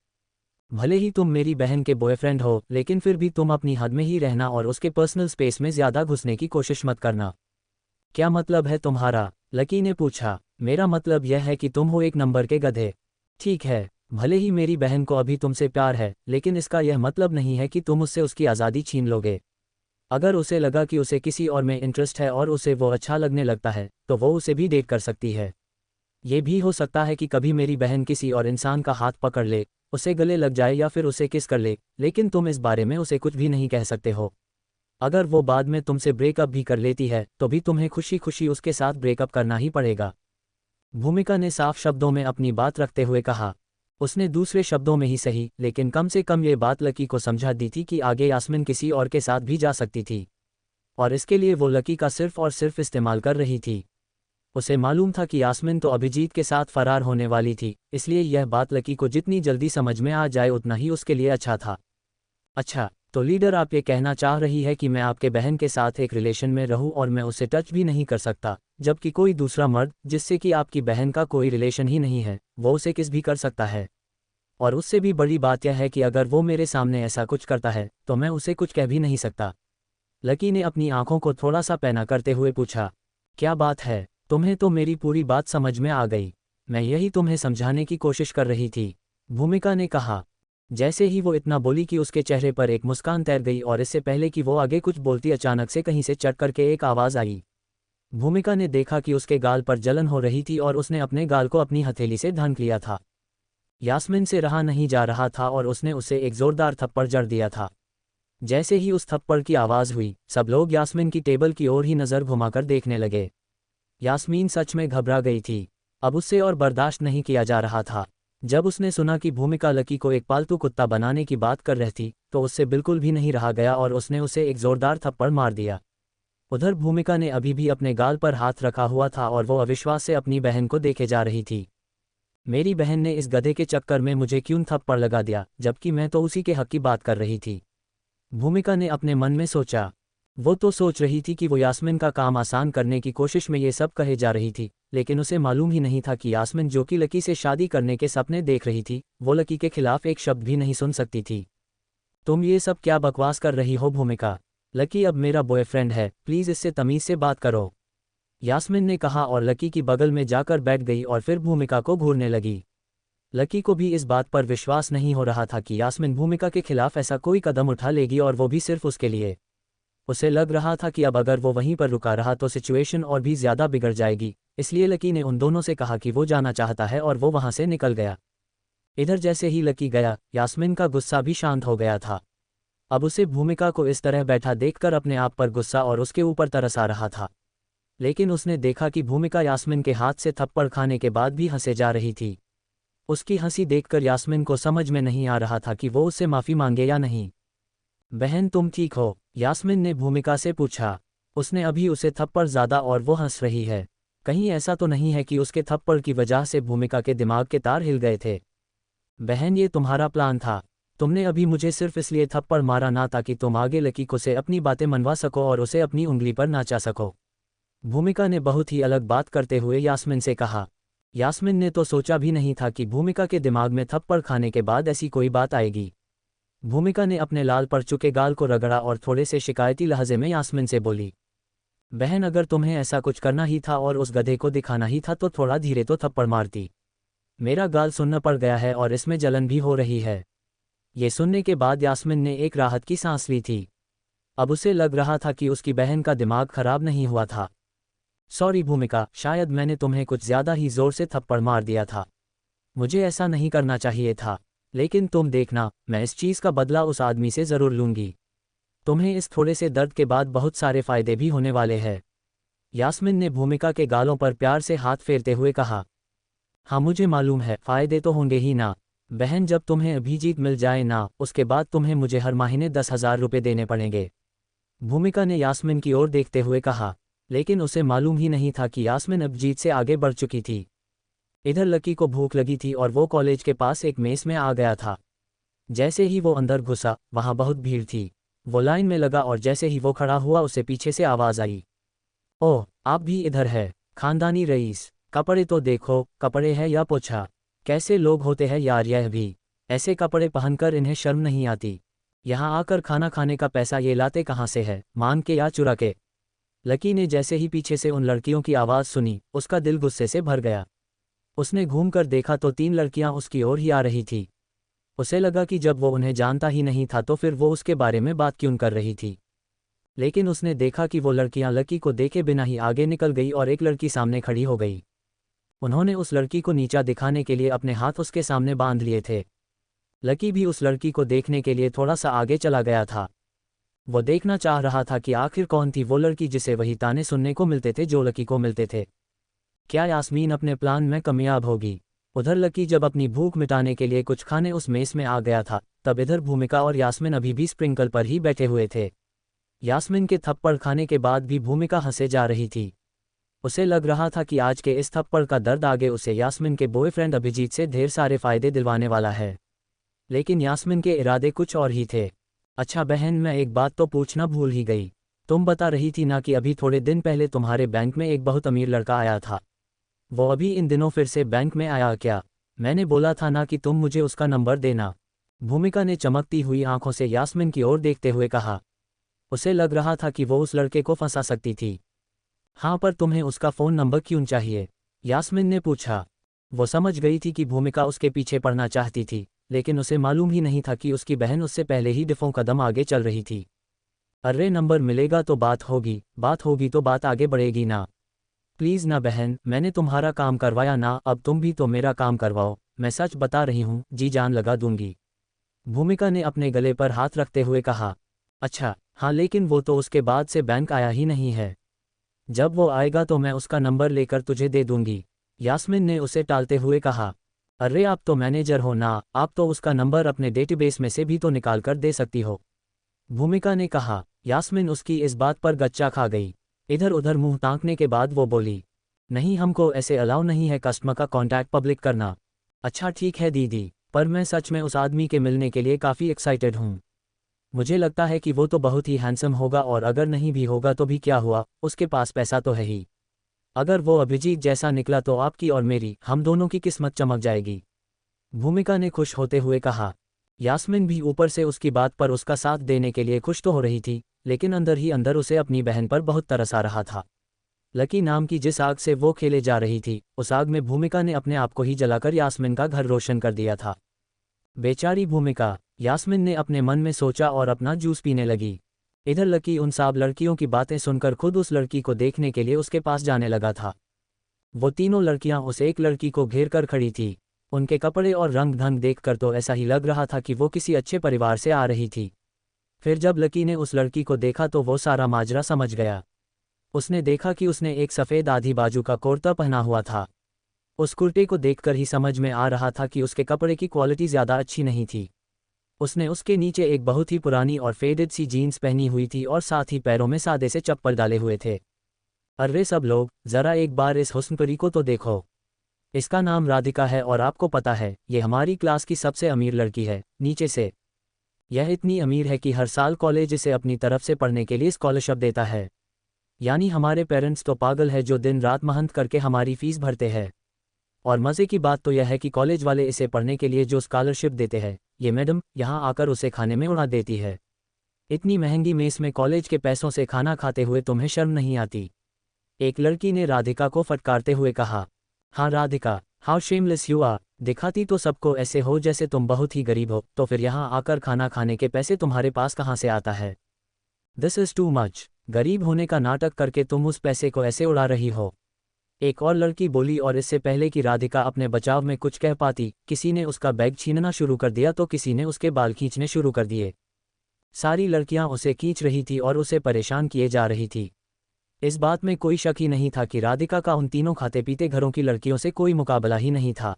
भले ही तुम मेरी बहन के बॉयफ्रेंड हो लेकिन फिर भी तुम अपनी हद में ही रहना और उसके पर्सनल स्पेस में ज्यादा घुसने की कोशिश मत करना। क्या मतलब है तुम्हारा? लकी ने पूछा। मेरा मतलब यह है कि तुम हो एक नंबर के गधे। ठीक है, भले ही मेरी बहन को अभी तुमसे प्यार है लेकिन इसका यह मतलब नहीं है कि तुम उससे उसकी आज़ादी छीन लोगे। अगर उसे लगा कि उसे किसी और में इंटरेस्ट है और उसे वो अच्छा लगने लगता है तो वो उसे भी डेट कर सकती है। ये भी हो सकता है कि कभी मेरी बहन किसी और इंसान का हाथ पकड़ ले, उसे गले लग जाए या फिर उसे किस कर ले, लेकिन तुम इस बारे में उसे कुछ भी नहीं कह सकते हो। अगर वो बाद में तुमसे ब्रेकअप भी कर लेती है तो भी तुम्हें खुशी खुशी उसके साथ ब्रेकअप करना ही पड़ेगा। भूमिका ने साफ शब्दों में अपनी बात रखते हुए कहा। उसने दूसरे शब्दों में ही सही लेकिन कम से कम ये बात लकी को समझा दी थी कि आगे यास्मिन किसी और के साथ भी जा सकती थी और इसके लिए वो लकी का सिर्फ और सिर्फ इस्तेमाल कर रही थी। उसे मालूम था कि यास्मिन तो अभिजीत के साथ फरार होने वाली थी, इसलिए यह बात लकी को जितनी जल्दी समझ में आ जाए उतना ही उसके लिए अच्छा था। अच्छा, तो लीडर आप ये कहना चाह रही है कि मैं आपके बहन के साथ एक रिलेशन में रहूं और मैं उसे टच भी नहीं कर सकता, जबकि कोई दूसरा मर्द जिससे कि आपकी बहन का कोई रिलेशन ही नहीं है वो उसे किस भी कर सकता है। और उससे भी बड़ी बात यह है कि अगर वो मेरे सामने ऐसा कुछ करता है तो मैं उसे कुछ कह भी नहीं सकता। लकी ने अपनी आंखों को थोड़ा सा पैना करते हुए पूछा, क्या बात है? तुम्हें तो मेरी पूरी बात समझ में आ गई। मैं यही तुम्हें समझाने की कोशिश कर रही थी, भूमिका ने कहा। जैसे ही वो इतना बोली कि उसके चेहरे पर एक मुस्कान तैर गई और इससे पहले कि वो आगे कुछ बोलती अचानक से कहीं से चढ़ करके एक आवाज़ आई। भूमिका ने देखा कि उसके गाल पर जलन हो रही थी और उसने अपने गाल को अपनी हथेली से ढांक लिया था। यास्मिन से रहा नहीं जा रहा था और उसने उसे एक जोरदार थप्पड़ जड़ दिया था। जैसे ही उस थप्पड़ की आवाज़ हुई सब लोग यास्मिन की टेबल की ओर ही नज़र घुमाकर देखने लगे। यास्मीन सच में घबरा गई थी। अब उससे और बर्दाश्त नहीं किया जा रहा था। जब उसने सुना कि भूमिका लकी को एक पालतू कुत्ता बनाने की बात कर रही थी तो उससे बिल्कुल भी नहीं रहा गया और उसने उसे एक जोरदार थप्पड़ मार दिया। उधर भूमिका ने अभी भी अपने गाल पर हाथ रखा हुआ था और वो अविश्वास से अपनी बहन को देखे जा रही थी। मेरी बहन ने इस गधे के चक्कर में मुझे क्यों थप्पड़ लगा दिया, जबकि मैं तो उसी के हक की बात कर रही थी। भूमिका ने अपने मन में सोचा। वो तो सोच रही थी कि वो यास्मिन का काम आसान करने की कोशिश में ये सब कहे जा रही थी, लेकिन उसे मालूम ही नहीं था कि यास्मिन जो कि लकी से शादी करने के सपने देख रही थी वो लकी के खिलाफ एक शब्द भी नहीं सुन सकती थी। तुम ये सब क्या बकवास कर रही हो भूमिका? लकी अब मेरा बॉयफ्रेंड है, प्लीज़ इससे तमीज़ से बात करो, यास्मिन ने कहा और लकी की बगल में जाकर बैठ गई और फिर भूमिका को घूरने लगी। लकी को भी इस बात पर विश्वास नहीं हो रहा था कि यास्मिन भूमिका के खिलाफ ऐसा कोई कदम उठा लेगी और वो भी सिर्फ उसके लिए। उसे लग रहा था कि अब अगर वो वहीं पर रुका रहा तो सिचुएशन और भी ज़्यादा बिगड़ जाएगी, इसलिए लकी ने उन दोनों से कहा कि वो जाना चाहता है और वो वहाँ से निकल गया। इधर जैसे ही लकी गया यास्मिन का गुस्सा भी शांत हो गया था। अब उसे भूमिका को इस तरह बैठा देखकर अपने आप पर गुस्सा और उसके ऊपर तरस आ रहा था। लेकिन उसने देखा कि भूमिका यास्मिन के हाथ से थप्पड़ खाने के बाद भी हंसे जा रही थी। उसकी हंसी देखकर यास्मिन को समझ में नहीं आ रहा था कि वो उससे माफ़ी मांगे या नहीं। बहन तुम ठीक हो? यास्मिन ने भूमिका से पूछा। उसने अभी उसे थप्पड़ ज़्यादा और वो हंस रही है। कहीं ऐसा तो नहीं है कि उसके थप्पड़ की वजह से भूमिका के दिमाग के तार हिल गए थे। बहन, ये तुम्हारा प्लान था। तुमने अभी मुझे सिर्फ इसलिए थप्पड़ मारा ना ताकि तुम आगे लकी को से अपनी बातें मनवा सको और उसे अपनी उंगली पर नाचा सको। भूमिका ने बहुत ही अलग बात करते हुए यास्मिन से कहा। यास्मिन ने तो सोचा भी नहीं था कि भूमिका के दिमाग में थप्पड़ खाने के बाद ऐसी कोई बात आएगी। भूमिका ने अपने लाल पड़ चुके गाल को रगड़ा और थोड़े से शिकायती लहजे में यास्मिन से बोली, बहन, अगर तुम्हें ऐसा कुछ करना ही था और उस गधे को दिखाना ही था तो थोड़ा धीरे तो थप्पड़ मारती। मेरा गाल सुन्न पड़ गया है और इसमें जलन भी हो रही है। ये सुनने के बाद यास्मिन ने एक राहत की सांस ली थी। अब उसे लग रहा था कि उसकी बहन का दिमाग खराब नहीं हुआ था। सॉरी भूमिका, शायद मैंने तुम्हें कुछ ज़्यादा ही ज़ोर से थप्पड़ मार दिया था। मुझे ऐसा नहीं करना चाहिए था, लेकिन तुम देखना, मैं इस चीज़ का बदला उस आदमी से ज़रूर लूँगी। तुम्हें इस थोड़े से दर्द के बाद बहुत सारे फ़ायदे भी होने वाले हैं। यास्मिन ने भूमिका के गालों पर प्यार से हाथ फेरते हुए कहा। हाँ, मुझे मालूम है, फ़ायदे तो होंगे ही ना। बहन, जब तुम्हें अभिजीत मिल जाए ना, उसके बाद तुम्हें मुझे हर महीने 10,000 रुपये देने पड़ेंगे। भूमिका ने यास्मिन की ओर देखते हुए कहा, लेकिन उसे मालूम ही नहीं था कि यास्मिन अभिजीत से आगे बढ़ चुकी थी। इधर लकी को भूख लगी थी और वो कॉलेज के पास एक मेस में आ गया था। जैसे ही वो अंदर घुसा, वहाँ बहुत भीड़ थी। वो लाइन में लगा और जैसे ही वो खड़ा हुआ उसे पीछे से आवाज़ आई, ओह, आप भी इधर है, खानदानी रईस। कपड़े तो देखो, कपड़े हैं या पोछा। कैसे लोग होते हैं यार यह भी, ऐसे कपड़े पहनकर इन्हें शर्म नहीं आती। यहाँ आकर खाना खाने का पैसा ये लाते कहाँ से है, मांग के या चुरा के। लकी ने जैसे ही पीछे से उन लड़कियों की आवाज़ सुनी, उसका दिल गुस्से से भर गया। उसने घूमकर देखा तो 3 लड़कियां उसकी ओर ही आ रही थी। उसे लगा कि जब वो उन्हें जानता ही नहीं था तो फिर वो उसके बारे में बात क्यों कर रही थी। लेकिन उसने देखा कि वो लड़कियां लकी को देखे बिना ही आगे निकल गई और एक लड़की सामने खड़ी हो गई। उन्होंने उस लड़की को नीचा दिखाने के लिए अपने हाथ उसके सामने बांध लिए थे। लकी भी उस लड़की को देखने के लिए थोड़ा सा आगे चला गया था। वो देखना चाह रहा था कि आखिर कौन थी वो लड़की जिसे वही ताने सुनने को मिलते थे जो लकी को मिलते थे। क्या यास्मीन अपने प्लान में कामयाब होगी? उधर लकी जब अपनी भूख मिटाने के लिए कुछ खाने उस मेस में आ गया था, तब इधर भूमिका और यास्मिन अभी भी स्प्रिंकल पर ही बैठे हुए थे। यास्मिन के थप्पड़ खाने के बाद भी भूमिका हंसे जा रही थी। उसे लग रहा था कि आज के इस थप्पड़ का दर्द आगे उसे यास्मिन के बॉयफ्रेंड अभिजीत से ढेर सारे फायदे दिलवाने वाला है। लेकिन यास्मिन के इरादे कुछ और ही थे। अच्छा बहन, मैं एक बात तो पूछना भूल ही गई। तुम बता रही थी ना कि अभी थोड़े दिन पहले तुम्हारे बैंक में एक बहुत अमीर लड़का आया था। वो अभी इन दिनों फिर से बैंक में आया क्या? मैंने बोला था ना कि तुम मुझे उसका नंबर देना। भूमिका ने चमकती हुई आंखों से यास्मिन की ओर देखते हुए कहा। उसे लग रहा था कि वो उस लड़के को फंसा सकती थी। हाँ, पर तुम्हें उसका फ़ोन नंबर क्यों चाहिए? यास्मिन ने पूछा। वो समझ गई थी कि भूमिका उसके पीछे पड़ना चाहती थी, लेकिन उसे मालूम ही नहीं था कि उसकी बहन उससे पहले ही डिफों कदम आगे चल रही थी। अरे, नंबर मिलेगा तो बात होगी तो बात आगे बढ़ेगी ना। प्लीज़ ना बहन, मैंने तुम्हारा काम करवाया ना, अब तुम भी तो मेरा काम करवाओ। मैं सच बता रही हूँ, जी जान लगा दूंगी। भूमिका ने अपने गले पर हाथ रखते हुए कहा। अच्छा हाँ, लेकिन वो तो उसके बाद से बैंक आया ही नहीं है। जब वो आएगा तो मैं उसका नंबर लेकर तुझे दे दूंगी। यास्मिन ने उसे टालते हुए कहा। अरे, आप तो मैनेजर हो ना, आप तो उसका नंबर अपने डेटाबेस में से भी तो निकाल कर दे सकती हो। भूमिका ने कहा। यास्मिन उसकी इस बात पर गच्चा खा गई। इधर उधर मुंह ताकने के बाद वो बोली, नहीं, हमको ऐसे अलाउ नहीं है कस्टमर का कॉन्टैक्ट पब्लिक करना। अच्छा ठीक है दीदी, पर मैं सच में उस आदमी के मिलने के लिए काफ़ी एक्साइटेड हूँ। मुझे लगता है कि वो तो बहुत ही हैंडसम होगा और अगर नहीं भी होगा तो भी क्या हुआ, उसके पास पैसा तो है ही। अगर वो अभिजीत जैसा निकला तो आपकी और मेरी, हम दोनों की किस्मत चमक जाएगी। भूमिका ने खुश होते हुए कहा। यास्मिन भी ऊपर से उसकी बात पर उसका साथ देने के लिए खुश तो हो रही थी, लेकिन अंदर ही अंदर उसे अपनी बहन पर बहुत तरस आ रहा था। लकी नाम की जिस आग से वो खेले जा रही थी, उस आग में भूमिका ने अपने आप को ही जलाकर यास्मिन का घर रोशन कर दिया था। बेचारी भूमिका, यास्मिन ने अपने मन में सोचा और अपना जूस पीने लगी। इधर लकी उन सब लड़कियों की बातें सुनकर खुद उस लड़की को देखने के लिए उसके पास जाने लगा था। वो तीनों लड़कियां उस एक लड़की को घेर कर खड़ी थी। उनके कपड़े और रंग ढंग देखकर तो ऐसा ही लग रहा था कि वो किसी अच्छे परिवार से आ रही थी। फिर जब लकी ने उस लड़की को देखा तो वो सारा माजरा समझ गया। उसने देखा कि उसने एक सफ़ेद आधी बाजू का कुर्ता पहना हुआ था। उस कुर्ते को देखकर ही समझ में आ रहा था कि उसके कपड़े की क्वालिटी ज़्यादा अच्छी नहीं थी। उसने उसके नीचे एक बहुत ही पुरानी और फेडेड सी जीन्स पहनी हुई थी और साथ ही पैरों में सादे से चप्पल डाले हुए थे। अरे सब लोग, जरा एक बार इस हुस्नपरी को तो देखो। इसका नाम राधिका है और आपको पता है, ये हमारी क्लास की सबसे अमीर लड़की है। नीचे से यह इतनी अमीर है कि हर साल कॉलेज इसे अपनी तरफ से पढ़ने के लिए स्कॉलरशिप देता है। यानी हमारे पेरेंट्स तो पागल है जो दिन रात मेहनत करके हमारी फीस भरते हैं। और मज़े की बात तो यह है कि कॉलेज वाले इसे पढ़ने के लिए जो स्कॉलरशिप देते हैं, ये मैडम यहाँ आकर उसे खाने में उड़ा देती है। इतनी महंगी मेस में कॉलेज के पैसों से खाना खाते हुए तुम्हें शर्म नहीं आती? एक लड़की ने राधिका को फटकारते हुए कहा। हाँ Radhika, how shameless you are. दिखाती तो सबको ऐसे हो जैसे तुम बहुत ही गरीब हो, तो फिर यहाँ आकर खाना खाने के पैसे तुम्हारे पास कहाँ से आता है? This is too much. गरीब होने का नाटक करके तुम उस पैसे को ऐसे उड़ा रही हो। एक और लड़की बोली और इससे पहले कि राधिका अपने बचाव में कुछ कह पाती, किसी ने उसका बैग छीनना शुरू कर दिया तो किसी ने उसके बाल खींचने शुरू कर दिए। सारी लड़कियां उसे खींच रही थी और उसे परेशान किए जा रही थी। इस बात में कोई शक ही नहीं था कि राधिका का उन तीनों खाते पीते घरों की लड़कियों से कोई मुकाबला ही नहीं था।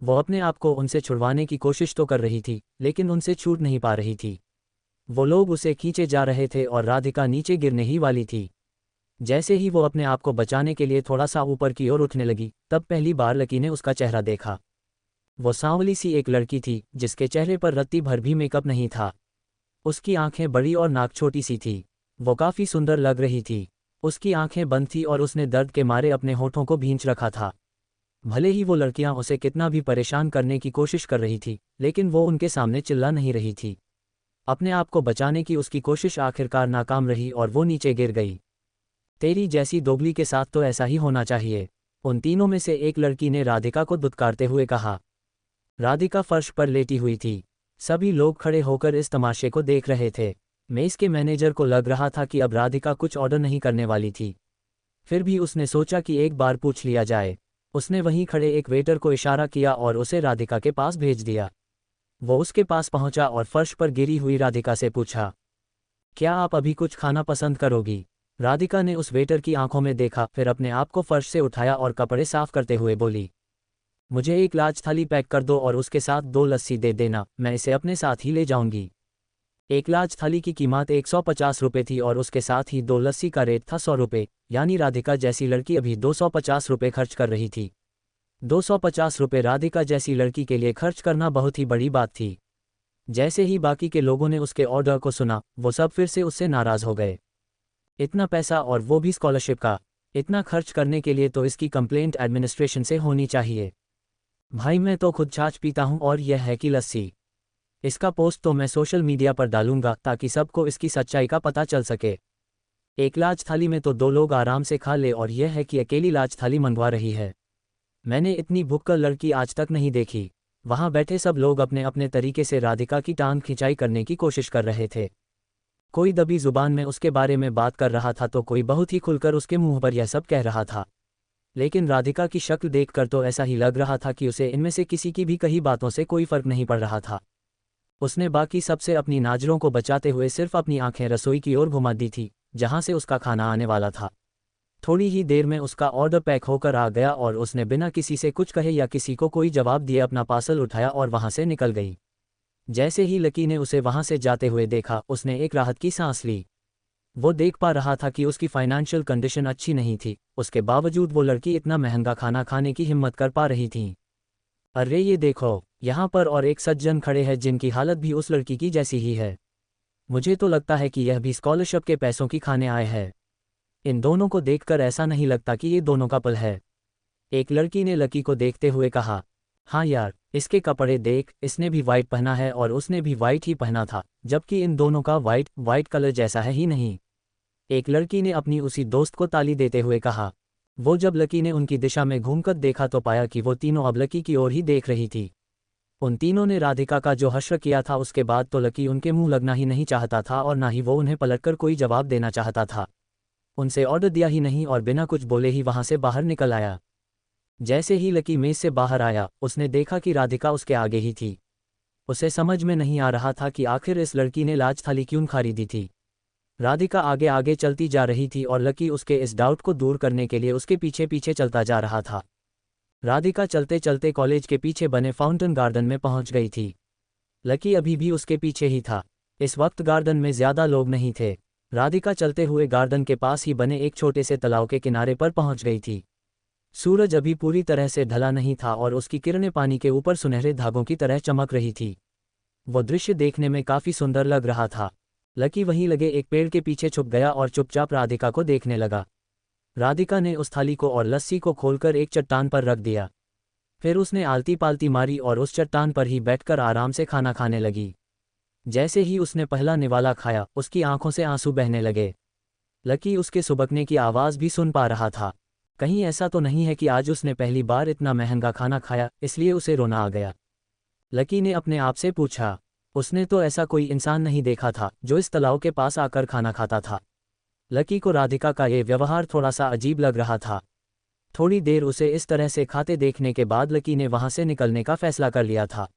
वो अपने आप को उनसे छुड़वाने की कोशिश तो कर रही थी, लेकिन उनसे छूट नहीं पा रही थी। वो लोग उसे खींचे जा रहे थे और राधिका नीचे गिरने ही वाली थी। जैसे ही वो अपने आप को बचाने के लिए थोड़ा सा ऊपर की ओर उठने लगी, तब पहली बार लकी ने उसका चेहरा देखा। वो सांवली सी एक लड़की थी जिसके चेहरे पर रत्ती भर भी मेकअप नहीं था। उसकी आंखें बड़ी और नाक छोटी सी थी। वो काफ़ी सुंदर लग रही थी। उसकी आंखें बंद थी और उसने दर्द के मारे अपने होठों को भींच रखा था। भले ही वो लड़कियां उसे कितना भी परेशान करने की कोशिश कर रही थी, लेकिन वो उनके सामने चिल्ला नहीं रही थी। अपने आप को बचाने की उसकी कोशिश आखिरकार नाकाम रही और वो नीचे गिर गई। तेरी जैसी दोगली के साथ तो ऐसा ही होना चाहिए, उन तीनों में से एक लड़की ने राधिका को दुत्कारते हुए कहा। राधिका फर्श पर लेटी हुई थी। सभी लोग खड़े होकर इस तमाशे को देख रहे थे। मेस के मैनेजर को लग रहा था कि अब राधिका कुछ ऑर्डर नहीं करने वाली थी। फिर भी उसने सोचा कि एक बार पूछ लिया जाए। उसने वहीं खड़े एक वेटर को इशारा किया और उसे राधिका के पास भेज दिया। वो उसके पास पहुंचा और फर्श पर गिरी हुई राधिका से पूछा, क्या आप अभी कुछ खाना पसंद करोगी? राधिका ने उस वेटर की आंखों में देखा, फिर अपने आप को फर्श से उठाया और कपड़े साफ करते हुए बोली, मुझे एक लार्ज थाली पैक कर दो और उसके साथ 2 लस्सी दे देना, मैं इसे अपने साथ ही ले जाऊंगी। एक लार्ज थाली की कीमत 150 रुपये थी और उसके साथ ही 2 लस्सी का रेट था 100 रुपये। यानी राधिका जैसी लड़की अभी 250 रुपये खर्च कर रही थी। 250 रुपये राधिका जैसी लड़की के लिए खर्च करना बहुत ही बड़ी बात थी। जैसे ही बाकी के लोगों ने उसके ऑर्डर को सुना, वो सब फिर से उससे नाराज़ हो गए। इतना पैसा और वो भी स्कॉलरशिप का, इतना खर्च करने के लिए तो इसकी कंप्लेंट एडमिनिस्ट्रेशन से होनी चाहिए। भाई मैं तो खुद छाछ पीता हूँ और यह है कि लस्सी। इसका पोस्ट तो मैं सोशल मीडिया पर डालूंगा ताकि सबको इसकी सच्चाई का पता चल सके। एक लार्ज थाली में तो 2 लोग आराम से खा ले और यह है कि अकेली लार्ज थाली मंगवा रही है। मैंने इतनी भुक्कड़ लड़की आज तक नहीं देखी। वहाँ बैठे सब लोग अपने अपने तरीके से राधिका की टांग खिंचाई करने की कोशिश कर रहे थे। कोई दबी जुबान में उसके बारे में बात कर रहा था तो कोई बहुत ही खुलकर उसके मुंह पर यह सब कह रहा था। लेकिन राधिका की शक्ल देखकर तो ऐसा ही लग रहा था कि उसे इनमें से किसी की भी कही बातों से कोई फर्क नहीं पड़ रहा था। उसने बाकी सबसे अपनी नाजरों को बचाते हुए सिर्फ अपनी आंखें रसोई की ओर घुमा दी थी, जहां से उसका खाना आने वाला था। थोड़ी ही देर में उसका ऑर्डर पैक होकर आ गया और उसने बिना किसी से कुछ कहे या किसी को कोई जवाब दिए अपना पार्सल उठाया और वहां से निकल गई। जैसे ही लकी ने उसे वहां से जाते हुए देखा, उसने एक राहत की सांस ली। वो देख पा रहा था कि उसकी फाइनेंशियल कंडीशन अच्छी नहीं थी, उसके बावजूद वो लड़की इतना महंगा खाना खाने की हिम्मत कर पा रही थी। अरे ये देखो, यहाँ पर और एक सज्जन खड़े हैं जिनकी हालत भी उस लड़की की जैसी ही है। मुझे तो लगता है कि यह भी स्कॉलरशिप के पैसों की खाने आए हैं। इन दोनों को देखकर ऐसा नहीं लगता कि ये दोनों कपल है। एक लड़की ने लकी को देखते हुए कहा, हाँ यार, इसके कपड़े देख, इसने भी वाइट पहना है और उसने भी वाइट ही पहना था, जबकि इन दोनों का वाइट कलर जैसा है ही नहीं। एक लड़की ने अपनी उसी दोस्त को ताली देते हुए कहा। वो जब लकी ने उनकी दिशा में घूमकर देखा तो पाया कि वो तीनों अब लकी की ओर ही देख रही थी। उन तीनों ने राधिका का जो हश्र किया था उसके बाद तो लकी उनके मुंह लगना ही नहीं चाहता था और ना ही वो उन्हें पलटकर कोई जवाब देना चाहता था। उनसे ऑर्डर दिया ही नहीं और बिना कुछ बोले ही वहां से बाहर निकल आया। जैसे ही लकी मेज से बाहर आया, उसने देखा कि राधिका उसके आगे ही थी। उसे समझ में नहीं आ रहा था कि आखिर इस लड़की ने लाज थाली क्यों खरीदी थी। राधिका आगे आगे चलती जा रही थी और लकी उसके इस डाउट को दूर करने के लिए उसके पीछे पीछे चलता जा रहा था। राधिका चलते चलते कॉलेज के पीछे बने फाउंटेन गार्डन में पहुंच गई थी। लकी अभी भी उसके पीछे ही था। इस वक्त गार्डन में ज्यादा लोग नहीं थे। राधिका चलते हुए गार्डन के पास ही बने एक छोटे से तालाब के किनारे पर पहुंच गई थी। सूरज अभी पूरी तरह से ढला नहीं था और उसकी किरणें पानी के ऊपर सुनहरे धागों की तरह चमक रही थी। वो दृश्य देखने में काफी सुंदर लग रहा था। लकी वहीं लगे एक पेड़ के पीछे छुप गया और चुपचाप राधिका को देखने लगा। राधिका ने उस थाली को और लस्सी को खोलकर एक चट्टान पर रख दिया। फिर उसने आलती पालती मारी और उस चट्टान पर ही बैठकर आराम से खाना खाने लगी। जैसे ही उसने पहला निवाला खाया, उसकी आंखों से आंसू बहने लगे। लकी उसके सुबकने की आवाज़ भी सुन पा रहा था। कहीं ऐसा तो नहीं है कि आज उसने पहली बार इतना महंगा खाना खाया, इसलिए उसे रोना आ गया। लकी ने अपने आप से पूछा। उसने तो ऐसा कोई इंसान नहीं देखा था जो इस तालाब के पास आकर खाना खाता था। लकी को राधिका का ये व्यवहार थोड़ा सा अजीब लग रहा था। थोड़ी देर उसे इस तरह से खाते देखने के बाद लकी ने वहां से निकलने का फैसला कर लिया था।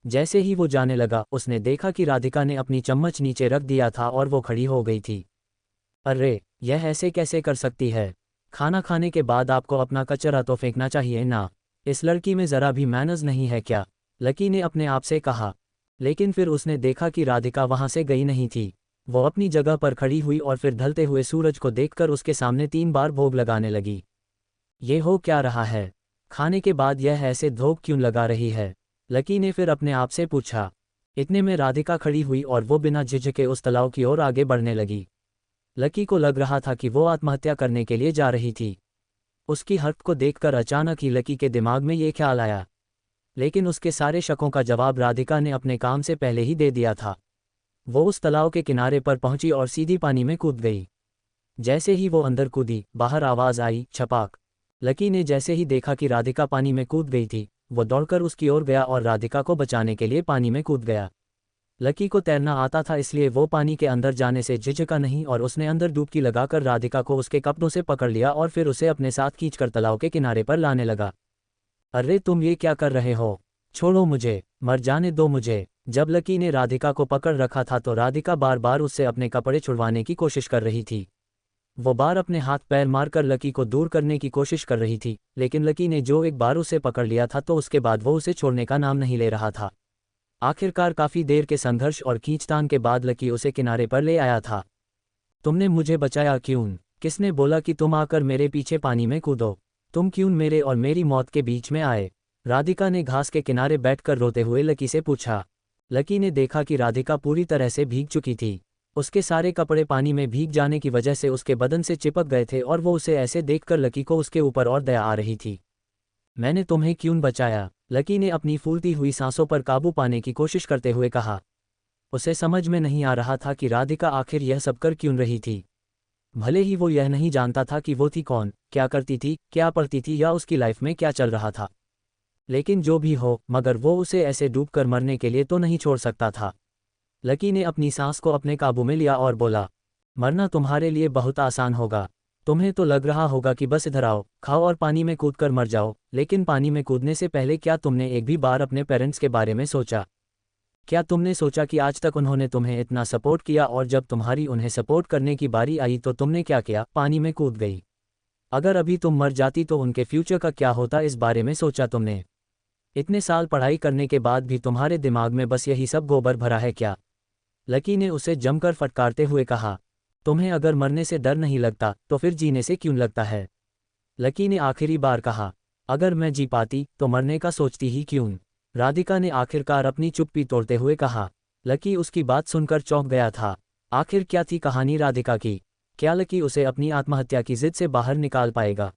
जैसे ही वो जाने लगा, उसने देखा कि राधिका ने अपनी चम्मच नीचे रख दिया था और वो खड़ी हो गई थी। अरे, यह ऐसे कैसे कर सकती है? खाना खाने के बाद आपको अपना कचरा तो फेंकना चाहिए ना। इस लड़की में ज़रा भी मैनर्स नहीं है क्या? लकी ने अपने आप से कहा। लेकिन फिर उसने देखा कि राधिका वहां से गई नहीं थी। वो अपनी जगह पर खड़ी हुई और फिर ढलते हुए सूरज को देखकर उसके सामने 3 बार भोग लगाने लगी। ये हो क्या रहा है? खाने के बाद यह ऐसे धोख क्यों लगा रही है? लकी ने फिर अपने आप से पूछा। इतने में राधिका खड़ी हुई और वो बिना झिझके उस तालाब की ओर आगे बढ़ने लगी। लकी को लग रहा था कि वो आत्महत्या करने के लिए जा रही थी। उसकी हरकत को देखकर अचानक ही लकी के दिमाग में ये ख्याल आया। लेकिन उसके सारे शकों का जवाब राधिका ने अपने काम से पहले ही दे दिया था। वो उस तालाब के किनारे पर पहुंची और सीधी पानी में कूद गई। जैसे ही वो अंदर कूदी, बाहर आवाज़ आई, छपाक। लकी ने जैसे ही देखा कि राधिका पानी में कूद गई थी, वो दौड़कर उसकी ओर गया और राधिका को बचाने के लिए पानी में कूद गया। लकी को तैरना आता था, इसलिए वो पानी के अंदर जाने से झिझका नहीं और उसने अंदर डुबकी लगाकर राधिका को उसके कपड़ों से पकड़ लिया और फिर उसे अपने साथ खींचकर तालाब के किनारे पर लाने लगा। अरे तुम ये क्या कर रहे हो? छोड़ो मुझे, मर जाने दो मुझे। जब लकी ने राधिका को पकड़ रखा था तो राधिका बार बार उससे अपने कपड़े छुड़वाने की कोशिश कर रही थी। वो बार अपने हाथ पैर मारकर लकी को दूर करने की कोशिश कर रही थी, लेकिन लकी ने जो एक बार उसे पकड़ लिया था तो उसके बाद वो उसे छोड़ने का नाम नहीं ले रहा था। आखिरकार काफ़ी देर के संघर्ष और खींचतान के बाद लकी उसे किनारे पर ले आया था। तुमने मुझे बचाया क्यों? किसने बोला कि तुम आकर मेरे पीछे पानी में कूदो? तुम क्यों मेरे और मेरी मौत के बीच में आए? राधिका ने घास के किनारे बैठकर रोते हुए लकी से पूछा। लकी ने देखा कि राधिका पूरी तरह से भीग चुकी थी। उसके सारे कपड़े पानी में भीग जाने की वजह से उसके बदन से चिपक गए थे और वो उसे ऐसे देखकर लकी को उसके ऊपर और दया आ रही थी। मैंने तुम्हें क्यों बचाया? लकी ने अपनी फूलती हुई सांसों पर काबू पाने की कोशिश करते हुए कहा। उसे समझ में नहीं आ रहा था कि राधिका आखिर यह सब कर क्यों रही थी। भले ही वो यह नहीं जानता था कि वो थी कौन, क्या करती थी, क्या पढ़ती थी या उसकी लाइफ में क्या चल रहा था। लेकिन जो भी हो, मगर वो उसे ऐसे डूबकर मरने के लिए तो नहीं छोड़ सकता था। लकी ने अपनी सांस को अपने काबू में लिया और बोला, मरना तुम्हारे लिए बहुत आसान होगा। तुम्हें तो लग रहा होगा कि बस इधर आओ, खाओ और पानी में कूदकर मर जाओ, लेकिन पानी में कूदने से पहले क्या तुमने एक भी बार अपने पेरेंट्स के बारे में सोचा? क्या तुमने सोचा कि आज तक उन्होंने तुम्हें इतना सपोर्ट किया और जब तुम्हारी उन्हें सपोर्ट करने की बारी आई तो तुमने क्या किया? पानी में कूद गई। अगर अभी तुम मर जाती तो उनके फ्यूचर का क्या होता, इस बारे में सोचा तुमने? इतने साल पढ़ाई करने के बाद भी तुम्हारे दिमाग में बस यही सब गोबर भरा है क्या? लकी ने उसे जमकर फटकारते हुए कहा। तुम्हें अगर मरने से डर नहीं लगता तो फिर जीने से क्यों लगता है? लकी ने आखिरी बार कहा। अगर मैं जी पाती तो मरने का सोचती ही क्यों? राधिका ने आखिरकार अपनी चुप्पी तोड़ते हुए कहा। लकी उसकी बात सुनकर चौंक गया था। आखिर क्या थी कहानी राधिका की? क्या लकी उसे अपनी आत्महत्या की जिद से बाहर निकाल पाएगा?